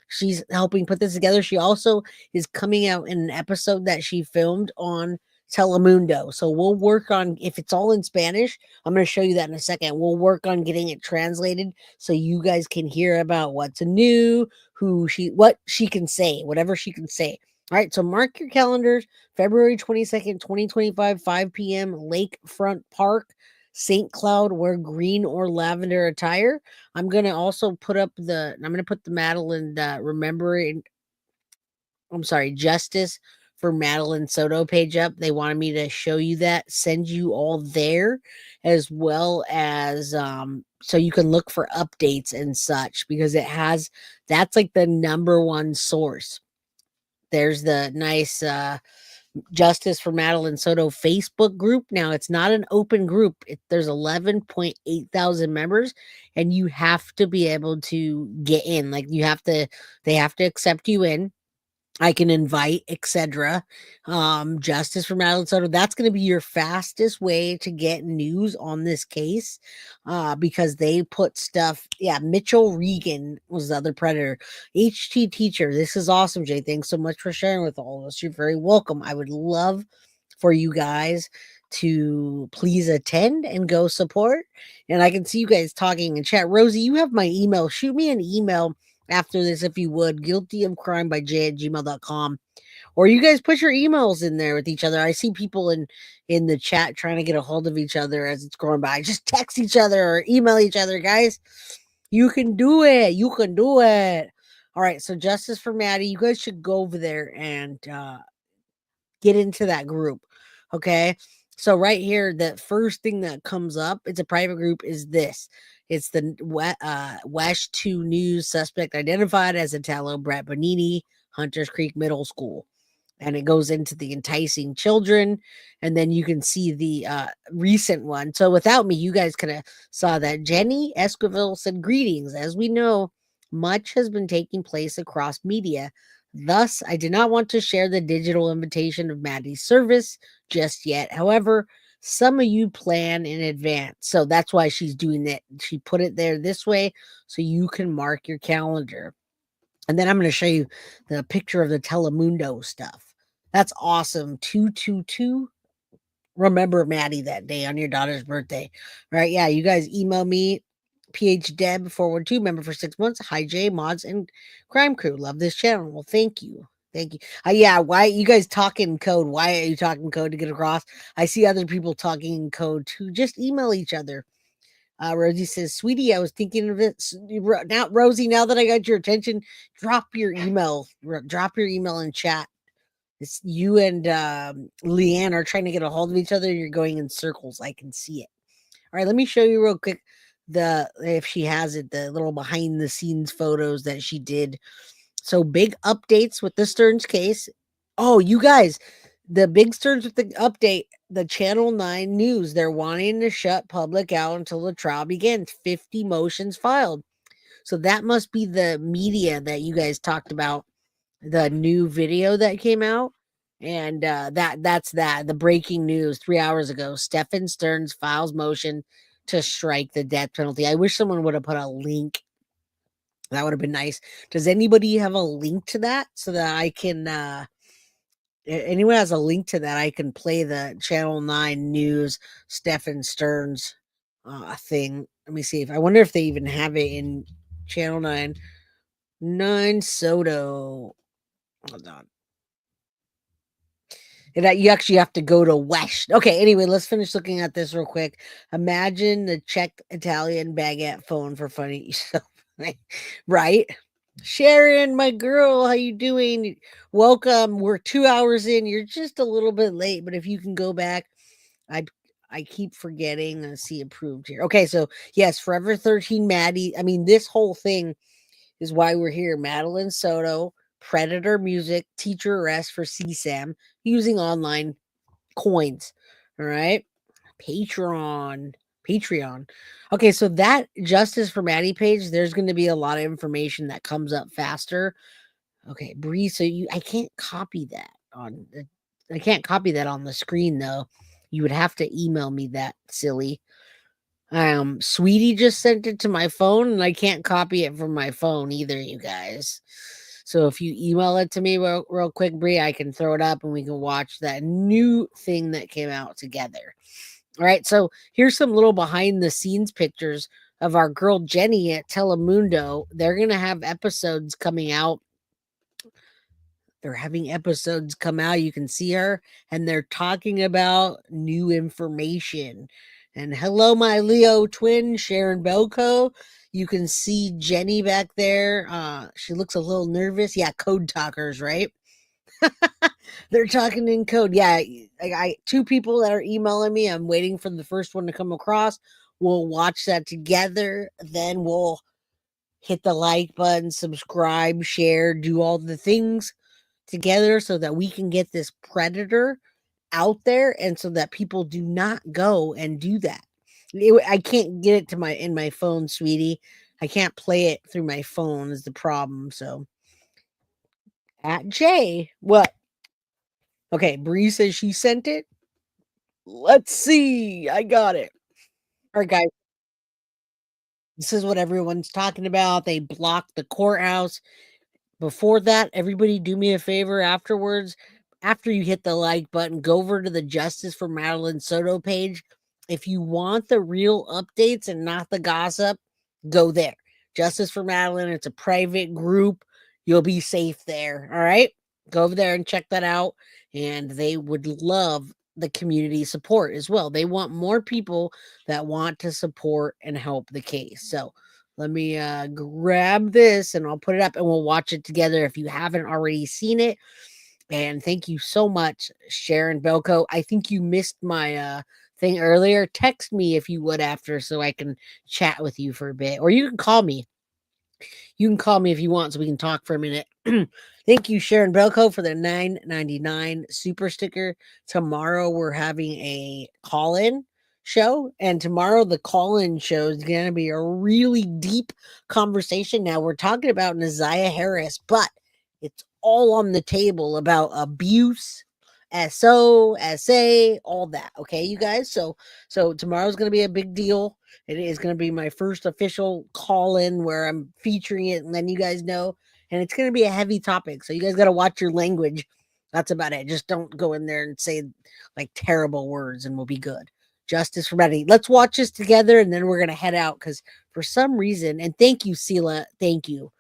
B: She's helping put this together. She also is coming out in an episode that she filmed on Telemundo. So we'll work on, if it's all in Spanish, I'm going to show you that in a second. We'll work on getting it translated so you guys can hear about what's new, what she can say, whatever she can say. All right, so mark your calendars, February 22nd, 2025, 5 p.m., Lakefront Park, St. Cloud, wear green or lavender attire. I'm going to also put the Madeline Justice for Madeline Soto page up. They wanted me to show you that, send you all there, as well as so you can look for updates and such, because that's like the number one source. There's the nice Justice for Madeline Soto Facebook group. Now, it's not an open group. There's 11.8 thousand members, and you have to be able to get in. Like, they have to accept you in. I can invite, etc. Justice for Madeline Soto. That's going to be your fastest way to get news on this case, because they put stuff. Yeah, Mitchell Regan was the other predator. HT teacher. This is awesome, Jay. Thanks so much for sharing with all of us. You're very welcome. I would love for you guys to please attend and go support. And I can see you guys talking in chat. Rosie, you have my email. Shoot me an email after this, if you would, guiltyofcrime@gmail.com, or you guys put your emails in there with each other. I see people in the chat trying to get a hold of each other as it's going by. Just text each other or email each other, guys. You can do it. You can do it. All right, so Justice for Maddie, you guys should go over there and get into that group. Okay, so right here, the first thing that comes up, it's a private group, is this. It's the WESH 2 news suspect identified as Italo Brett Bonini, Hunters Creek Middle School. And it goes into the enticing children. And then you can see the recent one. So without me, you guys could have saw that. Jenny Esquivel said, greetings. As we know, much has been taking place across media. Thus, I did not want to share the digital invitation of Maddie's service just yet. However, some of you plan in advance. So that's why she's doing that. She put it there this way so you can mark your calendar. And then I'm going to show you the picture of the Telemundo stuff. That's awesome. 222. Remember Maddie that day on your daughter's birthday. Right? Yeah, you guys email me, PHDeb412, member for 6 months. Hi, Jay, mods, and crime crew. Love this channel. Well, thank you. Thank you. Yeah, why you guys talking code? Why are you talking code to get across? I see other people talking in code to just email each other. Rosie says, sweetie, I was thinking of it. Now, Rosie, now that I got your attention, drop your email. Drop your email in chat. It's you and Leanne are trying to get a hold of each other. You're going in circles. I can see it. All right, let me show you real quick if she has it, the little behind the scenes photos that she did. So big updates with the Stearns case. Oh, you guys, the big Stearns with the update, the Channel 9 news, they're wanting to shut public out until the trial begins. 50 motions filed. So that must be the media that you guys talked about, the new video that came out. And that's the breaking news 3 hours ago. Stephen Stearns files motion to strike the death penalty. I wish someone would have put a link. That would have been nice. Does anybody have a link to that so that I can anyone has a link to that, I can play the Channel 9 news Stephen Stearns thing. Let me see. I wonder if they even have it in Channel 9 Soto. Hold on. And you actually have to go to West. Okay, anyway, let's finish looking at this real quick. Imagine the Czech Italian baguette phone for funny. Right? Sharon, my girl, how you doing? Welcome. We're 2 hours in. You're just a little bit late, but if you can go back, I keep forgetting. Let's see, approved here. Okay, so yes, Forever 13 Maddie. I mean, this whole thing is why we're here. Madeline Soto, Predator Music, teacher arrest for CSAM using online coins. All right. Patreon. Patreon. Okay, so that Justice for Maddie page, there's going to be a lot of information that comes up faster. Okay, Bree, so I can't copy that on the screen though. You would have to email me that, silly. Sweetie just sent it to my phone and I can't copy it from my phone either, you guys. So if you email it to me real quick, Bree, I can throw it up and we can watch that new thing that came out together. All right, so here's some little behind the scenes pictures of our girl Jenny at Telemundo. They're going to have episodes coming out. They're having episodes come out. You can see her, and they're talking about new information. And hello, my Leo twin, Sharon Belko. You can see Jenny back there. She looks a little nervous. Yeah, code talkers, right? They're talking in code. Yeah, I two people that are emailing me. I'm waiting for the first one to come across. We'll watch that together. Then we'll hit the like button, subscribe, share, do all the things together so that we can get this predator out there and so that people do not go and do that. I can't get it to in my phone, sweetie. I can't play it through my phone is the problem. So at Jay, what? Okay, Bree says she sent it. Let's see. I got it. All right, guys. This is what everyone's talking about. They blocked the courthouse. Before that, everybody do me a favor afterwards. After you hit the like button, go over to the Justice for Madeline Soto page. If you want the real updates and not the gossip, go there. Justice for Madeline, it's a private group. You'll be safe there. All right? Go over there and check that out. And they would love the community support as well. They want more people that want to support and help the case. So let me grab this and I'll put it up and we'll watch it together if you haven't already seen it. And thank you so much, Sharon Belko. I think you missed my thing earlier. Text me if you would after so I can chat with you for a bit. Or you can call me. You can call me if you want so we can talk for a minute. Thank you, Sharon Belko, for the $9.99 super sticker. Tomorrow we're having a call-in show, and tomorrow the call-in show is going to be a really deep conversation. Now we're talking about Naziah Harris, but it's all on the table about abuse, SO, SA, all that. Okay, you guys. So tomorrow's going to be a big deal. It is going to be my first official call-in where I'm featuring it and letting you guys know. And it's going to be a heavy topic. So you guys got to watch your language. That's about it. Just don't go in there and say like terrible words and we'll be good. Justice for Maddie. Let's watch this together and then we're going to head out because for some reason, and thank you, Sela. Thank you.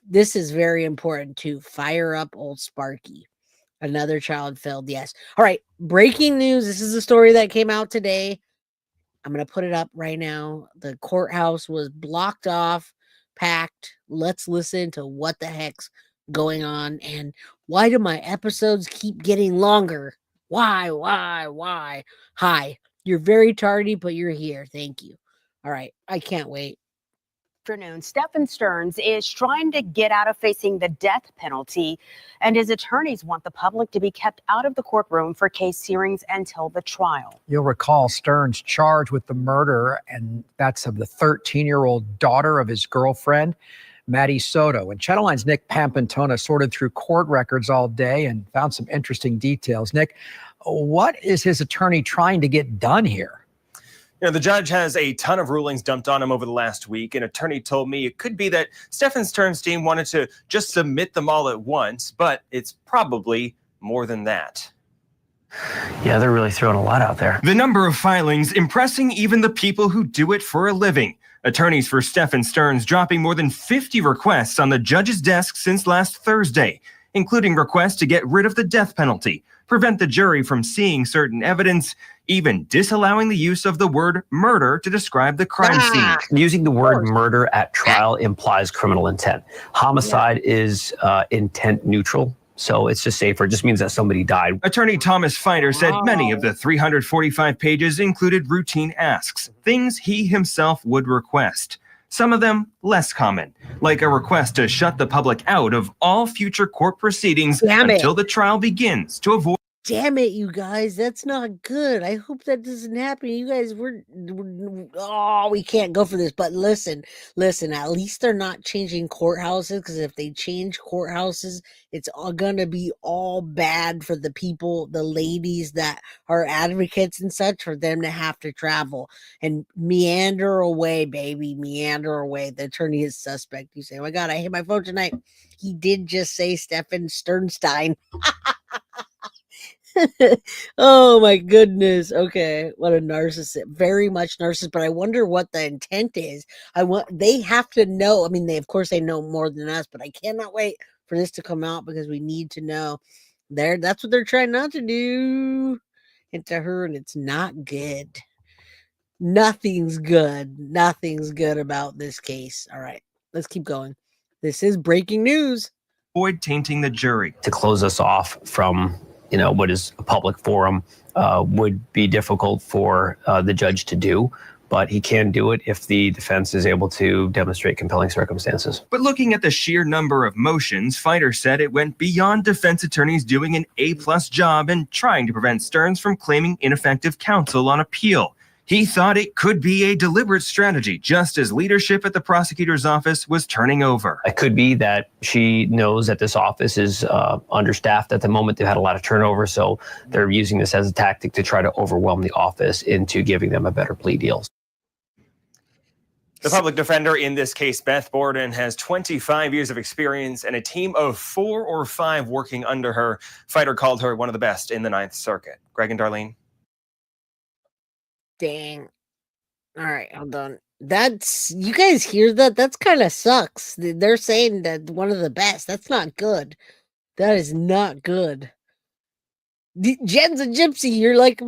B: This is very important too. Fire up old Sparky. Another child failed. Yes. All right. Breaking news. This is a story that came out today. I'm going to put it up right now. The courthouse was blocked off, packed. Let's listen to what the heck's going on. And why do my episodes keep getting longer? Why? Hi, you're very tardy, but you're here. Thank you. All right. I can't wait.
O: Afternoon, Stephen Stearns is trying to get out of facing the death penalty, and his attorneys want the public to be kept out of the courtroom for case hearings until the trial.
P: You'll recall Stearns charged with the murder, and that's of the 13-year-old daughter of his girlfriend, Maddie Soto. And Channel 9's Nick Pampantona sorted through court records all day and found some interesting details. Nick, what is his attorney trying to get done here?
Q: You know, the judge has a ton of rulings dumped on him over the last week. An attorney told me it could be that Stephen Stearns' team wanted to just submit them all at once, but it's probably more than that.
R: Yeah, they're really throwing a lot out there.
Q: The number of filings impressing even the people who do it for a living. Attorneys for Stephen Stearns dropping more than 50 requests on the judge's desk since last Thursday, including requests to get rid of the death penalty, prevent the jury from seeing certain evidence, even disallowing the use of the word murder to describe the crime scene.
R: Using the word murder at trial implies criminal intent. Homicide is intent neutral. So it's just safer. It just means that somebody died.
Q: Attorney Thomas Fider said many of the 345 pages included routine asks, things he himself would request. Some of them less common, like a request to shut the public out of all future court proceedings until the trial begins to avoid.
B: damn it, you guys. That's not good. I hope that doesn't happen. You guys, we can't go for this. But listen, at least they're not changing courthouses, because if they change courthouses, it's all gonna be all bad for the people, the ladies that are advocates and such, for them to have to travel and meander away, baby, meander away. The attorney is suspect. You say, oh my God, I hit my phone tonight. He did just say Stefan Sternstein. Oh my goodness. Okay. What a narcissist. Very much narcissist, but I wonder what the intent is. They have to know. I mean, of course they know more than us, but I cannot wait for this to come out, because we need to know. That's what they're trying not to do. Into her, and it's not good. Nothing's good. Nothing's good about this case. All right. Let's keep going. This is breaking news.
Q: Avoid tainting the jury.
R: To close us off from what is a public forum would be difficult for the judge to do, but he can do it if the defense is able to demonstrate compelling circumstances.
Q: But looking at the sheer number of motions, Fighter said it went beyond defense attorneys doing an A-plus job and trying to prevent Stearns from claiming ineffective counsel on appeal. He thought it could be a deliberate strategy, just as leadership at the prosecutor's office was turning over.
R: It could be that she knows that this office is understaffed at the moment. They've had a lot of turnover, so they're using this as a tactic to try to overwhelm the office into giving them a better plea deal.
Q: The public defender in this case, Beth Borden, has 25 years of experience and a team of 4 or 5 working under her. Fighter called her one of the best in the Ninth Circuit. Greg and Darlene.
B: Dang. All right, hold on. You guys hear that? That's kind of sucks. They're saying that one of the best. That's not good. That is not good. Jen's a gypsy. You're like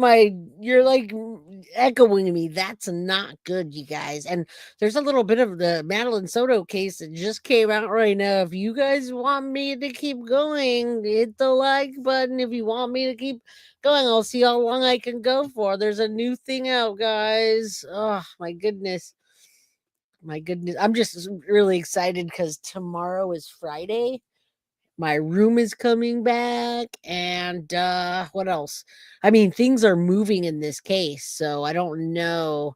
B: echoing me. That's not good, you guys. And there's a little bit of the Madeline Soto case that just came out right now. If you guys want me to keep going, hit the like button. If you want me to keep going, I'll see how long I can go for. There's a new thing out, guys. Oh my goodness. I'm just really excited because tomorrow is Friday. My room is coming back, and what else? I mean, things are moving in this case, so I don't know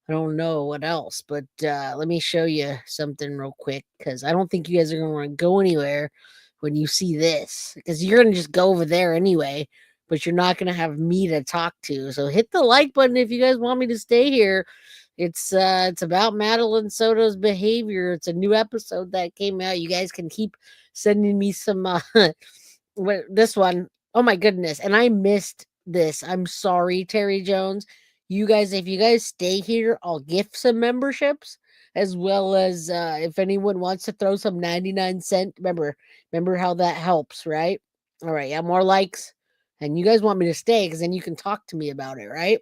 B: what else, but let me show you something real quick, because I don't think you guys are going to want to go anywhere when you see this, because you're going to just go over there anyway, but you're not going to have me to talk to. So hit the like button if you guys want me to stay here. It's about Madeline Soto's behavior. It's a new episode that came out. You guys can keep sending me some this one. Oh my goodness. And I missed this. I'm sorry, Terry Jones. You guys, if you guys stay here, I'll gift some memberships, as well as if anyone wants to throw some 99-cent. Remember how that helps, right? All right, yeah, more likes. And you guys want me to stay, because then you can talk to me about it, right?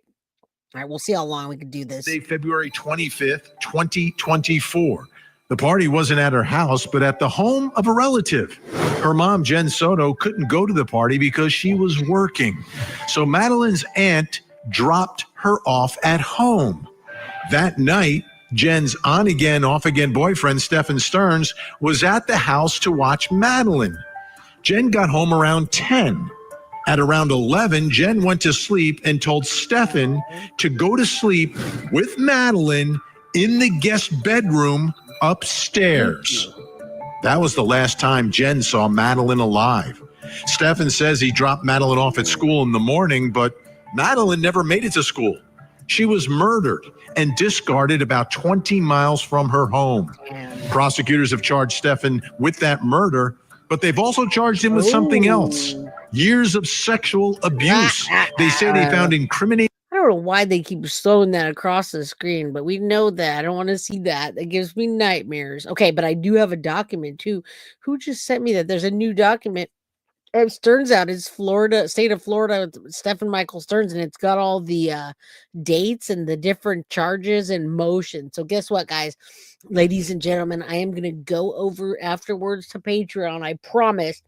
B: All right, we'll see how long we can do this.
S: February 25th, 2024. The party wasn't at her house, but at the home of a relative. Her mom, Jen Soto, couldn't go to the party because she was working. So Madeline's aunt dropped her off at home. That night, Jen's on-again, off-again boyfriend, Stefan Stearns, was at the house to watch Madeline. Jen got home around 10. At around 11, Jen went to sleep and told Stefan to go to sleep with Madeline in the guest bedroom upstairs. That was the last time Jen saw Madeline alive. Stefan says he dropped Madeline off at school in the morning, but Madeline never made it to school. She was murdered and discarded about 20 miles from her home. Prosecutors have charged Stefan with that murder, but they've also charged him with something else. Years of sexual abuse. They say they found incriminating.
B: I don't know why they keep showing that across the screen, but we know that. I don't want to see that. It gives me nightmares. Okay, but I do have a document too. Who just sent me that? There's a new document. It turns out it's state of Florida, Stephen Michael Stearns, and it's got all the dates and the different charges and motions. So guess what, guys? Ladies and gentlemen, I am going to go over afterwards to Patreon. I promise.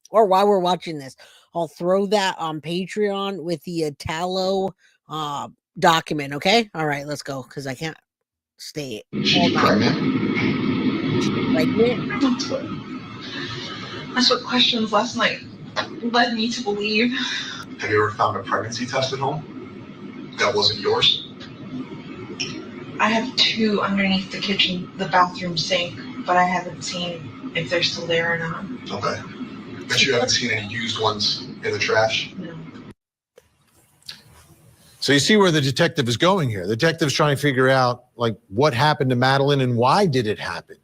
B: Or while we're watching this, I'll throw that on Patreon with the Italo document, okay? All right, let's go, because I can't stay all night. Pregnant?
T: That's what questions last night. led me to believe.
U: Have you ever found a pregnancy test at home that wasn't yours?
T: I have 2 underneath the bathroom sink, but I haven't seen if they're still there or not.
U: Okay. But you haven't seen any used ones in the trash?
T: No.
S: So you see where the detective is going here. The detective's trying to figure out, like, what happened to Madeline and why did it happen?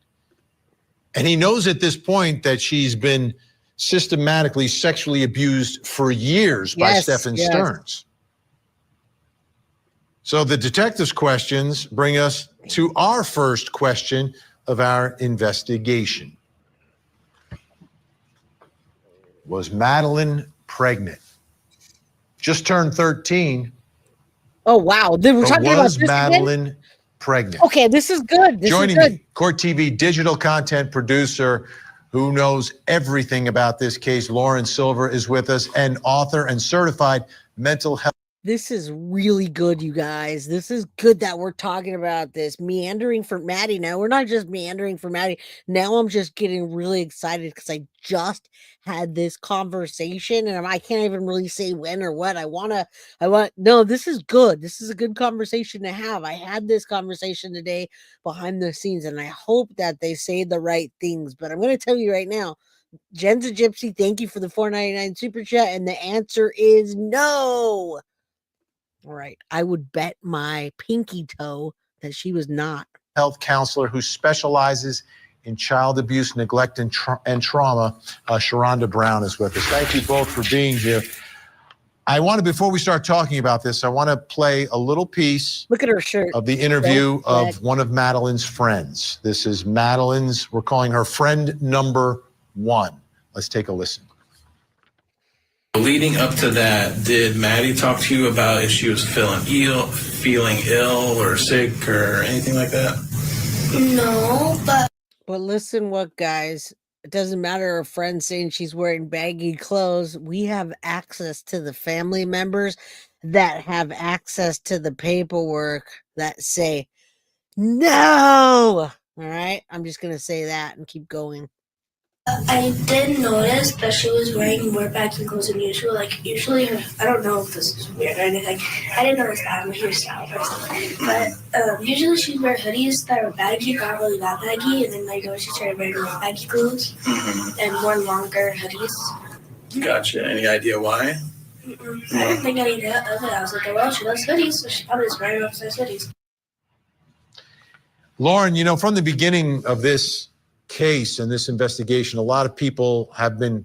S: And he knows at this point that she's been systematically sexually abused for years by Stephen Stearns. So the detective's questions bring us to our first question of our investigation. Was Madeline pregnant? Just turned 13.
B: Oh, wow. Then we're talking about
S: Was
B: this
S: Madeline
B: again?
S: pregnant?
B: Okay, this is good.
S: Joining me, Court TV digital content producer who knows everything about this case, Lauren Silver, is with us, and author and certified mental health.
B: This is really good, you guys. This is good that we're talking about this. Meandering for Maddie now. We're not just meandering for Maddie. Now I'm just getting really excited because I just had this conversation and I can't even really say when or what. No, this is good. This is a good conversation to have. I had this conversation today behind the scenes and I hope that they say the right things. But I'm going to tell you right now, Jen's a Gypsy, thank you for the $4.99 super chat. And the answer is no. All right. I would bet my pinky toe that she was not.
S: Health counselor who specializes in child abuse, neglect, and trauma, Sharonda Brown, is with us. Thank you both for being here. Before we start talking about this, I want to play a little piece.
B: Look at her shirt.
S: Of the interview of one of Madeline's friends. This is Madeline's, we're calling her friend number 1. Let's take a listen.
V: Leading up to that, did Maddie talk to you about if she was feeling ill or sick or anything like that?
B: No, but listen what, guys. It doesn't matter a friend saying she's wearing baggy clothes. We have access to the family members that have access to the paperwork that say no. All right. I'm just going to say that and keep going.
W: I did notice that she was wearing more baggy clothes than usual. Like, usually, I don't know if this is weird or anything. I didn't notice that. I'm a hairstyle person. But usually she'd wear hoodies that were baggy, not really that baggy. And then I noticed she started wearing more baggy clothes and more longer hoodies.
V: Gotcha. Any idea why?
W: I didn't think any of it. I was like, well, she loves hoodies, so she probably just wearing oversized hoodies.
S: Lauren, from the beginning of this case and this investigation, a lot of people have been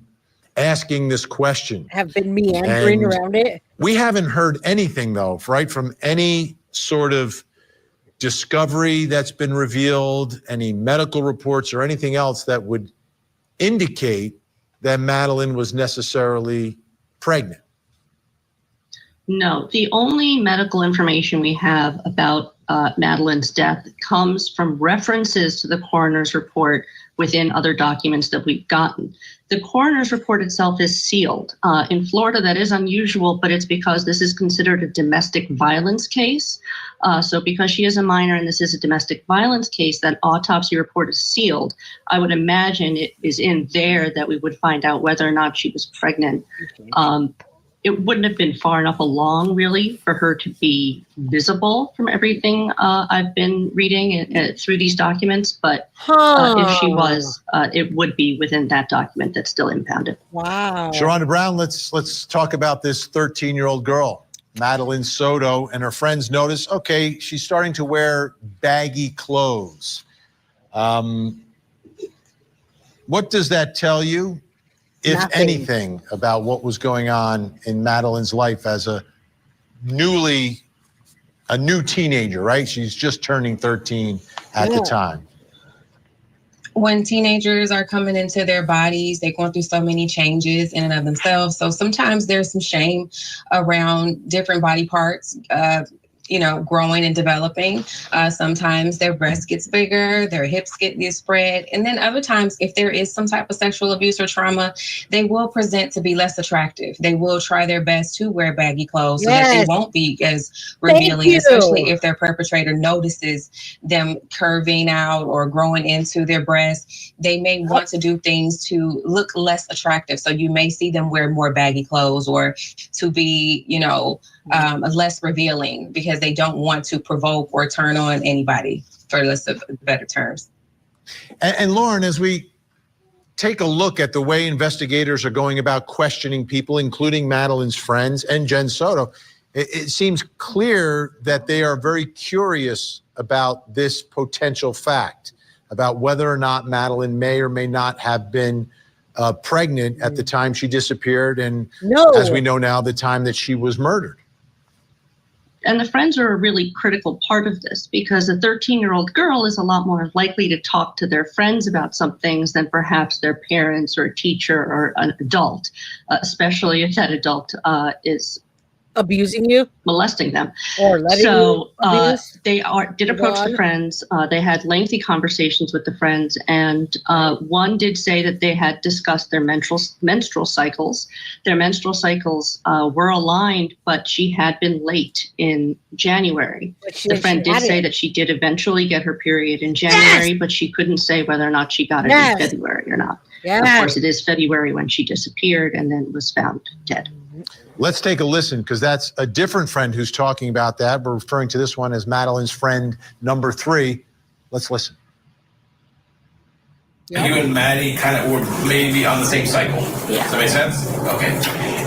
S: asking this question.
B: Have been meandering around it.
S: We haven't heard anything, though, right, from any sort of discovery that's been revealed, any medical reports or anything else that would indicate that Madeline was necessarily pregnant.
X: No, the only medical information we have about Madeline's death comes from references to the coroner's report within other documents that we've gotten. The coroner's report itself is sealed. In Florida, that is unusual, but it's because this is considered a domestic violence case. So because she is a minor and this is a domestic violence case, that autopsy report is sealed. I would imagine it is in there that we would find out whether or not she was pregnant. It wouldn't have been far enough along, really, for her to be visible from everything I've been reading through these documents. But if she was, it would be within that document that's still impounded.
B: Wow.
S: Sharonda Brown, let's talk about this 13-year-old girl, Madeline Soto, and her friends notice, okay, she's starting to wear baggy clothes. What does that tell you? If anything, about what was going on in Madeline's life as a new teenager, right? She's just turning 13 at the time.
Y: When teenagers are coming into their bodies, they're going through so many changes in and of themselves. So sometimes there's some shame around different body parts. growing and developing. Sometimes their breast gets bigger, their hips get spread. And then other times, if there is some type of sexual abuse or trauma, they will present to be less attractive. They will try their best to wear baggy clothes so that they won't be as revealing, especially if their perpetrator notices them curving out or growing into their breasts. They may want to do things to look less attractive. So you may see them wear more baggy clothes or to be, less revealing because they don't want to provoke or turn on anybody, for less of better terms.
S: And Lauren, as we take a look at the way investigators are going about questioning people, including Madeline's friends and Jen Soto, it seems clear that they are very curious about this potential fact, about whether or not Madeline may or may not have been pregnant at the time she disappeared, and as we know now, the time that she was murdered.
X: And the friends are a really critical part of this because a 13-year-old girl is a lot more likely to talk to their friends about some things than perhaps their parents or a teacher or an adult, especially if that adult is
B: abusing you,
X: molesting them,
B: or letting you abuse.
X: They did approach the friends. They had lengthy conversations with the friends, and one did say that they had discussed their menstrual cycles. Their menstrual cycles were aligned, but she had been late in January. The friend did say that she did eventually get her period in January, but she couldn't say whether or not she got it in February or not. Of course, it is February when she disappeared and then was found dead.
S: Let's take a listen, because that's a different friend who's talking about that. We're referring to this one as Madeline's friend number 3. Let's listen.
V: You and Maddie kind of were maybe on the same cycle.
X: Yeah.
V: Does that make sense? Okay.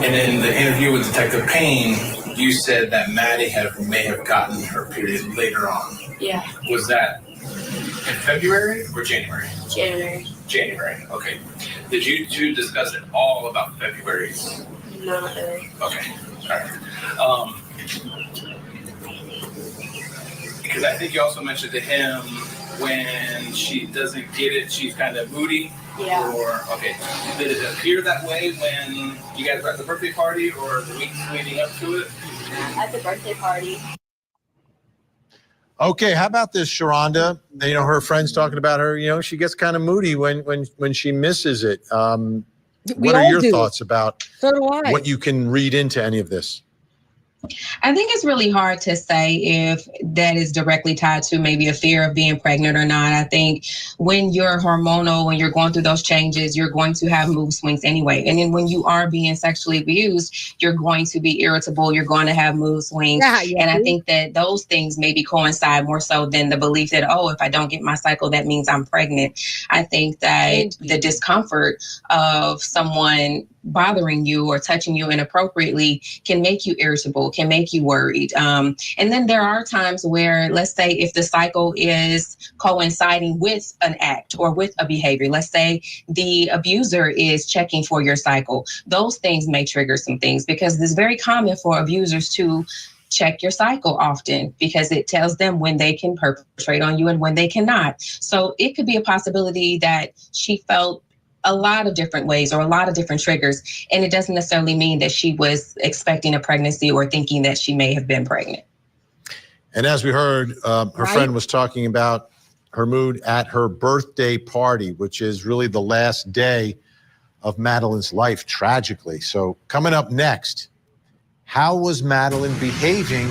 V: And in the interview with Detective Payne, you said that Maddie may have gotten her period later on.
W: Yeah.
V: Was that in February or January?
W: January.
V: January. Okay. Did you two discuss at all about February's?
W: Not really.
V: Okay. All right. Because I think you also mentioned to him when she doesn't get it, she's kind of moody.
W: Yeah.
V: Or, okay. Did it appear that way when you guys were at the birthday party or the weeks leading up to it?
W: At the birthday party.
S: Okay, how about this, Sharonda? Her friends talking about her, she gets kind of moody when she misses it. What are your thoughts about what you can read into any of this?
Y: I think it's really hard to say if that is directly tied to maybe a fear of being pregnant or not. I think when you're hormonal, when you're going through those changes, you're going to have mood swings anyway. And then when you are being sexually abused, you're going to be irritable. You're going to have mood swings. And I think that those things maybe coincide more so than the belief that, if I don't get my cycle, that means I'm pregnant. I think that the discomfort of someone bothering you or touching you inappropriately can make you irritable, can make you worried. And then there are times where, let's say, if the cycle is coinciding with an act or with a behavior, let's say the abuser is checking for your cycle, those things may trigger some things, because it's very common for abusers to check your cycle often because it tells them when they can perpetrate on you and when they cannot. So it could be a possibility that she felt a lot of different ways or a lot of different triggers. And it doesn't necessarily mean that she was expecting a pregnancy or thinking that she may have been pregnant.
S: And as we heard, her friend was talking about her mood at her birthday party, which is really the last day of Madeline's life, tragically. So coming up next, how was Madeline behaving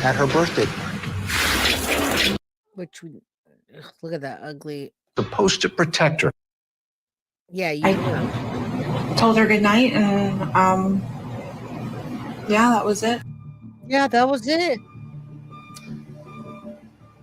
S: at her birthday party?
B: Look at that ugly.
S: Supposed to protect her.
B: Yeah,
T: I told her good night, and that was it.
B: Yeah, that was it.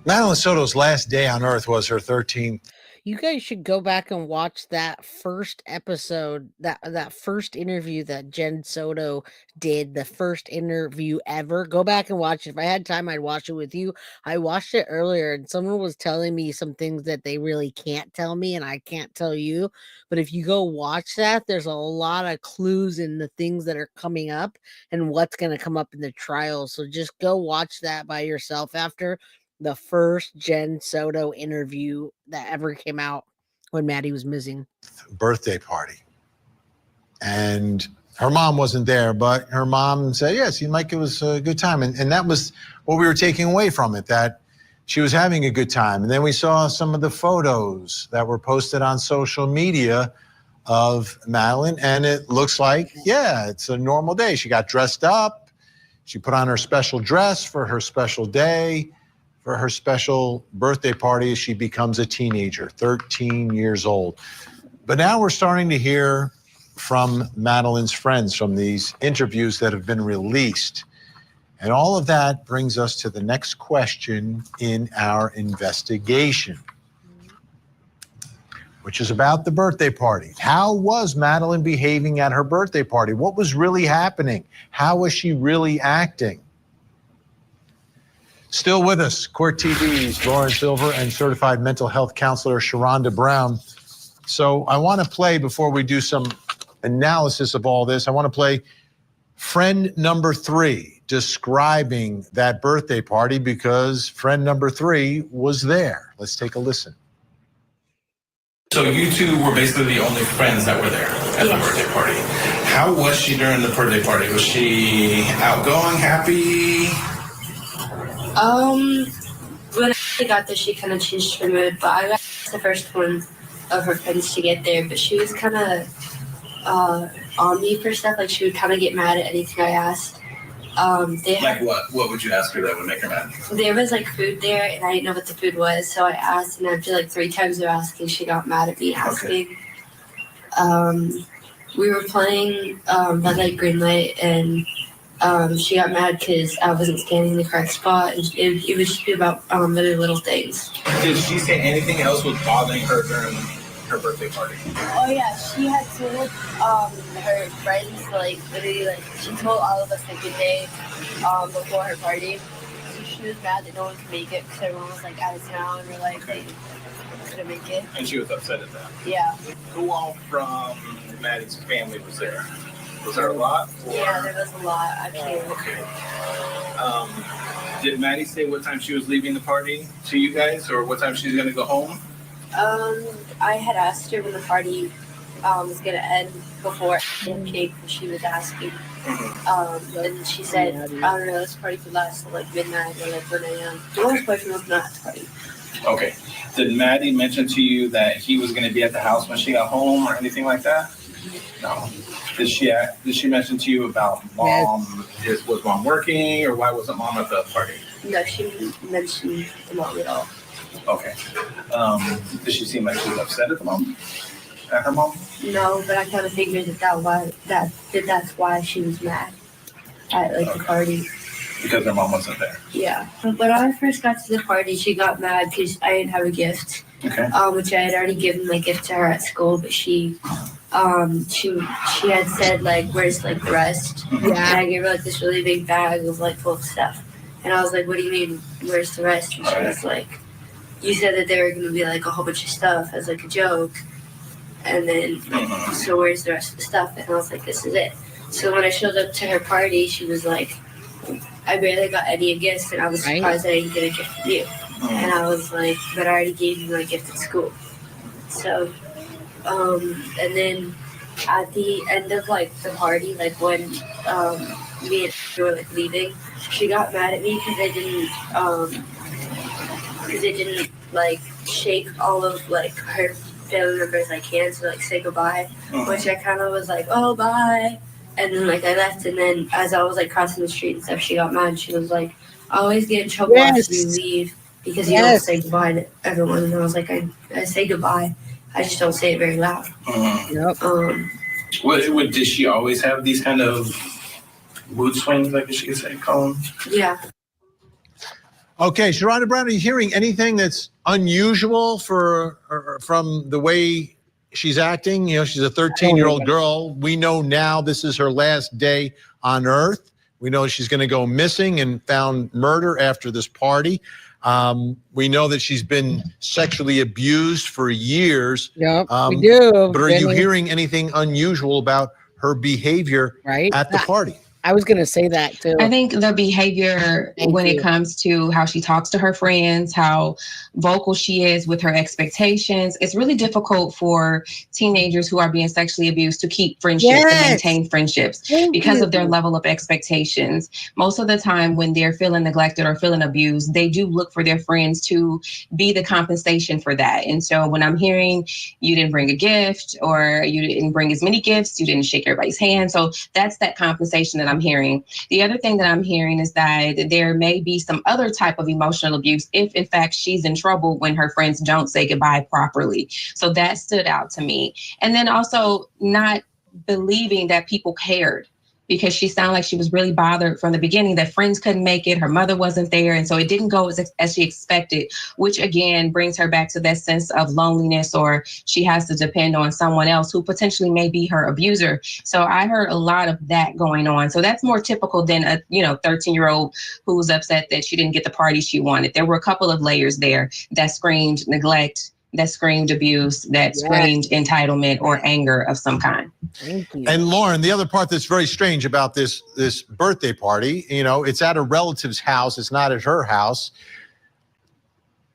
S: Madeline Soto's last day on Earth was her 13th.
B: You guys should go back and watch that first episode, that first interview that Jen Soto did, the first interview ever. Go back and watch it. If I had time, I'd watch it with you. I watched it earlier, and someone was telling me some things that they really can't tell me, and I can't tell you. But if you go watch that, there's a lot of clues in the things that are coming up and what's going to come up in the trial. So just go watch that by yourself after the first Jen Soto interview that ever came out when Maddie was missing.
S: Birthday party. And her mom wasn't there, but her mom said, yeah, it seemed like it was a good time. And that was what we were taking away from it, that she was having a good time. And then we saw some of the photos that were posted on social media of Madeline, and it looks like, yeah, it's a normal day. She got dressed up. She put on her special dress for her special day, for her special birthday party as she becomes a teenager, 13 years old. But now we're starting to hear from Madeline's friends from these interviews that have been released. And all of that brings us to the next question in our investigation, which is about the birthday party. How was Madeline behaving at her birthday party? What was really happening? How was she really acting? Still with us, Court TV's Lauren Silver and certified mental health counselor Sharonda Brown. So I want to play, before we do some analysis of all this, I want to play friend number 3 describing that birthday party, because friend number 3 was there. Let's take a listen.
V: So you two were basically the only friends that were there at the birthday party. How was she during the birthday party? Was she outgoing, happy?
W: When I got there, she kind of changed her mood, but I got the first one of her friends to get there, but she was kind of on me for stuff. Like, she would kind of get mad at anything I asked.
V: Like what? What would you ask her that would make her mad?
W: There was like food there, and I didn't know what the food was, so I asked, and after like 3 times of asking, she got mad at me asking. Okay. We were playing red light, green light, and she got mad because I wasn't standing in the correct spot, and it would just be about really little things.
V: Did she say anything else was bothering her during her birthday party?
W: Oh yeah, she had told her friends, like, literally, like, she told all of us a good day before her party. So she was mad that no one could make it because everyone was like out of town or like they couldn't make it.
V: And she was upset at that.
W: Yeah.
V: Who all from Maddie's family was there? Was there a lot? Or?
W: Yeah, there was a lot. I can't.
V: Okay. Did Maddie say what time she was leaving the party to you guys, or what time she's going to go home?
W: I had asked her when the party was going to end before cake, because she was asking. And she said, I don't know, this party could last till like midnight or like 1 a.m. The last person was not at the party.
V: Okay. Did Maddie mention to you that he was going to be at the house when she got home or anything like that? No. Did she mention to you about mom? Yes. Was mom working, or why wasn't mom at the party?
W: No, she didn't mention the mom at all.
V: Okay. Did she seem like she was upset at the mom? At her mom?
W: No, but I kind of figured that's why she was mad at the party.
V: Because her mom wasn't there.
W: Yeah. But when I first got to the party, she got mad because I didn't have a gift.
V: Okay.
W: Which I had already given my gift to her at school, but she had said, like, where's like the rest? Yeah. And I gave her like this really big bag of like full of stuff. And I was like, what do you mean, where's the rest? And she was like, you said that there were gonna be like a whole bunch of stuff as like a joke. And then so where's the rest of the stuff? And I was like, this is it. So when I showed up to her party, she was like, I barely got any gifts, and I was surprised I didn't get a gift from you. And I was like, but I already gave you my gift at school. So, and then at the end of like the party, like when me and her were like leaving, she got mad at me because I didn't like shake all of like her family members like hands to like say goodbye, which I kind of was like, oh, bye. And then like I left, and then as I was like crossing the street and stuff, she got mad. She was like, I always get in trouble after you leave because you don't say goodbye to everyone. And I was like, I say goodbye, I just don't say it very loud.
V: Did she always have these kind of mood swings, like you could say, Colin?
W: Yeah.
S: Okay, Sharonda Brown, are you hearing anything that's unusual from the way she's acting? You know, she's a 13-year-old girl. We know now this is her last day on Earth. We know she's going to go missing and found murder after this party. We know that she's been sexually abused for years.
B: Yep, we do.
S: But are you hearing anything unusual about her behavior at the party?
B: I was going to say that too.
Y: I think the behavior when it comes to how she talks to her friends, how vocal she is with her expectations, it's really difficult for teenagers who are being sexually abused to keep friendships and maintain friendships because of their level of expectations. Most of the time when they're feeling neglected or feeling abused, they do look for their friends to be the compensation for that. And so when I'm hearing you didn't bring a gift or you didn't bring as many gifts, you didn't shake everybody's hand. So that's that compensation that I'm hearing. The other thing that I'm hearing is that there may be some other type of emotional abuse if, in fact, she's in trouble when her friends don't say goodbye properly. So that stood out to me. And then also not believing that people cared, because she sounded like she was really bothered from the beginning that friends couldn't make it, her mother wasn't there, and so it didn't go as she expected, which again brings her back to that sense of loneliness, or she has to depend on someone else who potentially may be her abuser. So I heard a lot of that going on. So that's more typical than a 13-year-old who was upset that she didn't get the party she wanted. There were a couple of layers there that screamed neglect, that screamed abuse, that screamed entitlement or anger of some kind.
B: Thank you.
S: And Lauren, the other part that's very strange about this birthday party, it's at a relative's house. It's not at her house.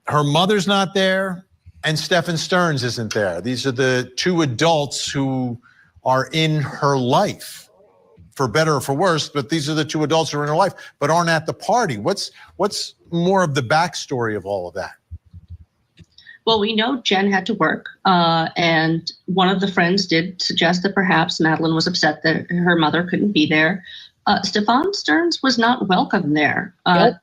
S: Her mother's not there, and Stephen Stearns isn't there. These are the two adults who are in her life, for better or for worse, but these are the two adults who are in her life, but aren't at the party. What's more of the backstory of all of that?
X: Well, we know Jen had to work, and one of the friends did suggest that perhaps Madeline was upset that her mother couldn't be there. Stephen Stearns was not welcome there.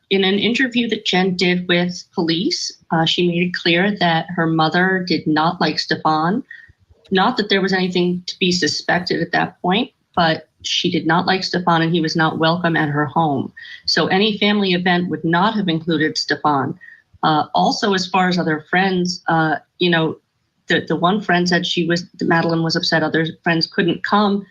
X: In an interview that Jen did with police, she made it clear that her mother did not like Stephen. Not that there was anything to be suspected at that point, but she did not like Stephen and he was not welcome at her home. So any family event would not have included Stephen. Also, as far as other friends, the one friend said Madeline was upset other friends couldn't come.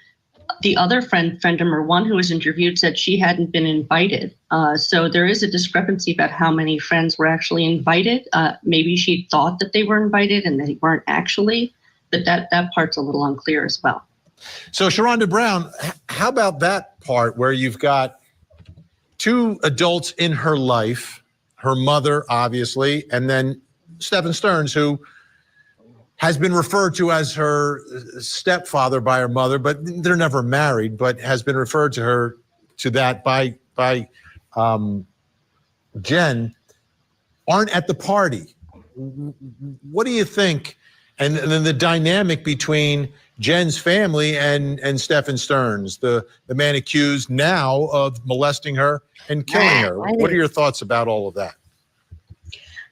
X: The other friend number one who was interviewed said she hadn't been invited. So there is a discrepancy about how many friends were actually invited. Maybe she thought that they were invited and they weren't actually, but that part's a little unclear as well.
S: So Sharonda Brown, how about that part where you've got two adults in her life, her mother, obviously, and then Stephen Stearns, who has been referred to as her stepfather by her mother, but they're never married, but has been referred to that by Jen, aren't at the party. What do you think? And then the dynamic between Jen's family and Stephen Stearns, the man accused now of molesting her and killing her. What are your thoughts about all of that?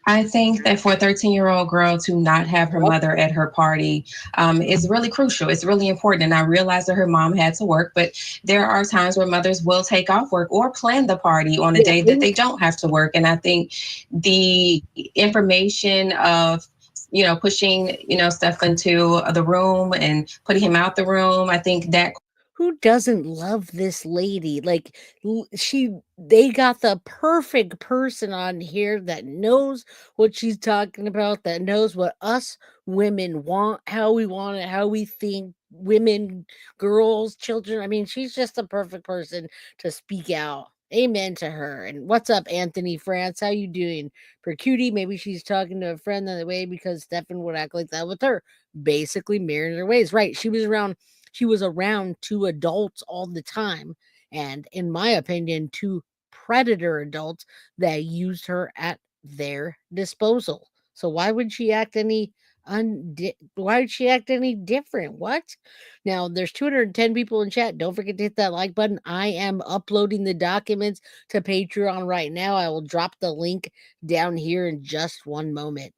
Y: I think that for a 13-year-old girl to not have her mother at her party is really crucial. It's really important. And I realized that her mom had to work, but there are times where mothers will take off work or plan the party on a day that they don't have to work. And I think the information of pushing, Stephen to the room and putting him out the room, I think that.
B: Who doesn't love this lady? Like they got the perfect person on here that knows what she's talking about, that knows what us women want, how we want it, how we think, women, girls, children. I mean, she's just the perfect person to speak out. Amen to her. And what's up, Anthony France? How you doing? For cutie, maybe she's talking to a friend the other way because Stephen would act like that with her. Basically mirroring her ways. Right. She was around two adults all the time. And in my opinion, two predator adults that used her at their disposal. So why would she act any different? What? Now there's 210 people in chat. Don't forget to hit that like button. I am uploading the documents to Patreon right now. I will drop the link down here in just one moment.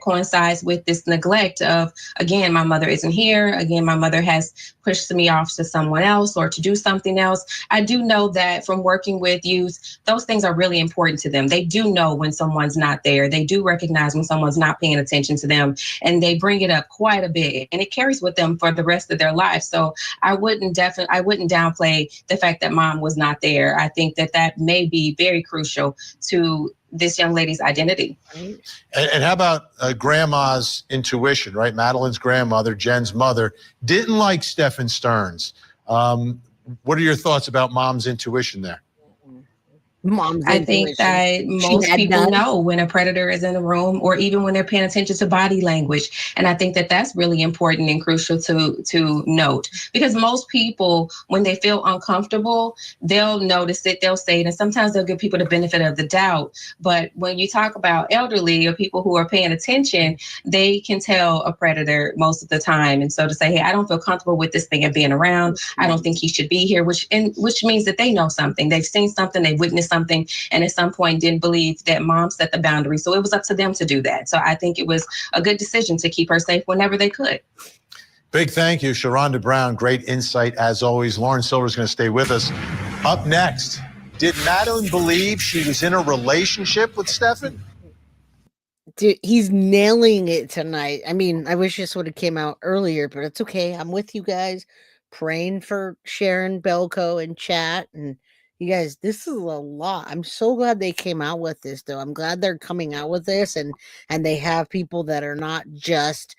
Y: Coincides with this neglect of, again, my mother isn't here. Again, my mother has pushed me off to someone else or to do something else. I do know that from working with youth, those things are really important to them. They do know when someone's not there. They do recognize when someone's not paying attention to them, and they bring it up quite a bit, and it carries with them for the rest of their life. So I wouldn't downplay the fact that mom was not there. I think that may be very crucial to this young lady's identity.
S: And how about grandma's intuition, right? Madeline's grandmother, Jen's mother, didn't like Stephen Stearns. What are your thoughts about mom's intuition there?
B: Mom's
Y: I think
B: intuition.
Y: that most people know when a predator is in the room, or even when they're paying attention to body language. And I think that that's really important and crucial to note, because most people, when they feel uncomfortable, they'll notice it, they'll say it, and sometimes they'll give people the benefit of the doubt. But when you talk about elderly or people who are paying attention, they can tell a predator most of the time. And so to say, hey, I don't feel comfortable with this thing and being around, I don't think he should be here, which means that they know something. They've seen something, they've witnessed something, and at some point didn't believe that mom set the boundary. So it was up to them to do that. So I think it was a good decision to keep her safe whenever they could.
S: Big thank you, Sharonda Brown. Great insight as always. Lauren Silver's going to stay with us. Up next, did Madeline believe she was in a relationship with Stefan?
B: Dude, he's nailing it tonight. I mean, I wish this would have came out earlier, but it's okay. I'm with you guys, praying for Sharon Belko in chat. And you guys, this is a lot. I'm so glad they came out with this, though. I'm glad they're coming out with this, and they have people that are not just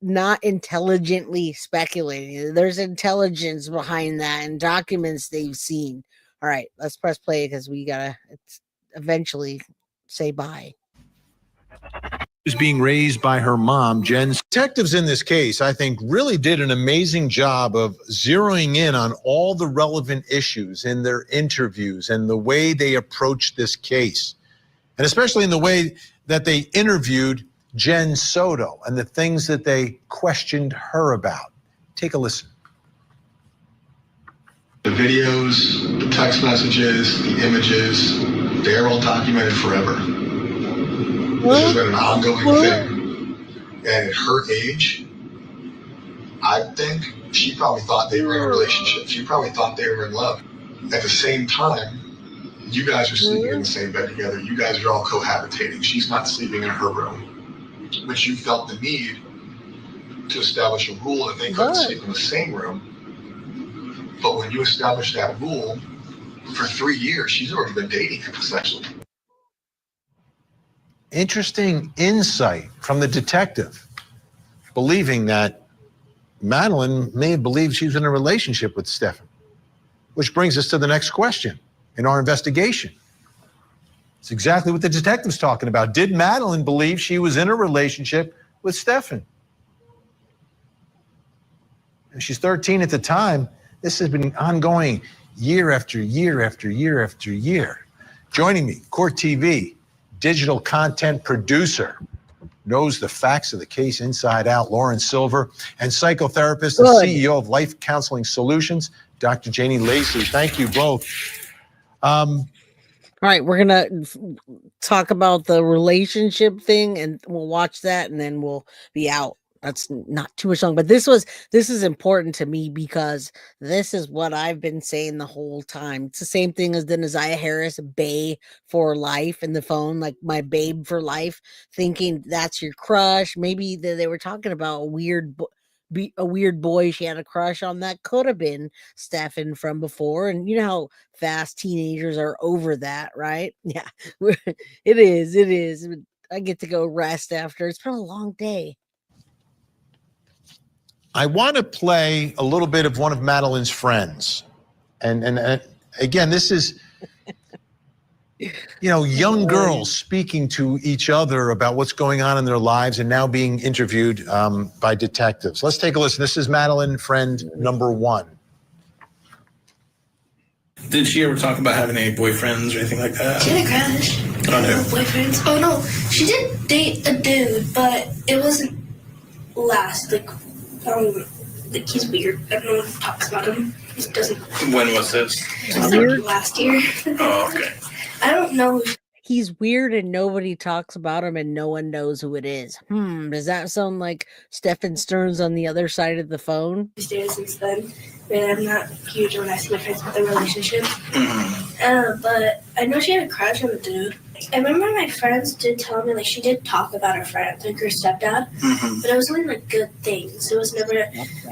B: not intelligently speculating. There's intelligence behind that and documents they've seen. All right, let's press play because we gotta eventually say bye.
S: Is being raised by her mom, Jen. Detectives in this case, I think, really did an amazing job of zeroing in on all the relevant issues in their interviews and the way they approached this case, and especially in the way that they interviewed Jen Soto and the things that they questioned her about. Take a listen.
U: The videos, the text messages, the images, they're all documented forever. This has been an ongoing thing. And at her age, I think she probably thought they were in a relationship. She probably thought they were in love. At the same time, you guys are sleeping in the same bed together. You guys are all cohabitating. She's not sleeping in her room. But you felt the need to establish a rule that they couldn't sleep in the same room. But when you establish that rule, for 3 years, she's already been dating him essentially.
S: Interesting insight from the detective, believing that Madeline may have believed she was in a relationship with Stefan, which brings us to the next question in our investigation. It's exactly what the detective's talking about. Did Madeline believe she was in a relationship with Stefan? And she's 13 at the time. This has been ongoing year after year after year after year. Joining me, Court TV, digital content producer, knows the facts of the case inside out, Lauren Silver, and psychotherapist and CEO of Life Counseling Solutions, Dr. Janie Lacey. Thank you both.
B: All right, we're gonna talk about the relationship thing, and we'll watch that, and then we'll be out. That's not too much long, but this is important to me because this is what I've been saying the whole time. It's the same thing as the Naziah Harris Bae for life in the phone, like my babe for life, thinking that's your crush. Maybe they were talking about a weird boy she had a crush on that could have been Stefan from before. And you know how fast teenagers are over that, right? Yeah, it is. I get to go rest after. It's been a long day.
S: I want to play a little bit of one of Madeline's friends. And again, this is, young girls speaking to each other about what's going on in their lives and now being interviewed by detectives. Let's take a listen. This is Madeline, friend number one.
V: Did she ever talk about having any boyfriends or anything like that?
W: She had a crush.
V: Oh, no.
W: Boyfriends. Oh, no. She did date a dude, but it wasn't last. He's weird. I don't know who talks about him. He doesn't.
V: When was this?
W: Last year.
V: Oh, okay.
W: I don't know.
B: He's weird and nobody talks about him and no one knows who it is. Does that sound like Stefan Stearns on the other side of the phone?
W: He's dated since then. And I'm not huge when I see my friends with a relationship. But I know she had a crush on the dude. I remember my friends did tell me, she did talk about her friend, her stepdad. But it was only, good things. It was never,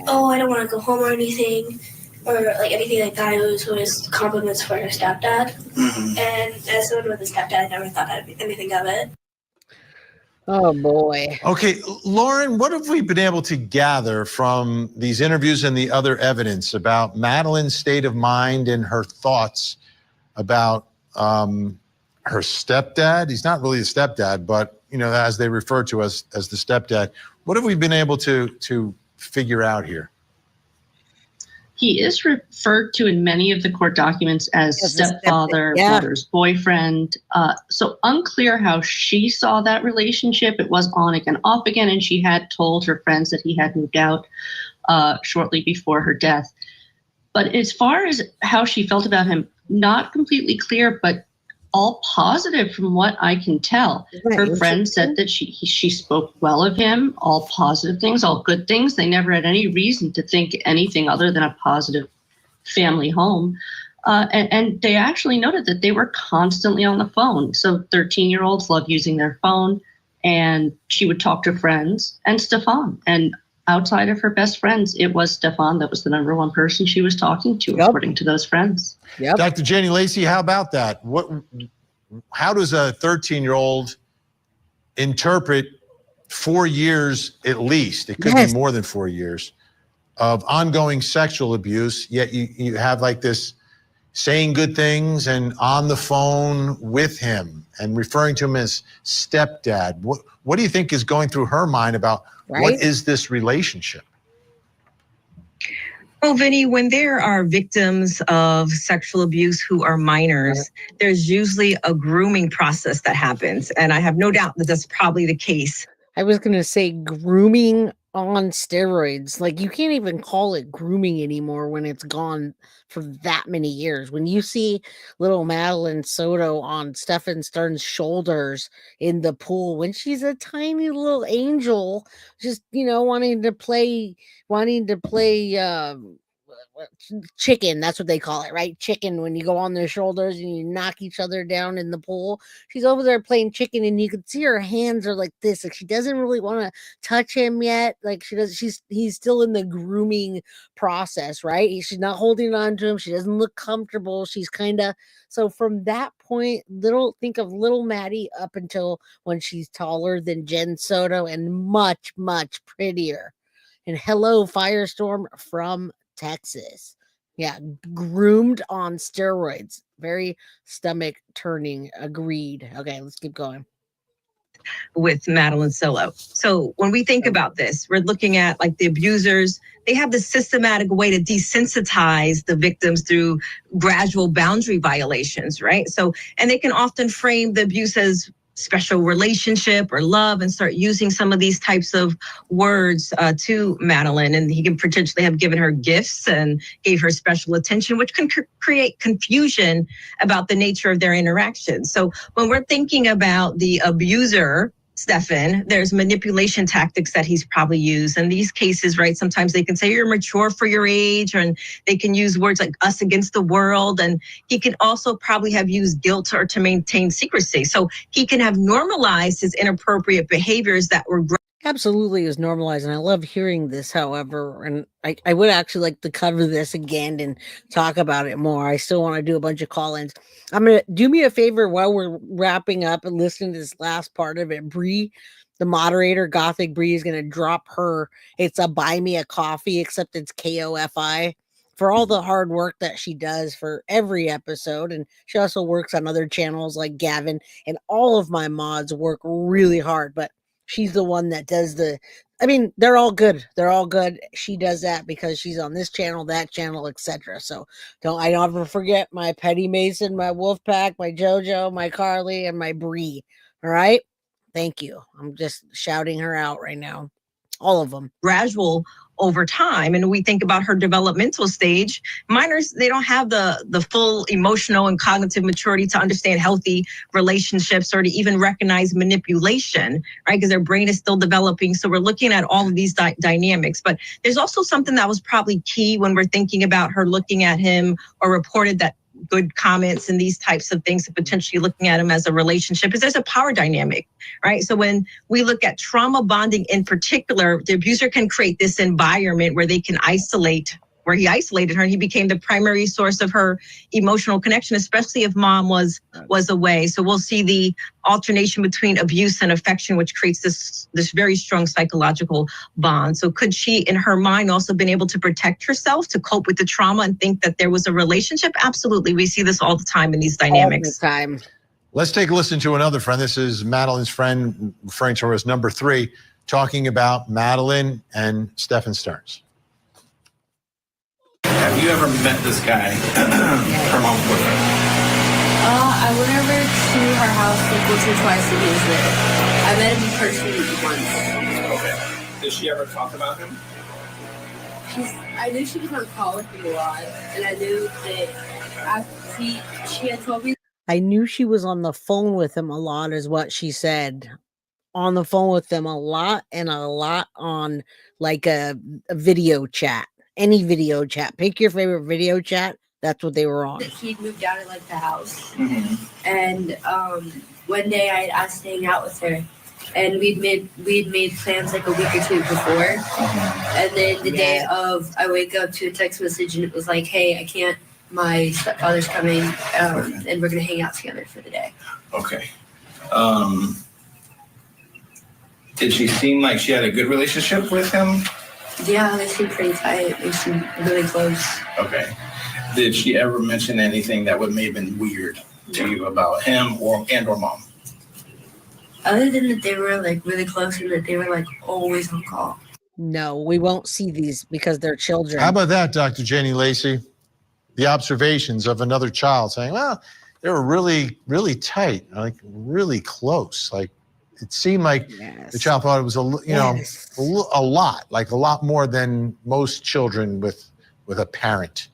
W: I don't want to go home or anything. Or, anything like that. It was always compliments for her stepdad. And as someone with a stepdad, I never thought anything of it.
B: Oh, boy.
S: Okay, Lauren, what have we been able to gather from these interviews and the other evidence about Madeline's state of mind and her thoughts about her stepdad? He's not really a stepdad, but, you know, as they refer to us as the stepdad. What have we been able to figure out here?
X: He is referred to in many of the court documents as stepfather, mother's boyfriend. So unclear how she saw that relationship. It was on again, off again, and she had told her friends that he had moved out shortly before her death. But as far as how she felt about him, not completely clear, but all positive from what I can tell. Her friends said that she spoke well of him, all positive things, all good things. They never had any reason to think anything other than a positive family home. And they actually noted that they were constantly on the phone. So 13-year-olds love using their phone, and she would talk to friends and Stefan. And outside of her best friends, it was Stefan that was the number one person she was talking to, according to those friends.
S: Dr. Janie Lacey, how about that? How does a 13-year-old interpret 4 years at least, it could be more than 4 years, of ongoing sexual abuse, yet you have like this saying good things and on the phone with him and referring to him as stepdad? What do you think is going through her mind about what is this relationship?
A: Well, Vinny, when there are victims of sexual abuse who are minors, there's usually a grooming process that happens. And I have no doubt that that's probably the case.
B: I was going to say grooming on steroids. Like, you can't even call it grooming anymore when it's gone for that many years. When you see little Madeline Soto on Stephen Stern's shoulders in the pool when she's a tiny little angel, just, you know, wanting to play chicken, that's what they call it, right? Chicken, when you go on their shoulders and you knock each other down in the pool. She's over there playing chicken, and you can see her hands are like this. Like, she doesn't really want to touch him yet. Like, he's still in the grooming process, right? She's not holding on to him. She doesn't look comfortable. She's kind of, so from that point, think of little Maddie up until when she's taller than Jen Soto and much, much prettier. And hello, Firestorm from Texas. Yeah, groomed on steroids. Very stomach turning. Agreed. Okay, let's keep going.
A: With Madeline Soto. So when we think about this, we're looking at like the abusers. They have the systematic way to desensitize the victims through gradual boundary violations, right? So, and they can often frame the abuse as special relationship or love and start using some of these types of words to Madeline. And he can potentially have given her gifts and gave her special attention, which can create confusion about the nature of their interaction. So when we're thinking about the abuser, Stefan, there's manipulation tactics that he's probably used. In these cases, right, sometimes they can say you're mature for your age, and they can use words like us against the world. And he can also probably have used guilt or to maintain secrecy. So he can have normalized his inappropriate behaviors that were
B: absolutely is normalized. And I love hearing this, however, and I would actually like to cover this again and talk about it more. I still want to do a bunch of call-ins. I'm going to do me a favor while we're wrapping up and listening to this last part of it. Bree, the moderator, Gothic Bree, is going to drop it's a buy me a coffee, except it's KOFI, for all the hard work that she does for every episode. And she also works on other channels like Gavin, and all of my mods work really hard, but she's the one that does they're all good. They're all good. She does that because she's on this channel, that channel, etc. So I don't ever forget my Petty Mason, my Wolfpack, my JoJo, my Carly, and my Bree. All right. Thank you. I'm just shouting her out right now. All of them.
A: Gradual over time. And we think about her developmental stage. Minors, they don't have the full emotional and cognitive maturity to understand healthy relationships or to even recognize manipulation, right? Because their brain is still developing. So we're looking at all of these dynamics. But there's also something that was probably key when we're thinking about her looking at him or reported that good comments and these types of things, and potentially looking at him as a relationship, is there's a power dynamic, right? So when we look at trauma bonding in particular, the abuser can create this environment where they can isolate where he isolated her and he became the primary source of her emotional connection, especially if mom was away. So we'll see the alternation between abuse and affection, which creates this very strong psychological bond. So could she, in her mind, also been able to protect herself, to cope with the trauma and think that there was a relationship? Absolutely. We see this all the time in these dynamics.
B: All the time.
S: Let's take a listen to another friend. This is Madeline's friend, referring to her as number 3, talking about Madeline and Stephen Stearns.
V: Have you ever met this guy, her mom's boyfriend?
C: I went over to her house like once or twice and he was there. I met him personally once.
V: Okay. Did she ever talk about him?
C: I knew she was on call with me a lot, and I knew that she had told me.
B: I knew she was on the phone with him a lot, is what she said. On the phone with them a lot, and a lot on like a video chat. Any video chat. Pick your favorite video chat. That's what they were on.
C: He'd moved out of like the house,
V: Mm-hmm.
C: and one day I asked to hang out with her, and we'd made plans like a week or two before, and then the day of, I wake up to a text message and it was like, "Hey, I can't. My stepfather's coming, and we're gonna hang out together for the day."
V: Okay. Did she seem like she had a good relationship with him?
C: Yeah, they seem pretty tight. They seem really close.
V: Okay. Did she ever mention anything that may have been weird to you about him or mom?
C: Other than that, they were like really close and that they were like always on call.
B: No, we won't see these because they're children.
S: How about that, Dr. Jenny Lacey? The observations of another child saying, well, they were really, really tight, like really close. Like it seemed like the child thought it was a lot, like a lot more than most children with a parent.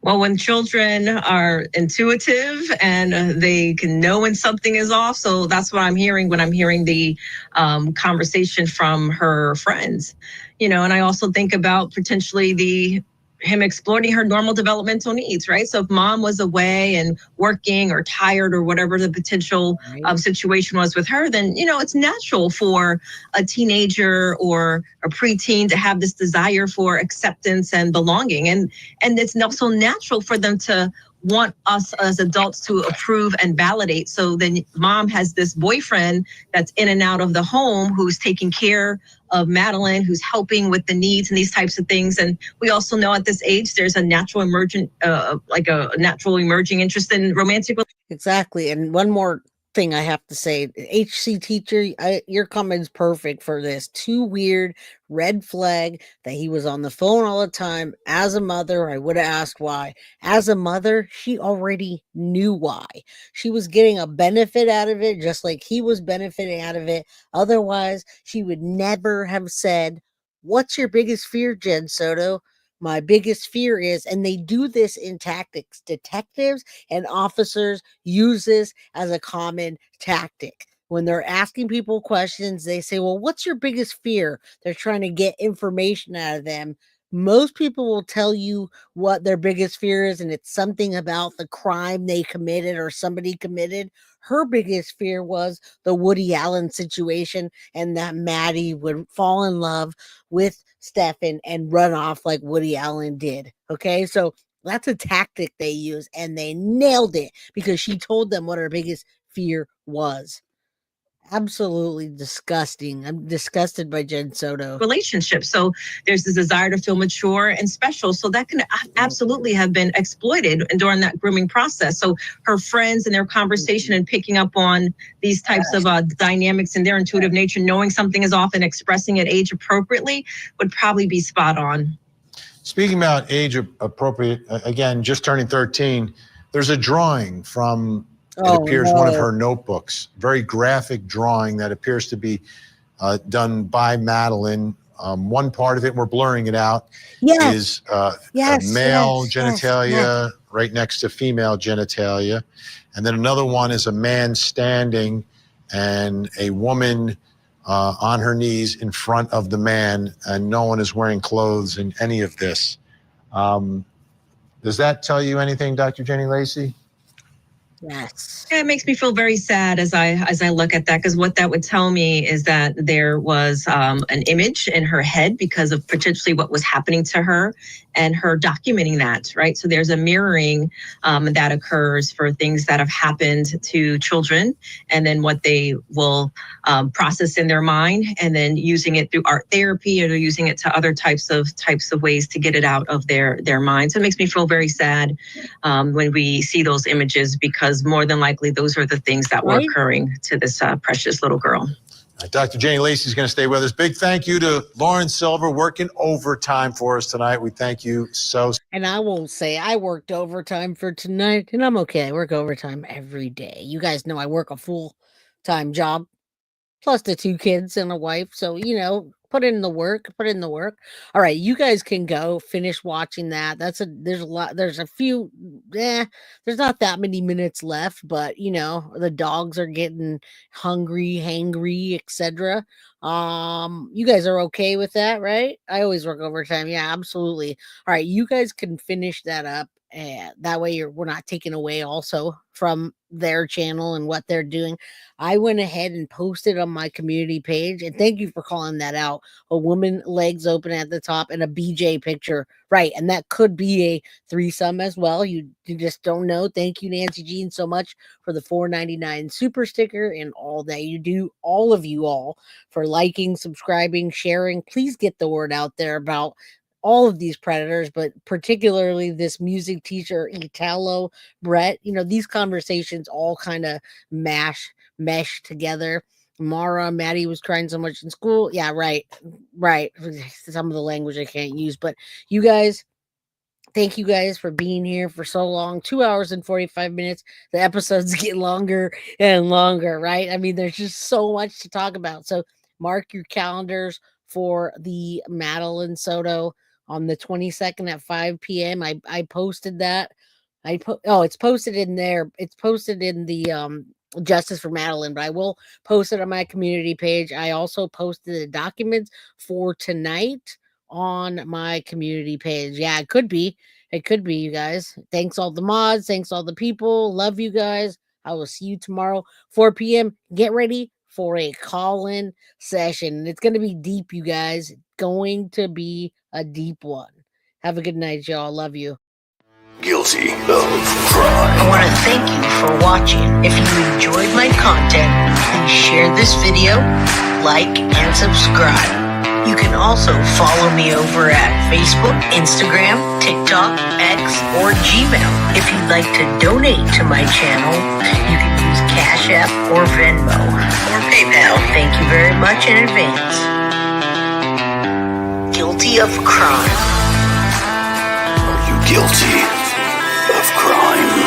A: Well, when children are intuitive and they can know when something is off. So that's what I'm hearing when I'm hearing the conversation from her friends, and I also think about potentially him exploiting her normal developmental needs, right? So if mom was away and working or tired or whatever the potential situation was with her, then, it's natural for a teenager or a preteen to have this desire for acceptance and belonging. And it's also natural for them to want us as adults to approve and validate. So then mom has this boyfriend that's in and out of the home who's taking care of Madeline, who's helping with the needs and these types of things. And we also know at this age, there's a natural emerging interest in romantic.
B: Exactly. And one more thing I have to say, HC teacher, your comment's perfect for this. Too weird, red flag that he was on the phone all the time. As a mother, I would have asked why. As a mother, she already knew why. She was getting a benefit out of it, just like he was benefiting out of it. Otherwise, she would never have said, "What's your biggest fear, Jen Soto?" My biggest fear is, and they do this in tactics. Detectives and officers use this as a common tactic. When they're asking people questions, they say, well, what's your biggest fear? They're trying to get information out of them. Most people will tell you what their biggest fear is, and it's something about the crime they committed or somebody committed. Her biggest fear was the Woody Allen situation and that Maddie would fall in love with Stephen and run off like Woody Allen did. Okay, so that's a tactic they use, and they nailed it because she told them what her biggest fear was. Absolutely disgusting. I'm disgusted by Jen Soto.
A: Relationship. So there's this desire to feel mature and special. So that can absolutely have been exploited during that grooming process. So her friends and their conversation and picking up on these types of dynamics in their intuitive nature, knowing something is off and expressing it age appropriately would probably be spot on.
S: Speaking about age appropriate, again, just turning 13, there's a drawing from it appears one of her notebooks, very graphic drawing that appears to be done by Madeline. One part of it, we're blurring it out, is male genitalia right next to female genitalia. And then another one is a man standing and a woman on her knees in front of the man, and no one is wearing clothes in any of this. Does that tell you anything, Dr. Jenny Lacey?
B: Yes.
A: Yeah, it makes me feel very sad as I look at that, because what that would tell me is that there was an image in her head because of potentially what was happening to her, and her documenting that, right? So there's a mirroring that occurs for things that have happened to children, and then what they will process in their mind, and then using it through art therapy, or using it to other types of ways to get it out of their mind. So it makes me feel very sad when we see those images, because more than likely those are the things that were occurring to this precious little girl.
S: Dr. Janie Lacey is going to stay with us. Big thank you to Lauren Silver working overtime for us tonight. We thank you so.
B: And I won't say I worked overtime for tonight, and I'm okay. I work overtime every day. You guys know I work a full-time job, plus the 2 kids and a wife. So, put in the work. All right, you guys can go finish watching that. There's not that many minutes left, but the dogs are getting hungry, hangry, etc. You guys are okay with that, right? I always work overtime. Yeah, absolutely. All right, you guys can finish that up. And that way we're not taking away also from their channel and what they're doing. I went ahead and posted on my community page, and thank you for calling that out. A woman, legs open at the top, and a BJ picture. Right. And that could be a threesome as well. You just don't know. Thank you, Nancy Jean, so much for the $4.99 super sticker and all that you do, all of you all, for liking, subscribing, sharing. Please get the word out there about all of these predators, but particularly this music teacher, Italo Brett. These conversations all kind of mesh together. Maddie was crying so much in school. Yeah, right. Some of the language I can't use, but you guys, thank you guys for being here for so long. 2 hours and 45 minutes. The episodes get longer and longer, right? I mean, there's just so much to talk about. So mark your calendars for the Madeline Soto on the 22nd at 5 p.m. I posted that. It's posted in there. It's posted in the Justice for Madeline, but I will post it on my community page. I also posted the documents for tonight on my community page. Yeah, it could be, you guys. Thanks all the mods. Thanks all the people. Love you guys. I will see you tomorrow, 4 p.m. Get ready for a call-in session. It's going to be deep, you guys. Going to be a deep one. Have a good night, y'all. Love you.
D: Guilty of crime.
B: I want to thank you for watching. If you enjoyed my content, please share this video, like, and subscribe. You can also follow me over at Facebook, Instagram, TikTok, X, or Gmail. If you'd like to donate to my channel, you can use Cash App or Venmo or PayPal. Thank you very much in advance. Guilty of crime.
D: Are you guilty of crime?